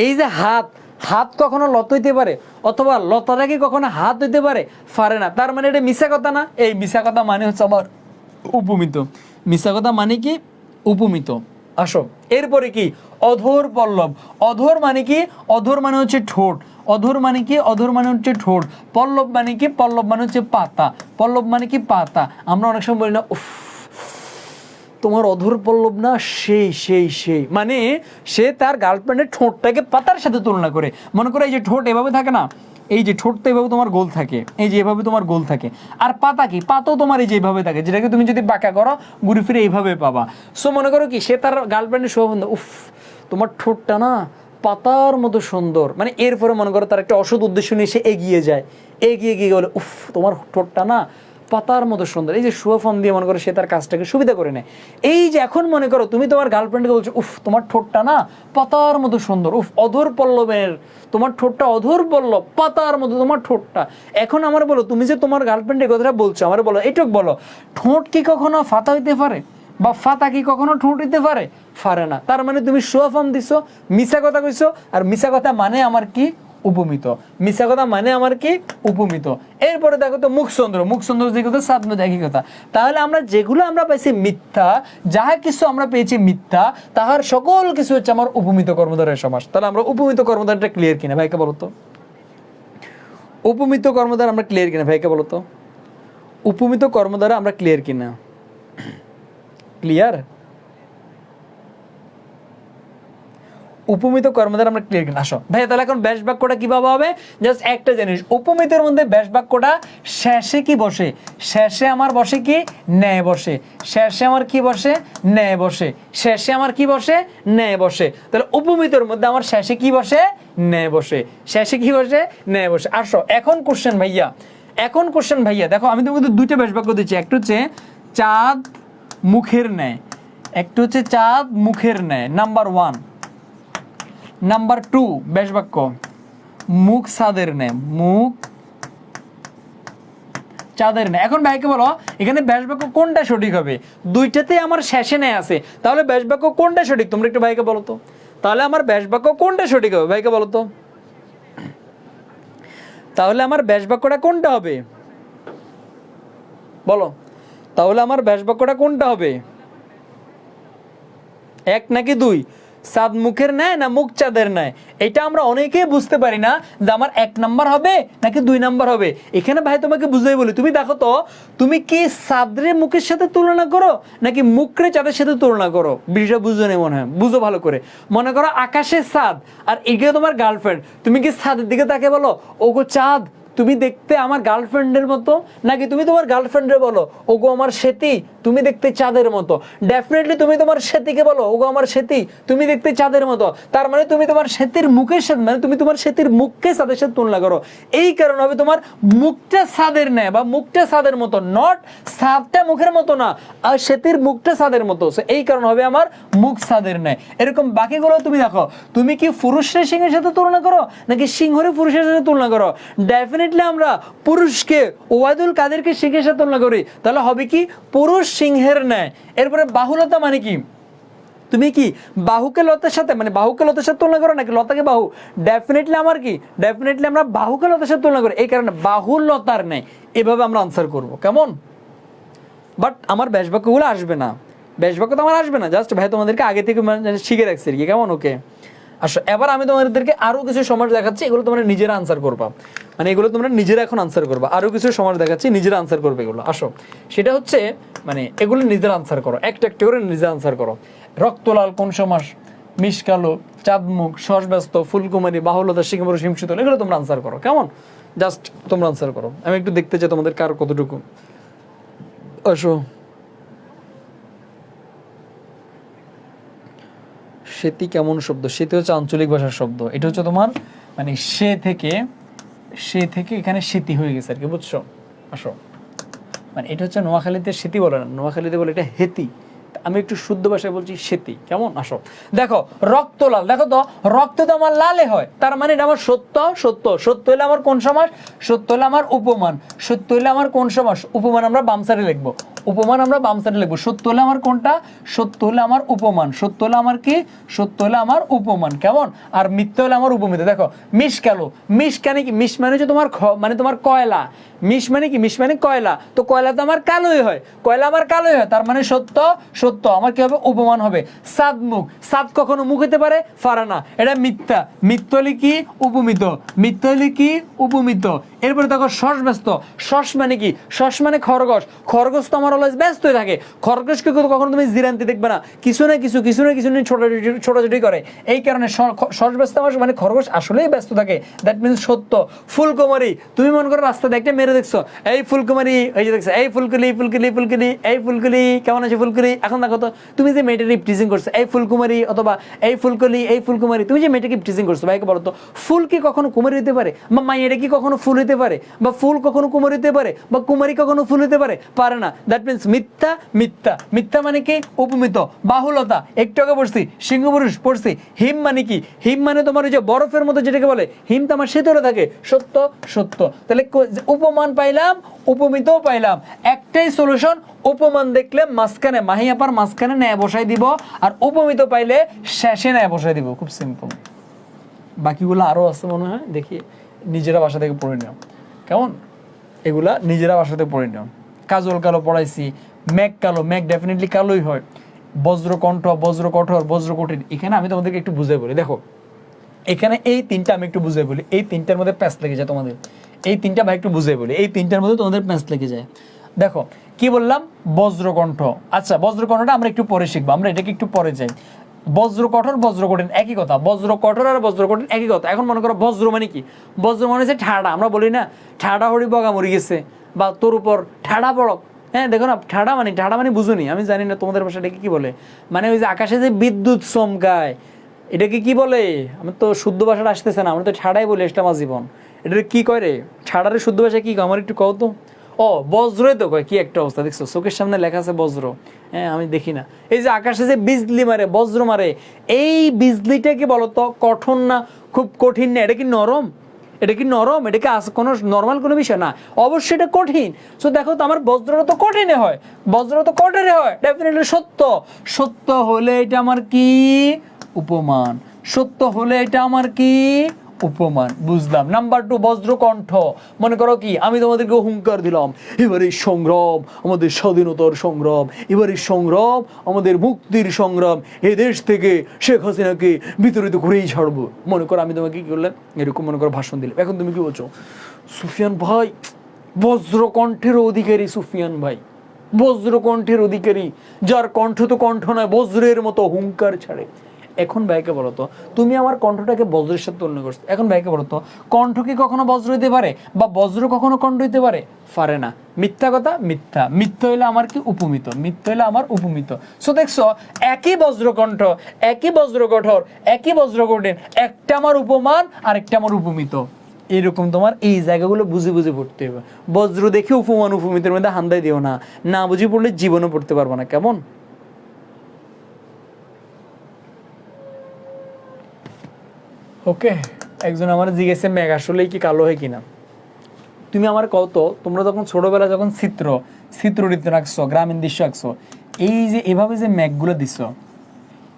এই যে হাত কখনো লত হইতে পারে? অথবা লতাটা কি কখনো হাত হইতে পারে? পারে না। তার মানে এটা মিশা কথা না? এই মিশা কথা মানে হচ্ছে আবার উপমিত। মিশা কথা মানে কি? উপমিত। আসো এরপরে কি? অধর পল্লব। অধর মানে কি? অধর মানে হচ্ছে ঠোঁট। অধর মানে কি? অধর মানে হচ্ছে ঠোঁট। পল্লব মানে কি? পল্লব মানে হচ্ছে পাতা। পল্লব মানে কি? পাতা। আমরা অনেক সময় বলি না, উফ তোমার অধর পল্লব না সেই সেই সেই, মানে সে তার গার্লফ্রেন্ডের ঠোঁটটাকে পাতার সাথে তুলনা করে। মনে করো এই যে ঠোঁট এভাবে থাকে না, এই যে ঠোঁট তো এভাবে তোমার গোল থাকে, এই যে এভাবে তোমার গোল থাকে। আর পাতা কি? পাতাও তোমার এই যে এইভাবে থাকে, যেটাকে তুমি যদি বাঁকা করো ঘুরে ফিরে এইভাবে পাবা। সো মনে করো কি, সে তার গার্লফ্রেন্ডের শোভন, উফ তোমার ঠোঁটটা না পাতার মতো সুন্দর, মানে এরপরে মনে করো তার একটা অসৎ উদ্দেশ্য নিয়ে সে এগিয়ে যায়, এগিয়ে গিয়ে বলে উফ তোমার ঠোঁটটা না পাতার মতো সুন্দর। এই যে সুফম দিয়ে মনে করো সে তার কাজটাকে সুবিধা করে নেয়। এই যে এখন মনে করো তুমি তোমার গার্লফ্রেন্ডকে বলছো উফ তোমার ঠোঁটটা না পাতার মতো সুন্দর, উফ অধর পল্লবের, তোমার ঠোঁটটা অধর পল্লব, পাতার মতো তোমার ঠোঁটটা। এখন আমার বলো, তুমি যে তোমার গার্লফ্রেন্ডের কথাটা বলছো, আমার বলো এটুক বলো, ঠোঁট কি কখনো ফাতা হইতে পারে? বা ফাতা কি কখনো ঠোঁট হইতে পারে? পারে না। তার মানে তুমি সুফম দিছো, মিছা কথা কইছো। আর মিছা কথা মানে আমার কি? উপমিত। মিছা কথা মানে আমার কি? উপমিত। এরপরে দেখো তো মুখ সুন্দর, মুখ সুন্দর যে কথা সাত মধ্যে একই কথা। তাহলে আমরা যেগুলো আমরা পাইছি মিথ্যা, যাহা কিছু আমরা পেয়েছি মিথ্যা, তাহার সকল কিছু হচ্ছে আমার উপমিত কর্মধারয় সমাস। তাহলে আমরা উপমিত কর্মধারটা ক্লিয়ার কিনা ভাইকে বলো তো? উপমিত কর্মধারা আমরা ক্লিয়ার কিনা ভাইকে বলো তো? উপমিত কর্মধারা আমরা ক্লিয়ার কিনা? ক্লিয়ার? উপমিত কর্মধারা আমরা ক্লিয়ার কিনা? আসো ভাই, তাহলে এখন ব্যাস বাক্যটা কিভাবে হবে? জাস্ট একটা জিনিস, উপমিতের মধ্যে ব্যাস বাক্যটা শেষে কি বসে? শেষে আমার বসে কি? ন্যায় বসে। শেষে আমার কি বসে? ন্যায় বসে। শেষে আমার কি বসে? ন্যায় বসে। তাহলে উপমিতের মধ্যে আমার শেষে কি বসে? ন্যায় বসে। শেষে কি বসে? ন্যায় বসে। আসো এখন কোশ্চেন ভাইয়া, এখন কোশ্চেন ভাইয়া, দেখো আমি তোমাকে দুইটা ব্যাস বাক্য দিচ্ছি, একটা হচ্ছে চাঁদ মুখের ন্যায়, একটা হচ্ছে চাঁদ মুখের ন্যায়, নাম্বার 1। নাম্বার 2 ব্যাস বাক্য মুখ চাঁদের ন্যায়, মুখ চাঁদের ন্যায়। এখন ভাইকে বলো এখানে ব্যাস বাক্য কোনটা সঠিক হবে? দুইটাতে আমার শেষে ন্যায় আছে, তাহলে ব্যাস বাক্য কোনটা সঠিক তোমরা একটু ভাইকে বলো তো। তাহলে আমার ব্যাস বাক্য কোনটা সঠিক হবে ভাইকে বলো তো? তাহলে আমার ব্যাস বাক্যটা কোনটা হবে বলো? তাহলে আমার ব্যাস বাক্যটা কোনটা হবে? 1 নাকি 2? চাঁদ মুখের ন্যায় না মুখ চাঁদের ন্যায়? এটা আমরা অনেকেই বুঝতে পারি না যে আমার 1 নাম্বার হবে নাকি 2 নাম্বার হবে। এখানে ভাই তোমাকে বুঝাই বলি, তুমি দেখো তো তুমি কি চাঁদরে মুখের সাথে তুলনা করো নাকি মুখরে চাঁদের সাথে তুলনা করো? বিষয়টা বুঝো নেই মনে হয়, বুঝো ভালো করে। মনে করো আকাশে চাঁদ আর এগিয়ে তোমার গার্লফ্রেন্ড, তুমি কি চাঁদের দিকে তাকে বলো ওগো চাঁদ তুমি দেখতে আমার গার্লফ্রেন্ডের মতো, নাকি তুমি তোমার গার্লফ্রেন্ডে বলো ওগো আমার সেতি তুমি দেখতে চাঁদের মতো? ডেফিনেটলি তুমি তোমার সেতিকে বলো ওগো আমার সেতি তুমি দেখতে চাঁদের মতো। তার মানে তুমি তোমার সেতির মুখের সাথে, মানে তুমি তোমার সেতির মুখকে চাঁদের সাথে তুলনা করো। এই কারণে হবে তোমার মুখটা চাঁদের নেয় বা মুখটা চাঁদের মতো, নট চাঁদটা মুখের মতো না, আর সেতির মুখটা চাঁদের মতো। এই কারণে হবে আমার মুখ চাঁদের নেয়। এরকম বাকিগুলো তুমি দেখো, তুমি কি পুরুষের সিংহের সাথে তুলনা করো নাকি সিংহরে পুরুষের সাথে তুলনা করো? ডেফিনেটলি আমরা পুরুষকে ওয়াইদুল কাদেরকে সিংহের সাথে তুলনা করি, তাহলে হবে কি পুরুষ সিংহের ন্যায়। এরপরে বাহুলতা মানে কি? তুমি কি বাহুকে লতার সাথে, মানে বাহুকে লতার সাথে তুলনা করো নাকি লতাকে বাহু? ডেফিনেটলি আমার কি, ডেফিনেটলি আমরা বাহুকে লতার সাথে তুলনা করি। এই কারণে বাহু লতার নেই, এভাবে আমরা আনসার করব কেমন? বাট আমার ব্যাস বাক্যগুলো আসবে না, ব্যাস বাক্য তো আমার আসবে না, জাস্ট ভাই তোমাদেরকে আগে থেকে শিখে রাখছি আর কি, কেমন? ওকে আসো এবার আমি তোমাদেরকে আরো কিছু সমাজ দেখাচ্ছি, এগুলো তোমরা নিজেরা আনসার করবা, মানে এগুলো তোমরা নিজেরা এখন আনসার করবা। আরো কিছু সমাজ দেখাচ্ছি, নিজেরা আনসার করবে এগুলো। আসো সেটা হচ্ছে মানে এগুলো নিজেরা আনসার করো, একটা একটা করে নিজেরা আনসার করো। রক্তলাল কোন সমাস? মিশকালো, চাঁদমুখ, সহজব্যস্ত, ফুলকুমারী, বাহুলতা, সিংহপুরুষ, হিমশীতল, এগুলো তোমরা আনসার করো কেমন? জাস্ট তোমরা আনসার করো, আমি একটু দেখতে চাই তোমাদের কার কতটুকু। আসো সেতি কেমন শব্দ? সেতি হচ্ছে আঞ্চলিক ভাষার শব্দ, এটা হচ্ছে তোমার মানে সে থেকে এখানে সেতি হয়ে গেছে আর কি, বুঝছো? আসো মানে এটা হচ্ছে নোয়াখালীতে সেতি বলে না, নোয়াখালীতে বলে এটা হেতি, আমি একটু শুদ্ধ ভাষায় বলছি সেতি কেমন? আসো দেখো রক্তলাল, দেখো তো রক্ত তো আমার লালে হয়, তার মানে এটা আমার সত্য, সত্য সত্য হলে আমার কোন সমাস? সত্য হলে আমার উপমান, সত্য হলে আমার কোন সমাস? উপমান আমরা বাম সাইডে লিখবো, উপমান আমরা বাম সাইডে লিখবো। সত্য হলে আমার কোনটা? সত্য হলে আমার উপমান। সত্য হলে আমার কি? সত্য হলে আমার উপমান। কেমন? আর মিথ্যা হলে আমার উপমিত। দেখো মিশ কালো, মিশ কেন কি? মিশ মানে হচ্ছে তোমার মানে তোমার কয়লা। মিশ মানে কি? মিশ মানে কয়লা। তো কয়লা তো আমার কালোই হয়, কয়লা আমার কালোই হয়, তার মানে সত্য। সত্য আমার কি হবে? উপমান হবে। সাদ মুখ, সাদ কখনো মুখ হতে পারে? পারে না, এটা মিথ্যা। মিথ্যা হলে কি? উপমিত। মিথ্যা হলে কি? উপমিত। এরপরে দেখো শস ব্যস্ত। শস মানে কি? শস মানে খরগোশ। খরগোশ তো আমার অলওয়েজ ব্যস্ত হয়ে থাকে। খরগোশকে কখনো তুমি জিরান্তি দেখবে না, কিছু না কিছু নিয়ে ছোটাছুটি করে। এই কারণে শস ব্যস্ত আমার মানে খরগোশ আসলেই ব্যস্ত থাকে। দ্যাট মিনস সত্য। ফুলকুমারী, তুমি মনে করো রাস্তা দেখতে মেরে দেখছো, এই ফুলকুমারী, এই যে দেখছো, এই ফুলকুলি ফুলকুলি ফুলকুলি, এই ফুলকুলি কেমন আছে ফুলকুলি। এখন দেখো তো তুমি যে মেয়েটাকে টিচিং করছো, এই ফুলকুমারী অথবা এই ফুলকুলি, এই ফুলকুমারী, তুমি যে মেয়েটাকে টিচিং করছো, ভাইকে বলো তো ফুল কি কখনো কুমারী হতে পারে? বা মাইয়াটা কি কখনো ফুল হতে পারে? বা ফুল কখনো কুমারী হতে পারে? বা কুমারী কখনো ফুল হতে পারে? পারে না। দ্যাট মিনস মিথ্যা। মিথ্যা, মিথ্যা মানে কি? উপমিত। বাহুলতা, একটু আগে পড়ছি, সিংহ পুরুষ পড়ছি। হিম মানে কি? হিম মানে তোমার ওই যে বরফের মতো যেটাকে বলে, হিম তো আমার শীতলে থাকে। সত্য। সত্য। তাহলে উপমান পাইলাম, উপমিতও পাইলাম। একটাই সলিউশন, উপমান দেখলে মাঝখানে মাহিয়াপার মাঝখানে ন্যায় বসাই দিব, আর উপমিত পাইলে শেষে ন্যায় বসাই দিব। খুব সিম্পল। বাকিগুলো আরও আছে মনে হয়, দেখি নিজেরা বাসা থেকে পড়ে নাও। কেমন? এগুলা নিজেরা বাসা থেকে পড়ে নাও। কাজল কালো পড়াইছি, মেঘ কালো, মেঘ ডেফিনেটলি কালোই হয়। বজ্রকণ্ঠ, বজ্র কঠোর, বজ্র কঠিন, এখানে আমি তোমাদেরকে একটু বুঝাই বলি। দেখো এখানে এই তিনটা আমি একটু বুঝাই বলি, এই তিনটার মধ্যে প্যাঁচ লেগে যায় তোমাদের। এই তিনটা ভাই একটু বুঝাই বলি, এই তিনটার মধ্যে তোমাদের প্যাঁচ লেগে যায়। দেখো কি বললাম? বজ্রকণ্ঠ। আচ্ছা বজ্রকণ্ঠটা আমরা একটু পরে শিখবো, আমরা এটাকে একটু পরে যাই। বজ্র কঠোর, বজ্র কঠিন একই কথা। বজ্র কঠোর আর বজ্র কঠিন একই কথা। এখন মনে করো বজ্র মানে কি? বজ্র মানে হচ্ছে ঠাডা। আমরা বলি না ঠাডা হরি বগা মরি গেছে, বা তোর উপর ঠাডা পড়ক। হ্যাঁ দেখো না, ঠাডা মানে বুঝুনি, আমি জানি না তোমাদের ভাষাটাকে কি বলে। মানে ওই যে আকাশে যে বিদ্যুৎ চমকায়, এটাকে কি বলে? আমার তো শুদ্ধ ভাষাটা আসতেছে না, আমরা তো ঠাডাই বলি এটা আমার জীবন। এটা কি কয় রে? ঠাডারের শুদ্ধ ভাষা কি? আমার একটু কও তো। ও বজ্রই তো কয়। কি একটা অবস্থা দেখছো, চোখের সামনে লেখা আছে বজ্র, হ্যাঁ আমি দেখি না। এই যে আকাশে যে বিজলি মারে, বজ্র মারে, এই বিজলিটা কি বলতো কঠোর না খুব কঠিন না? এটা কি নরম? এটা কি নরম? এটা কি কোনো নর্মাল কোনো বিষয় না, অবশ্যই এটা কঠিন। সো দেখো তো আমার বজ্রটা তো কঠিনে হয়, বজ্র তো কঠিনে হয়, ডেফিনেটলি সত্য। সত্য হলে এটা আমার কি? উপমান। সত্য হলে এটা আমার কি? উপমান। বুঝলাম। নাম্বার 2 বজ্রকণ্ঠ। মনে করো কি আমি তোমাদেরকে হুঙ্কার দিলাম, এবারে সংগ্রাম আমাদের স্বাধীনতার সংগ্রাম, এবারে সংগ্রাম আমাদের মুক্তির সংগ্রাম, এই দেশ থেকে শেখ হাসিনাকে বিতাড়িত করেই ছাড়বো। মনে করো আমি তোমাকে কি করলাম, এরকম মনে করো ভাষণ দিলাম। এখন তুমি কি বলছো? সুফিয়ান ভাই বজ্রকণ্ঠের অধিকারী, সুফিয়ান ভাই বজ্রকণ্ঠের অধিকারী, যার কণ্ঠ তো কণ্ঠ নয়, বজ্রের মতো হুঙ্কার ছাড়ে। এখন ভাইকে বলো তো, তুমি আমার কণ্ঠটাকে বজ্রের সাথে তুলনা করছো, এখন ভাইকে বলো তো কণ্ঠ কি কখনো বজ্র হইতে পারে? বা বজ্র কখনো কণ্ঠ হইতে পারে? পারে না। মিথ্যা কথা, মিথ্যা। মিথ্যা হইলে আমার কি? উপমিত। মিথ্যা হইলে আমার উপমিত। সো দেখছো একই বজ্রকণ্ঠ, একই বজ্র কঠোর, একই বজ্র কঠিন, একটা আমার উপমান আর একটা আমার উপমিত। এরকম তোমার এই জায়গাগুলো বুঝে বুঝে পড়তে হবে। বজ্র দেখে উপমান উপমিতের মধ্যে হান্দাই দিও না, না বুঝে পড়লে জীবনও পড়তে পারবো না। কেমন? ওকে। একজন আমার জিজ্ঞেসে মেঘ আসলেই কি কালো হয় কিনা। তুমি আমার কত, তোমরা যখন ছোটবেলা যখন চিত্রটিতে রাখছো, গ্রামীণ দৃশ্য আঁকছো, এই যে এভাবে যে মেঘগুলো দিচ্ছ,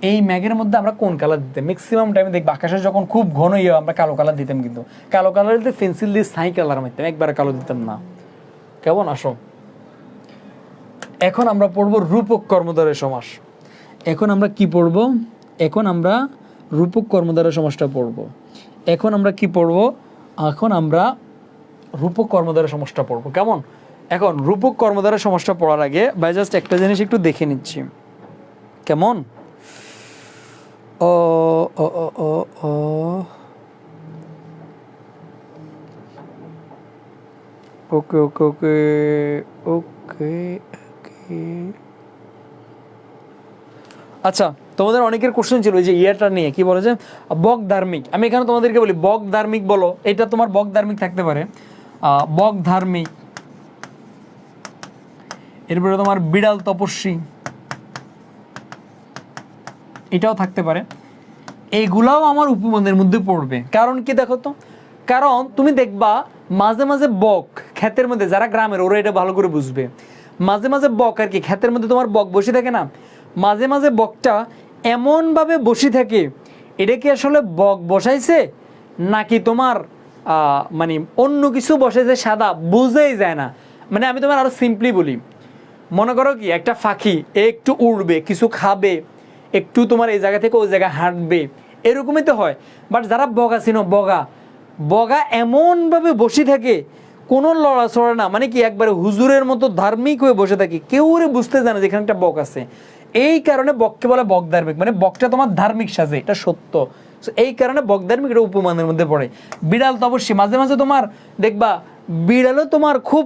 এই ম্যাগের মধ্যে আমরা কোন কালার দিতাম? ম্যাক্সিমাম টাইমে দেখবো আকাশে যখন খুব ঘন ইয়ে আমরা কালো কালার দিতাম, কিন্তু কালো কালার দিতে পেন্সিল দিয়ে ছাই কালার মারতাম, একবারে কালো দিতাম না। কেমন? আসো এখন আমরা পড়বো রূপক কর্মধারয় সমাস। এখন আমরা কি পড়বো? এখন আমরা রূপক কর্মধারয় সমাসটা পড়বো। এখন আমরা কি পড়বো? এখন আমরা রূপক কর্মধারয় সমাসটা পড়বো। কেমন? এখন রূপক কর্মধারয় সমাসটা পড়ার আগে বাই জাস্ট একটা জিনিস একটু দেখে নিচ্ছি। কেমন? ও ও ও ও ও ওকে ওকে ওকে ওকে ওকে। আচ্ছা তোমাদের অনেকের কোশ্চেন ছিল যে ইয়ারটা নিয়ে, কি বলে যে বক ধার্মিক। আমি এখানে তোমাদেরকে বলি বক ধার্মিক বলো, এটা তোমার বক ধার্মিক থাকতে পারে, বক ধার্মিক। এরপরে তোমার বিড়াল তপস্বী, এটাও থাকতে পারে। এইগুলাও আমার উপমানের মধ্যে পড়বে। কারণ কি দেখো তো, কারণ তুমি দেখবা মাঝে মাঝে বক ক্ষেতের মধ্যে, যারা গ্রামের ওরা এটা ভালো করে বুঝবে, মাঝে মাঝে বক আর কি, ক্ষেতের মধ্যে তোমার বক বসে থাকে না, মাঝে মাঝে বকটা এমনভাবে বসে থাকে, এটা কি আসলে বক বসাইছে নাকি তোমার মানে অন্য কিছু বসাইছে সাদা, বুঝেই যায় না। মানে আমি তোমার আরো সিম্পলি বলি, মনে করো কি একটা পাখি একটু উড়বে, কিছু খাবে, একটু তোমার এই জায়গা থেকে ওই জায়গায় হাঁটবে, এরকমই তো হয়। বাট যারা বগা ছিল, বগা বগা এমনভাবে বসে থাকে, কোনো লড়াচড়া না, মানে কি একবারে হুজুরের মতো ধার্মিক হয়ে বসে থাকে, কেউ বুঝতে জানে যেখানে একটা বক আছে। এই কারণে বককে বলে বক ধার্মিক, মানে বকটা তোমার ধার্মিক সাজে, এটা সত্য। এই কারণে বক ধার্মিক, এটা উপমানের মধ্যে পড়ে। বিড়াল তো অবশ্যই মাঝে মাঝে তোমার দেখবা বিড়ালও তোমার খুব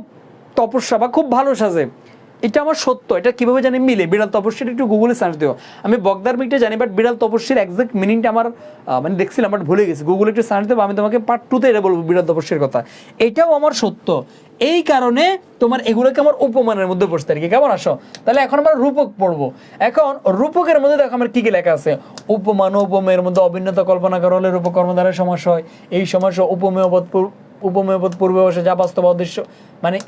তপস্যা বা খুব ভালো সাজে, এটা আমার সত্য। এটা কিভাবে জানি মিলে, বিড়াল তপস্যীর একটু গুগলে সার্চ দিও। আমি বকদার্মিকটা জানি, বাট বিড়াল তপস্যীর এক্সাক্ট মিনিংটা আমার মানে দেখছিলাম বাট ভুলে গেছি। গুগলে একটু সার্চ দেবো, আমি তোমাকে পার্ট 2 তে এটা বলবো বিড়াল তপস্যীর কথা। এটাও আমার সত্য। এই কারণে তোমার এগুলোকে আমার উপমানের মধ্যে বসতে আর কি। কেমন আসো? তাহলে এখন আমরা রূপক পড়বো। এখন রূপকের মধ্যে দেখো আমার কি কি লেখা আছে। উপমান ও উপমেয়ের মধ্যে অভিন্নতা কল্পনা করা হলে রূপক কর্মধারয় সমাস হয়। এই সমাস উপমেয় পদ পূর্বে বসে, যা বাস্তব উদ্দেশ্য, মানে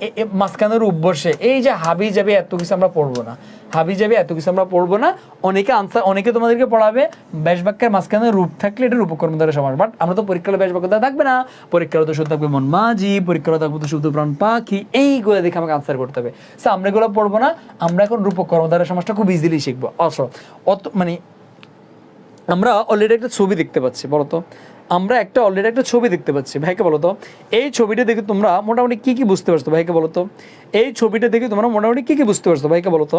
মাঝখানে রূপ বসে। এই যে হাবি যাবে এত কিছু আমরা পড়বো না, হাবি যাবে এত কিছু আমরা পড়বো না। অনেকে আনসার, অনেকে তোমাদেরকে পড়াবে ব্যাস বাক্যের মাঝখানে রূপ থাকলে এটা রূপক কর্মধারয় সমাস। বাট আমরা তো পরীক্ষার ব্যাস বাক্য থাকবে না, পরীক্ষার তো শুধু থাকবে মন মাঝি, পরীক্ষার থাকবে তো শুধু প্রাণ পাখি, এইগুলো দেখে আমাকে আনসার করতে হবে। সো আমরা এগুলো পড়বো না, আমরা এখন রূপক কর্মধারয় সমাসটা খুব ইজিলি শিখবো। অত মানে আমরা অলরেডি একটা ছবি দেখতে পাচ্ছি, বলতো আমরা অলরেডি একটা ছবি দেখতে পাচ্ছি। ভাইকে বলো তো, এই ছবিটা দেখে তোমরা মোটামুটি কি কি বুঝতে পারছো? ভাইকে বলো তো, এই ছবিটা দেখে তোমরা মোটামুটি কি কি বুঝতে পারছো? ভাইকে বলো তো,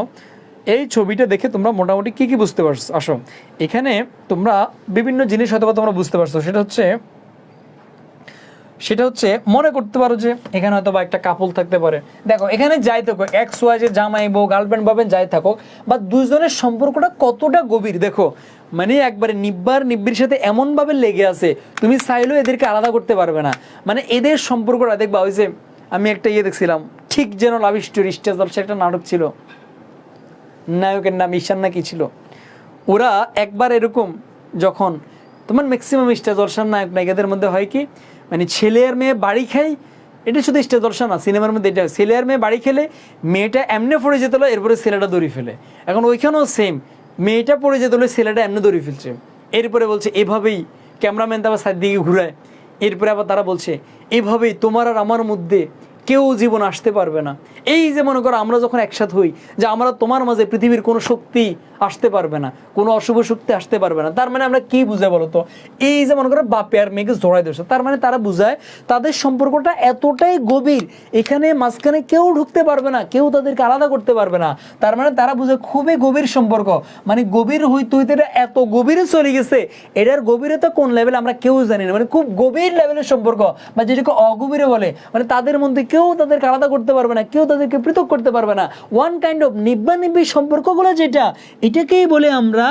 এই ছবিটা দেখে তোমরা মোটামুটি কি কি বুঝতে পারছো? আসো, এখানে তোমরা বিভিন্ন জিনিস হয়তো তোমরা বুঝতে পারছো। সেটা হচ্ছে মনে করতে পারো যে এখানে হয়তো বা একটা কাপল থাকতে পারে। দেখো এখানে যাই থাকুক, এক্স ওয়াই, যে জামাই বউ গার্লফ্রেন্ড পাবেন যাই থাকুক, বা দুজনের সম্পর্কটা কতটা গভীর দেখো, মানে একবারে নিব্বির সাথে এমনভাবে লেগে আছে, তুমি চাইলেও এদেরকে আলাদা করতে পারবে না। মানে এদের সম্পর্কটা দেখবা, ওই যে আমি একটা দেখছিলাম, ঠিক যেন লাভ স্টোরি, স্টেজ জলসা একটা নাটক ছিল, নায়কের নাম ঈশান না কি ছিল। ওরা একবার এরকম যখন তোমার ম্যাক্সিমাম স্টেজ জলসার নায়ক নায়িকাদের মধ্যে হয় কি, মানে ছেলে আর মেয়ে বাড়ি খায়, এটা শুধু স্টেজ দর্শন না, সিনেমার মধ্যে এটা ছেলে আর মেয়ে বাড়ি খেলে মেয়েটা এমনি পড়ে যেত, এরপরে ছেলেটা দড়ি ফেলে। এখন ওইখানেও সেম, মেয়েটা পড়ে যেত, ছেলেটা এমনি দড়ি ফেলছে। এরপরে বলছে এভাবেই, ক্যামেরাম্যান তো আবার সাইড দিকে ঘুরায়। এরপরে আবার তারা বলছে এভাবেই তোমার আর আমার মধ্যে কেউ জীবন আসতে পারবে না। এই যে মনে করো আমরা যখন একসাথ হই, যে আমরা তোমার মাঝে পৃথিবীর কোনো শক্তি আসতে পারবে না, কোনো অশুভ শক্তি আসতে পারবে না। তার মানে আমরা কি বুঝাই বলতো? এই যে মনে করো বাপে আর মেয়েকে জড়াই দিচ্ছে, তার মানে তারা বুঝায় তাদের সম্পর্কটা এতটাই গভীর, এখানে মাঝখানে কেউ ঢুকতে পারবে না, কেউ তাদেরকে আলাদা করতে পারবে না। তার মানে তারা বুঝে খুবই গভীর সম্পর্ক, মানে গভীর হইতে হইতে এটা এত গভীরে চলে গেছে, এটার গভীরতা কোন লেভেল আমরা কেউ জানি না। মানে খুব গভীর লেভেলের সম্পর্ক, বা যেটাকে অগভীরে বলে, মানে তাদের মধ্যে কেউ তাদেরকে আলাদা করতে পারবে না, কেউ তাদেরকে পৃথক করতে পারবে না। ওয়ান কাইন্ড অফ নিব্বানিব্বি সম্পর্কগুলো যেটা, এটাকেই বলে আমরা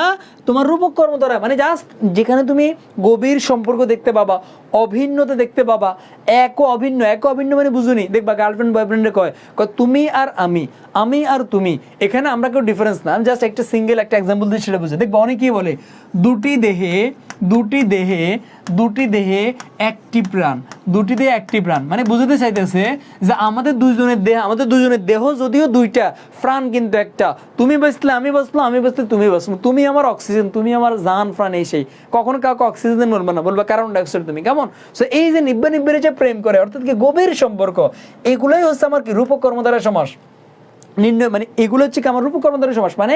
তোমার রূপক কর্মধারা। মানে জাস্ট যেখানে তুমি গভীর সম্পর্ক দেখতে পাবা, অভিন্নতা দেখতে পাবা, এক অভিন্ন মানে বুঝুনি, দেখবা গার্লফ্রেন্ড বয়ফ্রেন্ডে কয় তুমি আর আমি, আমি আর তুমি, এখানে আমরা কেউ ডিফারেন্স না। আমি জাস্ট একটা সিঙ্গেল একটা এক্সাম্পল দিয়ে সেটা বুঝে দেখবা। অনেকেই বলে দুটি দেহে একটি প্রাণ, মানে বুঝতে চাইতেছে যে আমাদের দুজনের দেহ যদিও দুইটা, প্রাণ কিন্তু একটা। তুমি বাঁচলে আমি বাঁচলাম, আমি বাঁচলে তুমি বাঁচলো, তুমি আমার অক্সিজেন, তুমি আমার জান প্রাণ, এই সেই। কখনো কাউকে অক্সিজেন বলবে না, বলবে কার্বন ডাইঅক্সাইড তুমি। কেমন? সো এই যে নিব্বে যে প্রেম করে, অর্থাৎ কি গভীর সম্পর্ক, এগুলোই হচ্ছে আমার কি রূপক কর্মধারয় সমাস নির্ণয়। মানে এগুলো হচ্ছে কি আমার রূপক কর্মধারয় সমাস, মানে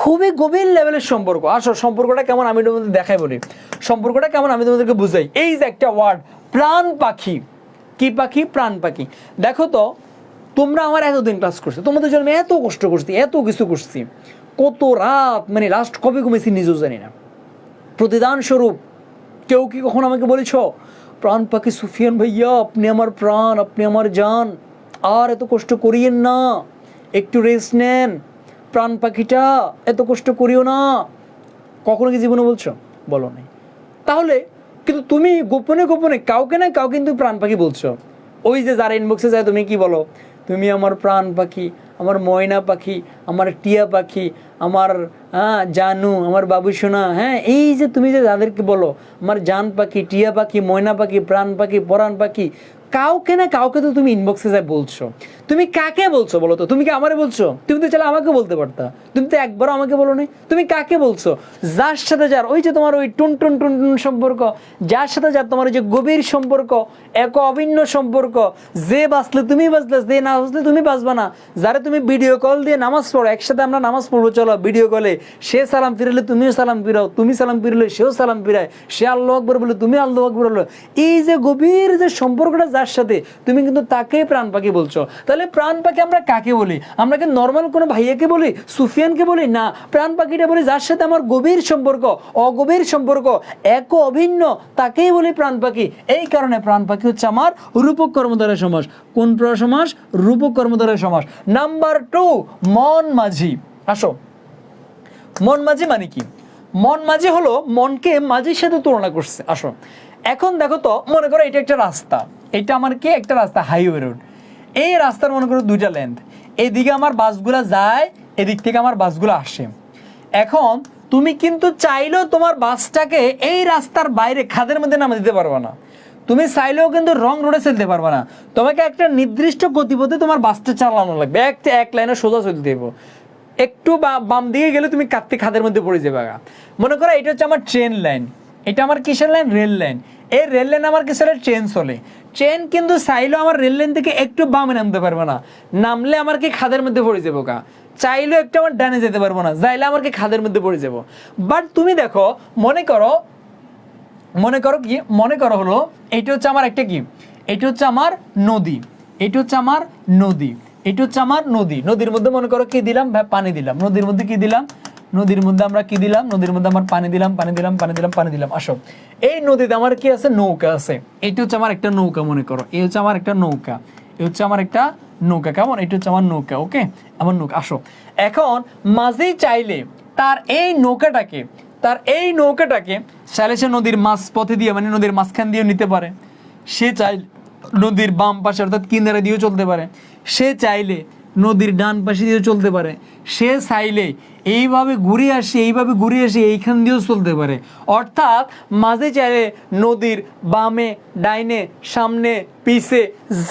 খুবই গভীর লেভেলের সম্পর্ক। আসো সম্পর্কটা কেমন আমি তোমাদের দেখাই বলি, সম্পর্কটা কেমন আমি তোমাদেরকে বুঝাই। এই যে একটা ওয়ার্ড প্রাণ পাখি, কি পাখি? প্রাণ পাখি। দেখো তো তোমরা আমার এতদিন ক্লাস করছো, তোমাদের জন্য এত কষ্ট করছি, এত কিছু করছি, কত রাত, মানে লাস্ট কবে ঘুমেছি নিজেও জানি না। প্রতিদান স্বরূপ কেউ কি কখনো আমাকে বলেছ প্রাণ পাখি সুফিয়ান ভাইয়া আপনি আমার প্রাণ, আপনি আমার জান, আর এত কষ্ট করিয়েন না, একটু রেস্ট নেন, প্রাণ পাখিটা এত কষ্ট করিও না? কখনো কি জীবনে বলছো? বলো নাই। তাহলে কিন্তু তুমি গোপনে কাউকে না কাউকে কিন্তু প্রাণ পাখি বলছো। ওই যে যারা ইনবক্সে যায় তুমি কি বলো? তুমি আমার প্রাণ পাখি, আমার ময়না পাখি, আমার টিয়া পাখি, আমার জানু, আমার বাবু সোনা। হ্যাঁ, এই যে তুমি যে যাদেরকে বলো আমার জান পাখি, টিয়া পাখি, ময়না পাখি, প্রাণ পাখি, পরাণ পাখি, কাউকে না কাউকে তো তুমি ইনবক্সে যায় বলছো, তুমি কাকে বলছো বলো তো? তুমি কি আমারে বলছো? তুমি তো চাইলে আমাকে বলতে পারতা, তুমি তো একবারও আমাকে বলো নি। তুমি কাকে বলছো? যার সাথে যার ওই যে তোমার ওই টুন টুন টুন টুন সম্পর্ক, যার সাথে যার তোমার ওই যে গভীর সম্পর্ক, এক অভিন্ন সম্পর্ক, যে বাঁচলে তুমি বাঁচলে, যে না বাঁচলে তুমি বাঁচবা না, যারা তুমি ভিডিও কল দিয়ে নামাজ পড়ো, একসাথে আমরা নামাজ পড়বো চলো ভিডিও কলে, সে সালাম ফিরালে তুমিও সালাম ফিরাও, তুমি সালাম ফিরলে সেও সালাম ফিরায়, সে আল্লাহু আকবার বলে তুমি আল্লাহু আকবার বলো, এই যে গভীর যে সম্পর্কটা যার সাথে, তুমি কিন্তু তাকেই প্রাণ পাখি বলছো। তাহলে প্রাণ পাখি আমরা কাকে বলি? আমরা কি নর্মাল কোনো ভাইয়াকে বলি, সুফিয়ানকে বলি? না, প্রাণ পাখিটা বলি যার সাথে আমার গভীর সম্পর্ক, অগভীর সম্পর্ক, এক অভিন্ন, তাকেই বলি প্রাণ পাখি। এই কারণে প্রাণ পাখি হচ্ছে আমার রূপক কর্মধারয় সমাস। কোন সমাস? রূপক কর্মধারয় সমাস। নাম্বার 2, মন মাঝি। আসো, মন মাঝি মানে কি? মন মাঝি হলো মনকে মাঝির সাথে তুলনা করছে। আসো, এখন দেখো তো, মনে করো এটা একটা রাস্তা, এটা আমার কি একটা রাস্তা, হাইওয়ে রোড। এই রাস্তার মনে করো দুইটা লেন্থ, এদিকে আমার বাসগুলা যায়, এদিক থেকে আমার বাসগুলো আসে। এখন তুমি কিন্তু চাইলেও তোমার বাসটাকে এই রাস্তার বাইরে খাদের মধ্যে নামা দিতে পারবে না, তুমি চাইলেও কিন্তু রং রোডে চলতে পারবে না। তোমাকে একটা নির্দিষ্ট গতিপথে তোমার বাসটা চালানো লাগবে, এক লাইনে সোজা চলতে দেবো। একটু বাম দিকে গেলে তুমি কার্তিক খাদের মধ্যে পড়ে যাবে। মনে করো এটা হচ্ছে আমার ট্রেন লাইন, এটা আমার কিসের লাইন? Rail line. এই রেল লাইন আমার কিসের? ট্রেন চলে। ট্রেন কিন্তু চাইলেও আমার রেল লাইন থেকে একটু বামে নামতে পারবে না, নামলে আমার কি খাদের মধ্যে পড়ে যাবো। চাইলেও একটু আমার ডানে যেতে পারবো না, যাইলে আমার কি খাদের মধ্যে পড়ে যাবো। বাট তুমি দেখো, মনে করো কি, মনে করো হলো এটা হচ্ছে আমার একটা কি, এটা হচ্ছে আমার নদী, এটা হচ্ছে আমার নদী, এটা হচ্ছে আমার নদী। নদীর মধ্যে মনে করো কি দিলাম? পানি দিলাম। নদীর মধ্যে কি দিলাম? নদীর মধ্যে আমরা কি দিলাম? নদীর মধ্যে আমার পানি দিলাম, পানি দিলাম, পানি দিলাম, পানি দিলাম। আসো, এই নদীতে আমার কি আছে? নৌকা আছে। এটা হচ্ছে আমার একটা নৌকা, মনে করো এই হচ্ছে আমার একটা নৌকা, এই হচ্ছে আমার একটা নৌকা। কেমন? এটা হচ্ছে আমার নৌকা। ওকে, আমার নৌকা। আসো, এখন মাঝি চাইলে তার এই নৌকাটাকে চাইলে সে নদীর মাঝ পথে দিয়ে, মানে নদীর মাঝখান দিয়েও নিতে পারে, সে চাইলে নদীর বাম পাশে অর্থাৎ কিনারে দিয়েও চলতে পারে, সে চাইলে নদীর ডান পাশে দিয়েও চলতে পারে, সে চাইলে এইভাবে ঘুরে আসি এইখান দিয়েও চলতে পারে। অর্থাৎ মাঝে চাইলে নদীর বামে, ডাইনে, সামনে, পিছে,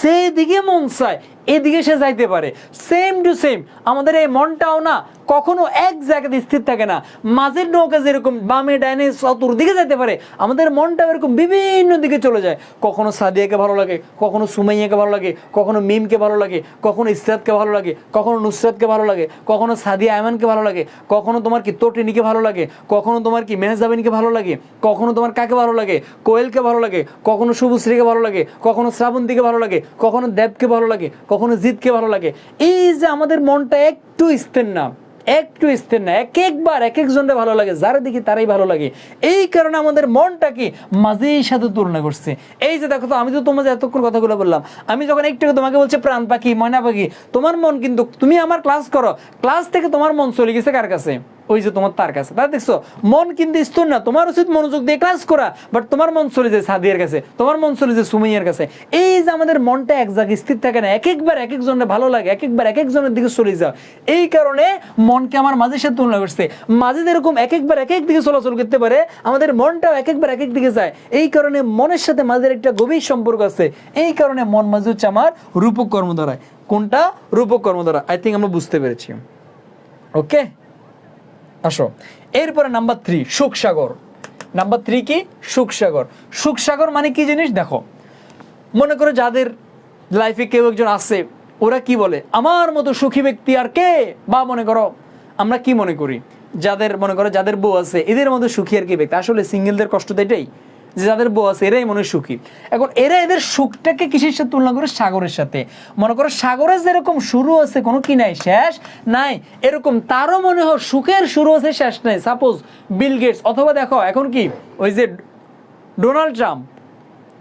যেদিকে মন চায় এদিকে সে যাইতে পারে। সেম টু সেম আমাদের এই মনটাও না কখনো এক জায়গাতে স্থির থাকে না। মাঝের নৌকা যেরকম বামে ডাইনে চতুর্দিকে যেতে পারে, আমাদের মনটাও এরকম বিভিন্ন দিকে চলে যায়। কখনো সাদিয়াকে ভালো লাগে, কখনো সুমাইয়াকে ভালো লাগে, কখনো মিমকে ভালো লাগে, কখনো ইসরাতকে ভালো লাগে, কখনো নুসরাতকে ভালো লাগে, কখনো সাদিয়া আয়মানকে ভালো লাগে, কখনো তোমার কি তটিনীকে ভালো লাগে, কখনো তোমার কি মেহজাবিনকে ভালো লাগে, কখনো তোমার কাকে ভালো লাগে? কোয়েলকে ভালো লাগে, কখনো শুভশ্রীকে ভালো লাগে, কখনো শ্রাবন্তীকে ভালো লাগে, কখনো দেবকে ভালো লাগে, কখনো জিতকে ভালো লাগে। এই যে আমাদের মনটা একটু স্থির না, একবার এক একজনকে ভালো লাগে, যারা দেখি তারাই ভালো লাগে। এই কারণে আমাদের মনটা কি মাঝের সাথে তুলনা করছে। এই যে দেখো তো, আমি তো তোমাদের এতক্ষণ কথাগুলো বললাম, আমি যখন একটু তোমাকে বলছি প্রাণ পাখি, ময়না পাখি, তোমার মন কিন্তু, তুমি আমার ক্লাস করো, ক্লাস থেকে তোমার মন চলে গেছে কার কাছে? ওই যে তোমার তার কাছে। তা দেখছো, মন কিন্তু স্থির না, তোমার উচিত মনোযোগ দিয়ে ক্লাস করা, বাট তোমার মন চলে যায় সাদিয়ার কাছে, তোমার মন চলে যায় সুমাইয়ার কাছে। এই যে আমাদের মনটা এক জায়গায় স্থির থাকে না, একবার এক একজনের ভালো লাগে, একবার এক একজনের দিকে চলে যাও। এই কারণে মনকে আমার মাঝের সাথে তুলনা করছে। মাঝে যেরকম একবার এক এক দিকে চলাচল করতে পারে, আমাদের মনটাও একবার এক এক দিকে যায়। এই কারণে মনের সাথে মাঝের একটা গভীর সম্পর্ক আছে। এই কারণে মন মাঝে হচ্ছে আমার রূপক কর্মধারায়। কোনটা? রূপক কর্মধারা। আই থিঙ্ক আমরা বুঝতে পেরেছি। ওকে, আসো এরপরে নাম্বার 3, সুখসাগর। নাম্বার 3 কি? সুখসাগর। সুখসাগর মানে কি জিনিস? দেখো, মনে করো যাদের লাইফে কেউ একজন আছে, ওরা কি বলে? আমার মতো সুখী ব্যক্তি আর কে? বা মনে করো আমরা কি মনে করি, যাদের মনে করো যাদের বউ আছে, এদের মধ্যে সুখী আর কি ব্যক্তি? আসলে সিঙ্গেলদের কষ্ট তো এটাই, যে যাদের বউ আছে এরাই মনে সুখী। এখন এরা এদের সুখটাকে কিসের সাথে তুলনা করে? সাগরের সাথে। মনে করো সাগরের যেরকম শুরু আছে, কোনো কি নাই, শেষ নাই, এরকম তারও মনে হয় সুখের শুরু আছে, শেষ নাই। সাপোজ বিল গেটস, অথবা দেখো এখন কি ওই যে ডোনাল্ড ট্রাম্প,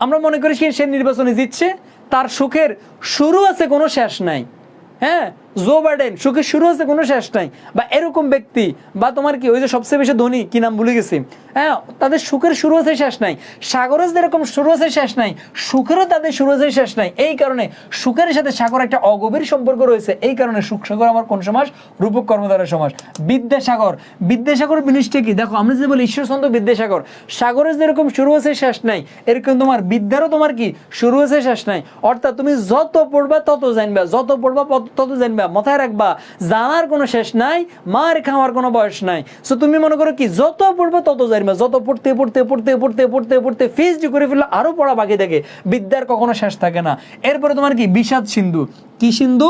আমরা মনে করি সে নির্বাচনে জিতছে, তার সুখের শুরু আছে, কোনো শেষ নাই। হ্যাঁ, জো বাইডেন, সুখের শুরু হচ্ছে কোনো শেষ নাই, বা এরকম ব্যক্তি, বা তোমার কি ওই যে সবচেয়ে বেশি ধনী, কি নাম ভুলে গেছি, হ্যাঁ, তাদের সুখের শুরু হচ্ছে শেষ নাই। সাগরের যেরকম শুরু হচ্ছে শেষ নাই, সুখেরও তাদের শুরু হচ্ছে শেষ নাই। এই কারণে সুখের সাথে সাগর একটা অগভীর সম্পর্ক রয়েছে। এই কারণে সুখ সাগর আমার কোন সমাস? রূপক কর্মধারয় সমাস। বিদ্যাসাগর, বিদ্যাসাগর জিনিসটা কি দেখো, আমরা যদি বলি ঈশ্বরচন্দ্র বিদ্যাসাগর, সাগরের যেরকম শুরু হচ্ছে শেষ নাই, এরকম তোমার বিদ্যারও তোমার কি শুরু হচ্ছে শেষ নাই। অর্থাৎ তুমি যত পড়বা তত জানবা, যত পড়বা তত জানবা। মাথায় রাখবা, জানার কোনো শেষ নাই, মার খাওয়ার কোনো বয়স নাই। সো তুমি মনে করো কি, যত পড়বে তত জানবা, যত পড়তে পড়তে পড়তে পড়তে পড়তে পড়তে ফিজডি করে ফেললে আরো পড়া বাকি থাকে, বিদ্যার কখনো শেষ থাকে না। এরপরে তোমার কি বিষাদ সিন্ধু, কি সিন্ধু?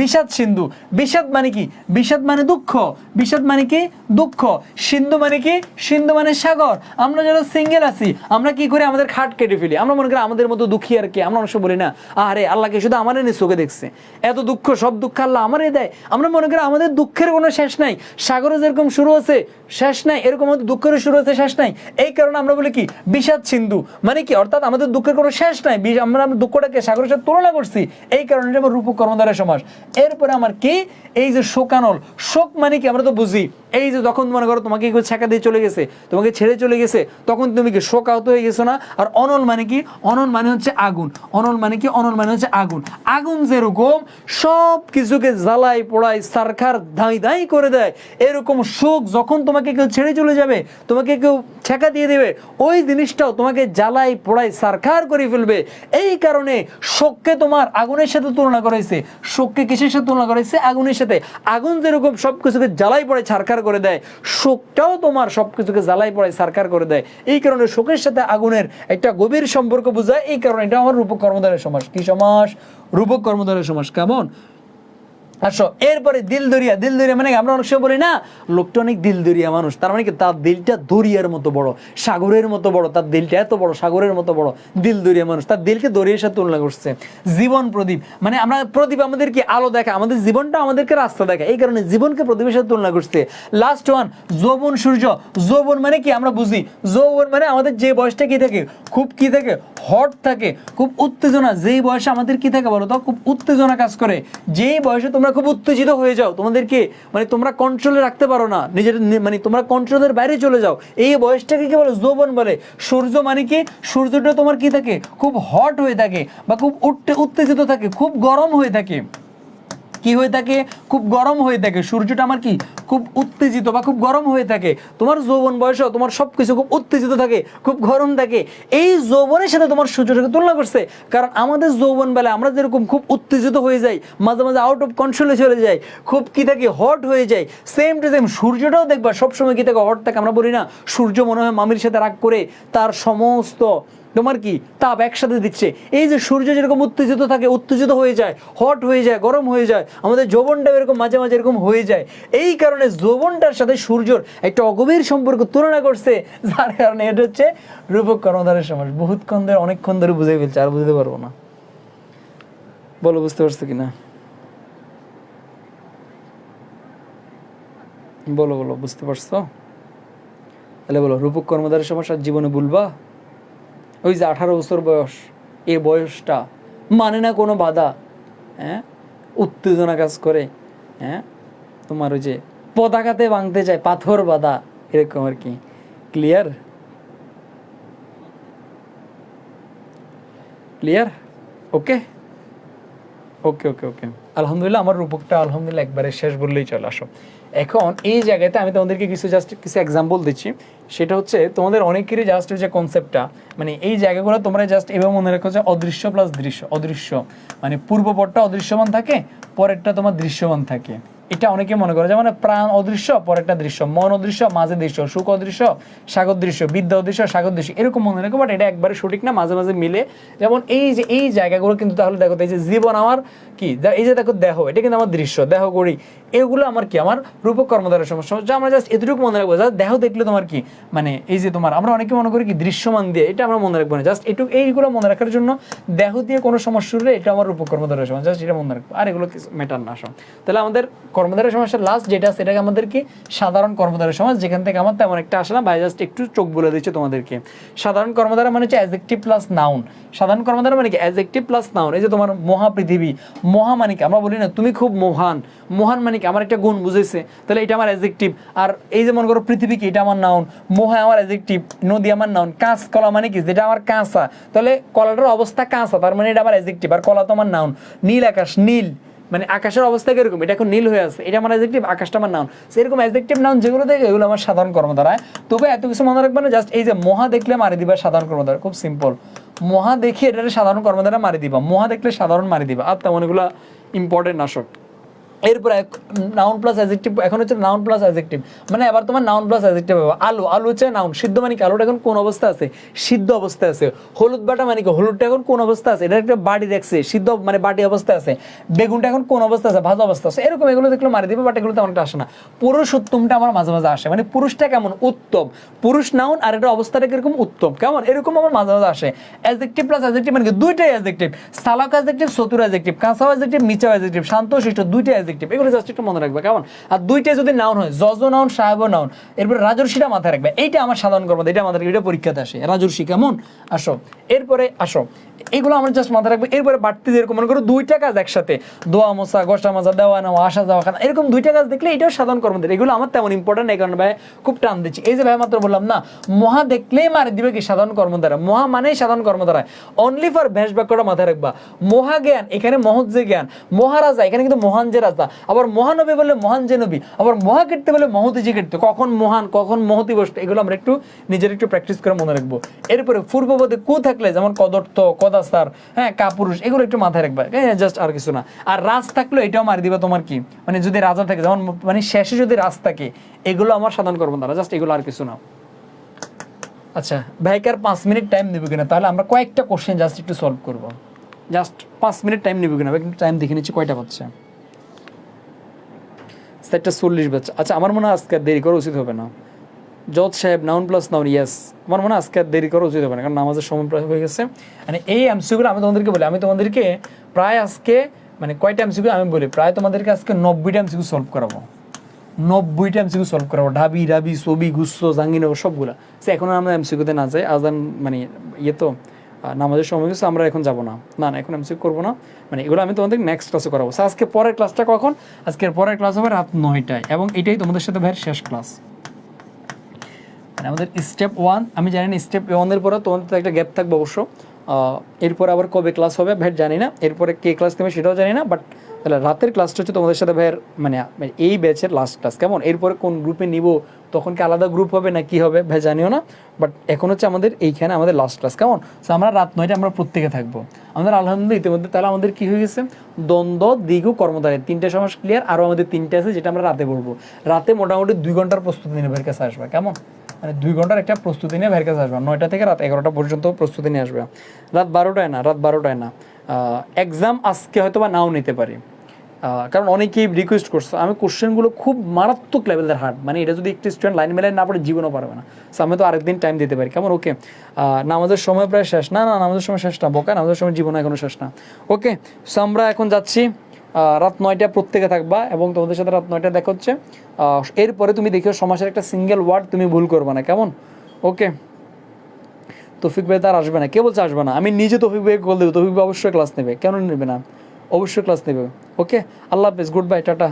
বিষাদ সিন্ধু। বিষাদ মানে কি? বিষাদ মানে দুঃখ, বিষাদ মানে কি? দুঃখ। সিন্ধু মানে কি? সিন্ধু মানে সাগর। আমরা যারা সিঙ্গেল আছি, আমরা কি করি? আমাদের খাট কেটে ফেলি। আমরা মনে করি আমাদের মতো দুঃখী আর কি। আমরা অবশ্য বলি না, আরে আল্লাহকে শুধু আমার এনে চোখে দেখছে, এত দুঃখ, সব দুঃখ আল্লাহ আমারই দেয়। আমরা মনে করি আমাদের দুঃখের কোনো শেষ নাই, সাগরে যেরকম শুরু হচ্ছে শেষ নাই, এরকম আমাদের দুঃখের শুরু হচ্ছে শেষ নাই। এই কারণে আমরা বলি কি বিষাদ সিন্ধু, মানে কি অর্থাৎ আমাদের দুঃখের কোনো শেষ নাই, আমরা দুঃখটাকে সাগরের সাথে তুলনা করছি। এই কারণে এটা আমার রূপক কর্মধারয় সমাস। এরপরে আমার কি, এই যে শোকানল, শোক মানে কি আমরা তো বুঝি, এই যে যখন মনে করো তোমাকে কেউ ছেঁকা দিয়ে চলে গেছে, তোমাকে ছেড়ে চলে গেছে, তখন তুমি কি শোকাহত হয়ে গেছো না? আর অনল মানে কি? অনল মানে হচ্ছে আগুন। অনল মানে কি? অনল মানে হচ্ছে আগুন। আগুন যেরকম সব কিছুকে জ্বালাই পোড়াই সারখার ধাই ধাই করে দেয়, এরকম শোক যখন তোমাকে কেউ ছেড়ে চলে যাবে, তোমাকে কেউ ছেঁকা দিয়ে দেবে, ওই জিনিসটাও তোমাকে জ্বালাই পোড়াই সারখার করে ফেলবে। এই কারণে শোককে তোমার আগুনের সাথে তুলনা করেছে। শোককে কিসের সাথে তুলনা করেছে? আগুনের সাথে। আগুন যেরকম সবকিছুকে জ্বালাই পড়াই ছারখার করে দেয়, শোকটাও তোমার সবকিছুকে জ্বালাই পড়াই ছারখার করে দেয়। এই কারণে শোকের সাথে আগুনের একটা গভীর সম্পর্ক বোঝায়। এই কারণে এটা আমার রূপক কর্মধারয় সমাস। কি সমাস? রূপক কর্মধারয় সমাস। কেমন? আসো এরপরে দিল দরিয়া। দিল দরিয়া মানে আমরা অনেক সময় বলি না, লোকটা অনেক দিল দরিয়া মানুষ, তার মানে কি তার দিলটা দরিয়ার মতো বড়, সাগরের মতো বড়, তার দিলটা এত বড়, সাগরের মতো বড়, দিল দরিয়া মানুষ, তার দিলকে দরিয়ার সাথে তুলনা করছে। জীবন প্রদীপ মানে আমরা প্রদীপ, আমাদের কি আলো দেখা, আমাদের জীবনটা আমাদেরকে রাস্তা দেখা, এই কারণে জীবনকে প্রদীপের সাথে তুলনা করছে। লাস্ট ওয়ান, যৌবন সূর্য। যৌবন মানে কি আমরা বুঝি, যৌবন মানে আমাদের যে বয়সটা কি থাকে, খুব কি থাকে, হট থাকে, খুব উত্তেজনা, যেই বয়সে আমাদের কি থাকে বলো তো, খুব উত্তেজনা কাজ করে, যেই বয়সে তোমরা খুব উত্তেজিত হয়ে যাও, তোমাদেরকে মানে তোমরা কন্ট্রোলে রাখতে পারো না, নিজের মানে তোমরা কন্ট্রোলের বাইরে চলে যাও, এই বয়সটাকে কি বলে? যৌবন বলে। সূর্য মানে কি? সূর্যটা তোমার কি থাকে, খুব হট হয়ে থাকে, বা খুব উত্তেজিত থাকে, খুব গরম হয়ে থাকে। কি হয়ে থাকে? খুব গরম হয়ে থাকে। সূর্যটা আমার কি, খুব উত্তেজিত বা খুব গরম হয়ে থাকে। তোমার যৌবন বয়সেও তোমার সবকিছু খুব উত্তেজিত থাকে, খুব গরম থাকে। এই যৌবনের সাথে তোমার সূর্যটাকে তুলনা করছে, কারণ আমাদের যৌবন বেলায় আমরা যেরকম খুব উত্তেজিত হয়ে যাই, মাঝে মাঝে আউট অফ কন্ট্রোলে চলে যাই, খুব কি থাকে, হট হয়ে যায়। সেম টু সেম সূর্যটাও দেখবা সবসময় কি থাকে, হট থাকে। আমরা বলি না, সূর্য মনে হয় মামির সাথে রাগ করে তার সমস্ত তোমার কি তাপ একসাথে দিচ্ছে। এই যে সূর্য যেরকম উত্তেজিত থাকে, উত্তেজিত হয়ে যায়, হট হয়ে যায়, গরম হয়ে যায়, আমাদের যৌবনটাও এরকম মাঝে মাঝে এরকম হয়ে যায়। এই কারণে যৌবনটার সাথে সূর্যর একটা অগভীর সম্পর্ক তুলনা করছে, যার কারণে এটা হচ্ছে রূপক কর্মধারয় সমাস। বহুতক্ষণ ধরে, অনেকক্ষণ ধরে বুঝে ফেলছে, আর বুঝতে পারবো না। বলো বুঝতে পারছো কিনা? বলো বলো, বুঝতে পারছো? তাহলে বলো, রূপক কর্মধারয় সমাস আর জীবনে ভুলবা? ওই যে 18 বছর বয়স, এই বয়সটা মানে না কোনো বাধা, হ্যাঁ, উত্তেজনা কাজ করে, হ্যাঁ, তোমার ওই যে পতাকাতে ভাঙতে চায়, পাথর বাঁধা, এরকম আর কি। ক্লিয়ার? ক্লিয়ার? ওকে ওকে ওকে ওকে আলহামদুলিল্লাহ, আমার রূপকটা আলহামদুলিল্লাহ একবারে শেষ বললেই চলে। আসো এখন এই জায়গাতে আমি তোমাদেরকে কিছু এক্সাম্পল দিচ্ছি। সেটা হচ্ছে তোমাদের অনেকেরই জাস্ট যে কনসেপ্টটা, মানে এই জায়গাগুলো তোমরা জাস্ট এভাবে মনে রাখো যে অদৃশ্য প্লাস দৃশ্য। অদৃশ্য মানে পূর্বপরটা অদৃশ্যমান থাকে, পরেরটা তোমার দৃশ্যমান থাকে। এটা অনেকে মনে করে, যেমন প্রাণ অদৃশ্য, পরেরটা দৃশ্য, মন অদৃশ্য, মাঝে দৃশ্য, সুখ অদৃশ্য, সাগর দৃশ্য, বিদ্যা অদৃশ্য, সাগর দৃশ্য, এরকম মনে রাখো। বাট এটা একবারে সঠিক না, মাঝে মাঝে মিলে। যেমন এই যে এই জায়গাগুলো কিন্তু তাহলে দেখো, এই যে জীবন আমার কি, এই যে দেখো দেহ, এটা কিন্তু আমার দৃশ্য, দেহ করি, এগুলো আমার কি, আমার রূপক কর্মধারয় সমস্যা। যা আমরা জাস্ট এতটুকু মনে রাখবো, জাস্ট দেহ দেখলে তোমার কি, মানে এই যে তোমার, আমরা অনেকে মনে করি কি দৃশ্যমান দিয়ে, এটা আমরা মনে রাখবো না। জাস্ট একটু এইগুলো মনে রাখার জন্য, দেহ দিয়ে কোনো সমস্যা হলে এটা আমার রূপক কর্মধারয় সমস্যা, জাস্ট এটা মনে রাখবো, আর এগুলো কিছু ম্যাটার না। আসো তাহলে আমাদের কর্মধারয় সমাসের লাস্ট যেটা আছে এটাকে আমাদের কি সাধারণ কর্মধারয় সমাস, যেখান থেকে আমার তেমন একটা আসে না, ভাই জাস্ট একটু চোখ বলে দিচ্ছে তোমাদেরকে। সাধারণ কর্মধারয় মানে হচ্ছে অ্যাডজেক্টিভ প্লাস নাউন। সাধারণ কর্মধারয় মানে কি অ্যাডজেক্টিভ প্লাস নাউন। এই যে তোমার মহাপৃথিবী, মহা মানে কি আমরা বলি না তুমি খুব মহান, মহান মানে কি আমার একটা গুণ বুঝেছে, তাহলে এটা আমার অ্যাডজেক্টিভ। আর এই যে মনে করো পৃথিবী কি, এটা আমার নাউন, মহা আমার অ্যাডজেক্টিভ, নদী আমার নাউন, কাঁচ কলা মানে কি যেটা আমার কাঁচা, তাহলে কলাটার অবস্থা কাঁচা, তার মানে এটা আমার অ্যাডজেক্টিভ। আর কলা তো আমার নাউন। নীল আকাশ, নীল মানে আকাশের অবস্থা কিরকম, এটা এখন নীল হয়ে আছে, এটা আমার অ্যাডজেক্টিভ, আকাশটা আমার নাউন। সেরকম অ্যাডজেক্টিভ নাউন যেগুলো দেখে এগুলো আমার সাধারণ কর্মধারয়। তবে এত কিছু মনে রাখবে না, জাস্ট এই যে মহা দেখলে মারি দিবা সাধারণ কর্মধারয়, খুব সিম্পল। মহা দেখে এটা সাধারণ কর্মধারয় মারি দিবা, মহা দেখলে সাধারণ মারি দিবা, আর তেমন এগুলো ইম্পর্টেন্ট আসক। এরপরে নাউন প্লাস অ্যাডজেক্টিভ, এখন হচ্ছে নাউন প্লাস অ্যাডজেক্টিভ, মানে আবার তোমার নাউন প্লাস অ্যাডজেক্টিভ হবে। আলু, আলু হচ্ছে নাউন। সিদ্ধ মানে কি আলুটা এখন কোন অবস্থা আছে, সিদ্ধ অবস্থায় আছে। হলুদ বাটা মানে কি হলুদটা এখন কোন অবস্থা আছে, এটা একটা বাটি দেখছে, সিদ্ধ মানে বাটি অবস্থায় আছে। বেগুনটা এখন কোন অবস্থা আছে, ভাজা অবস্থা আছে। এরকম এগুলো দেখলে মারি দিবে, বাট এগুলো তেমন একটা আসে না। পুরুষ উত্তমটা আমার মাঝে মাঝে আসে, মানে পুরুষটা কেমন উত্তম, পুরুষ নাউন আর এটা অবস্থাটা কিরকম উত্তম কেমন, এরকম আমার মাঝে মাঝে আসে। অ্যাডজেক্টিভ প্লাস অ্যাডজেক্টিভ মানে কি দুইটাই অ্যাডজেক্টিভ, সালাক অ্যাডজেক্টিভ, চতুর অ্যাডজেক্টিভ, কাঁচা অ্যাডজেক্টিভ, নিচা অ্যাডজেক্টিভ, শান্ত শিষ্ট, দুইটাই অ্যাডজেক্টিভ। এগুলো জাস্ট একটু মনে রাখবে কেমন। আর দুইটাই যদি নাউন হয়, জজ নাউন, সাহেব নাউন, এরপর রাজর্ষিটা মাথায় রাখবে। এইটা আমার সাধারণ কর্ম, এটা আমাদের এটা পরীক্ষাতে আসে, রাজর্ষি কেমন। আসো এরপরে আসো, এগুলো আমরা জাস্ট মাথায় রাখবে। এরপরে বাড়তি যেরকম মনে করো দুইটা কাজ একসাথে, দোয়া মোছা, গসা মাজা, দেওয়া নেওয়া, আসা যাওয়া, খানা, এরকম দুইটা কাজ দেখলে এটাও সাধারণ কর্মদের। এগুলো আমার তেমন ইম্পর্টেন্ট, এই কারণে ভাই খুব টান দিচ্ছি। এই যে ভাই মাত্র বললাম না, মহা দেখলেই মারি দিবে কি সাধারণ কর্মধারা, মহা মানেই সাধারণ কর্মধারা। অনলি ফর ভ্যাস বাক্যটা মাথায় রাখবা। মহা জ্ঞান, এখানে মহৎ যে জ্ঞান, মহারাজা এখানে কিন্তু মহান যে রাজা, আবার মহানবী বলে মহান যে নবী, আবার মহা কীর্তি বলে মহতি যে কীর্তি, কখন মহান কখন মহতি বস্তু, এগুলো আমরা একটু নিজের একটু প্র্যাকটিস করে মনে রাখবো। এরপরে পূর্বপদে কু থাকলে যেমন কদর্থ, কদাস্তার, হ্যাঁ কাপুরুষ, এগুলো একটু মাথায় রাখবা, জাস্ট আর কিছু না। আর রাজ থাকলে এটাও মারি দিবা তোমার কি, মানে যদি রাজা থাকে, যেমন মানে শেষে যদি রাজ থাকে, এগুলো আমার সাধারণ কর্মধারা, জাস্ট এগুলো আর কিছু না। আচ্ছা ভাইকে আর 5 মিনিট টাইম নেবে কিনা, তাহলে আমরা কয়েকটা কোশ্চেন জাস্ট একটু সলভ করবো। জাস্ট 5 মিনিট টাইম নেবে কিনা, কিন্তু টাইম দেখে নিচ্ছি কয়টা পাচ্ছে, 7:40 বাজছে। আচ্ছা আমার মনে হয় আজকে দেরি করা উচিত হবে না। জজ সাহেব, নাউন প্লাস নাউন, ইয়েস, আমার মনে হয় আজকে দেরি করা উচিত হবে না, কারণ নামাজের সময় প্রায় হয়ে গেছে। মানে এই এমসিকিউগুলো আমি তোমাদেরকে বলি, আমি তোমাদেরকে প্রায় আজকে মানে কয়টা এমসিকিউ আমি বলি, প্রায় তোমাদেরকে আজকে 90টা এমসিকিউ সলভ করাবো, 90টা এমসিকিউ সলভ করাবো, ঢাবি রাবি ছবি গুচ্ছ জাঙ্গিনগর সবগুলা। সে এখন আমরা এমসিকিউতে না যাই, আজান মানে ইয়ে তো নামাজের সময় গেছে, আমরা এখন যাবো না, না না এখন এমসিকিউ করবো না, মানে এগুলো আমি তোমাদের নেক্সট ক্লাসে করাবো। আজকে পরের ক্লাসটা কখন, আজকের পরের ক্লাস হবে রাত 9টায়, এবং এটাই তোমাদের সাথে ভাইয়ের শেষ ক্লাস। মানে আমাদের স্টেপ 1, আমি জানি না স্টেপ 1-এর পরে তোমাদের তো একটা গ্যাপ থাকবে অবশ্য, এরপরে আবার কবে ক্লাস হবে ভাই জানি না, এরপরে কে ক্লাস নেবে সেটাও জানি না, বাট তাহলে রাতের ক্লাসটা হচ্ছে তোমাদের সাথে ভাইয়ের মানে এই ব্যাচের লাস্ট ক্লাস কেমন। এরপরে কোন গ্রুপে নিব, তখন কি আলাদা গ্রুপ হবে না কি হবে ভাই জানিও না, বাট এখন হচ্ছে আমাদের এইখানে আমাদের লাস্ট ক্লাস কেমন। সো আমরা রাত 9টায় আমরা প্রত্যেকে থাকবো। আমাদের আলহামদুলিল্লাহ ইতিমধ্যে তাহলে আমাদের কি হয়ে গেছে, দ্বন্দ্ব, দ্বিগু, কর্মধারয় 3টে সমাস ক্লিয়ার। আরও আমাদের 3টে আছে যেটা আমরা রাতে পড়বো। রাতে মোটামুটি 2 ঘন্টার প্রস্তুতি নিয়ে ভাইয়ের কাছে আসবে কেমন, মানে 2 ঘন্টার একটা প্রস্তুতি নিয়ে ভাইয়ের কাছে আসবে, 9টা থেকে রাত 11টা পর্যন্ত প্রস্তুতি নিয়ে আসবে। রাত 12টায় না, রাত 12টায় না। এক্সাম আজকে হয়তো বা নাও নিতে পারি, কারণ অনেকেই রিকোয়েস্ট করছে। আমি কোশ্চেনগুলো খুব মারাত্মক লেভেলের হার্ড, মানে এটা যদি একটি স্টুডেন্ট লাইন মেলায় না পড়ে জীবনও পারবে না। সো আমি তো আরেকদিন টাইম দিতে পারি কেমন। ওকে, নামাজের সময় প্রায় শেষ, না না নামাজের সময় শেষ না বোকা, নামাজের সময় জীবন এখনো শেষ না। ওকে, সো আমরা এখন যাচ্ছি, রাত 9টায় প্রত্যেকে থাকবা, এবং তোমাদের সাথে রাত 9টায় দেখা হচ্ছে। এরপরে তুমি দেখিও সমাসের একটা সিঙ্গেল ওয়ার্ড তুমি ভুল করবে না কেমন। ওকে, তৌফিক ভাই তার আসবে না, কে বলছে আসবে না, আমি নিজে তৌফিক ভাইকে কল দেবো, তৌফিক ভাই অবশ্যই ক্লাস নেবে, কেন নেবে না, অবশ্যই ক্লাস নেবে। ওকে, আল্লাহ হাফেজ, গুড বাই, টাটা।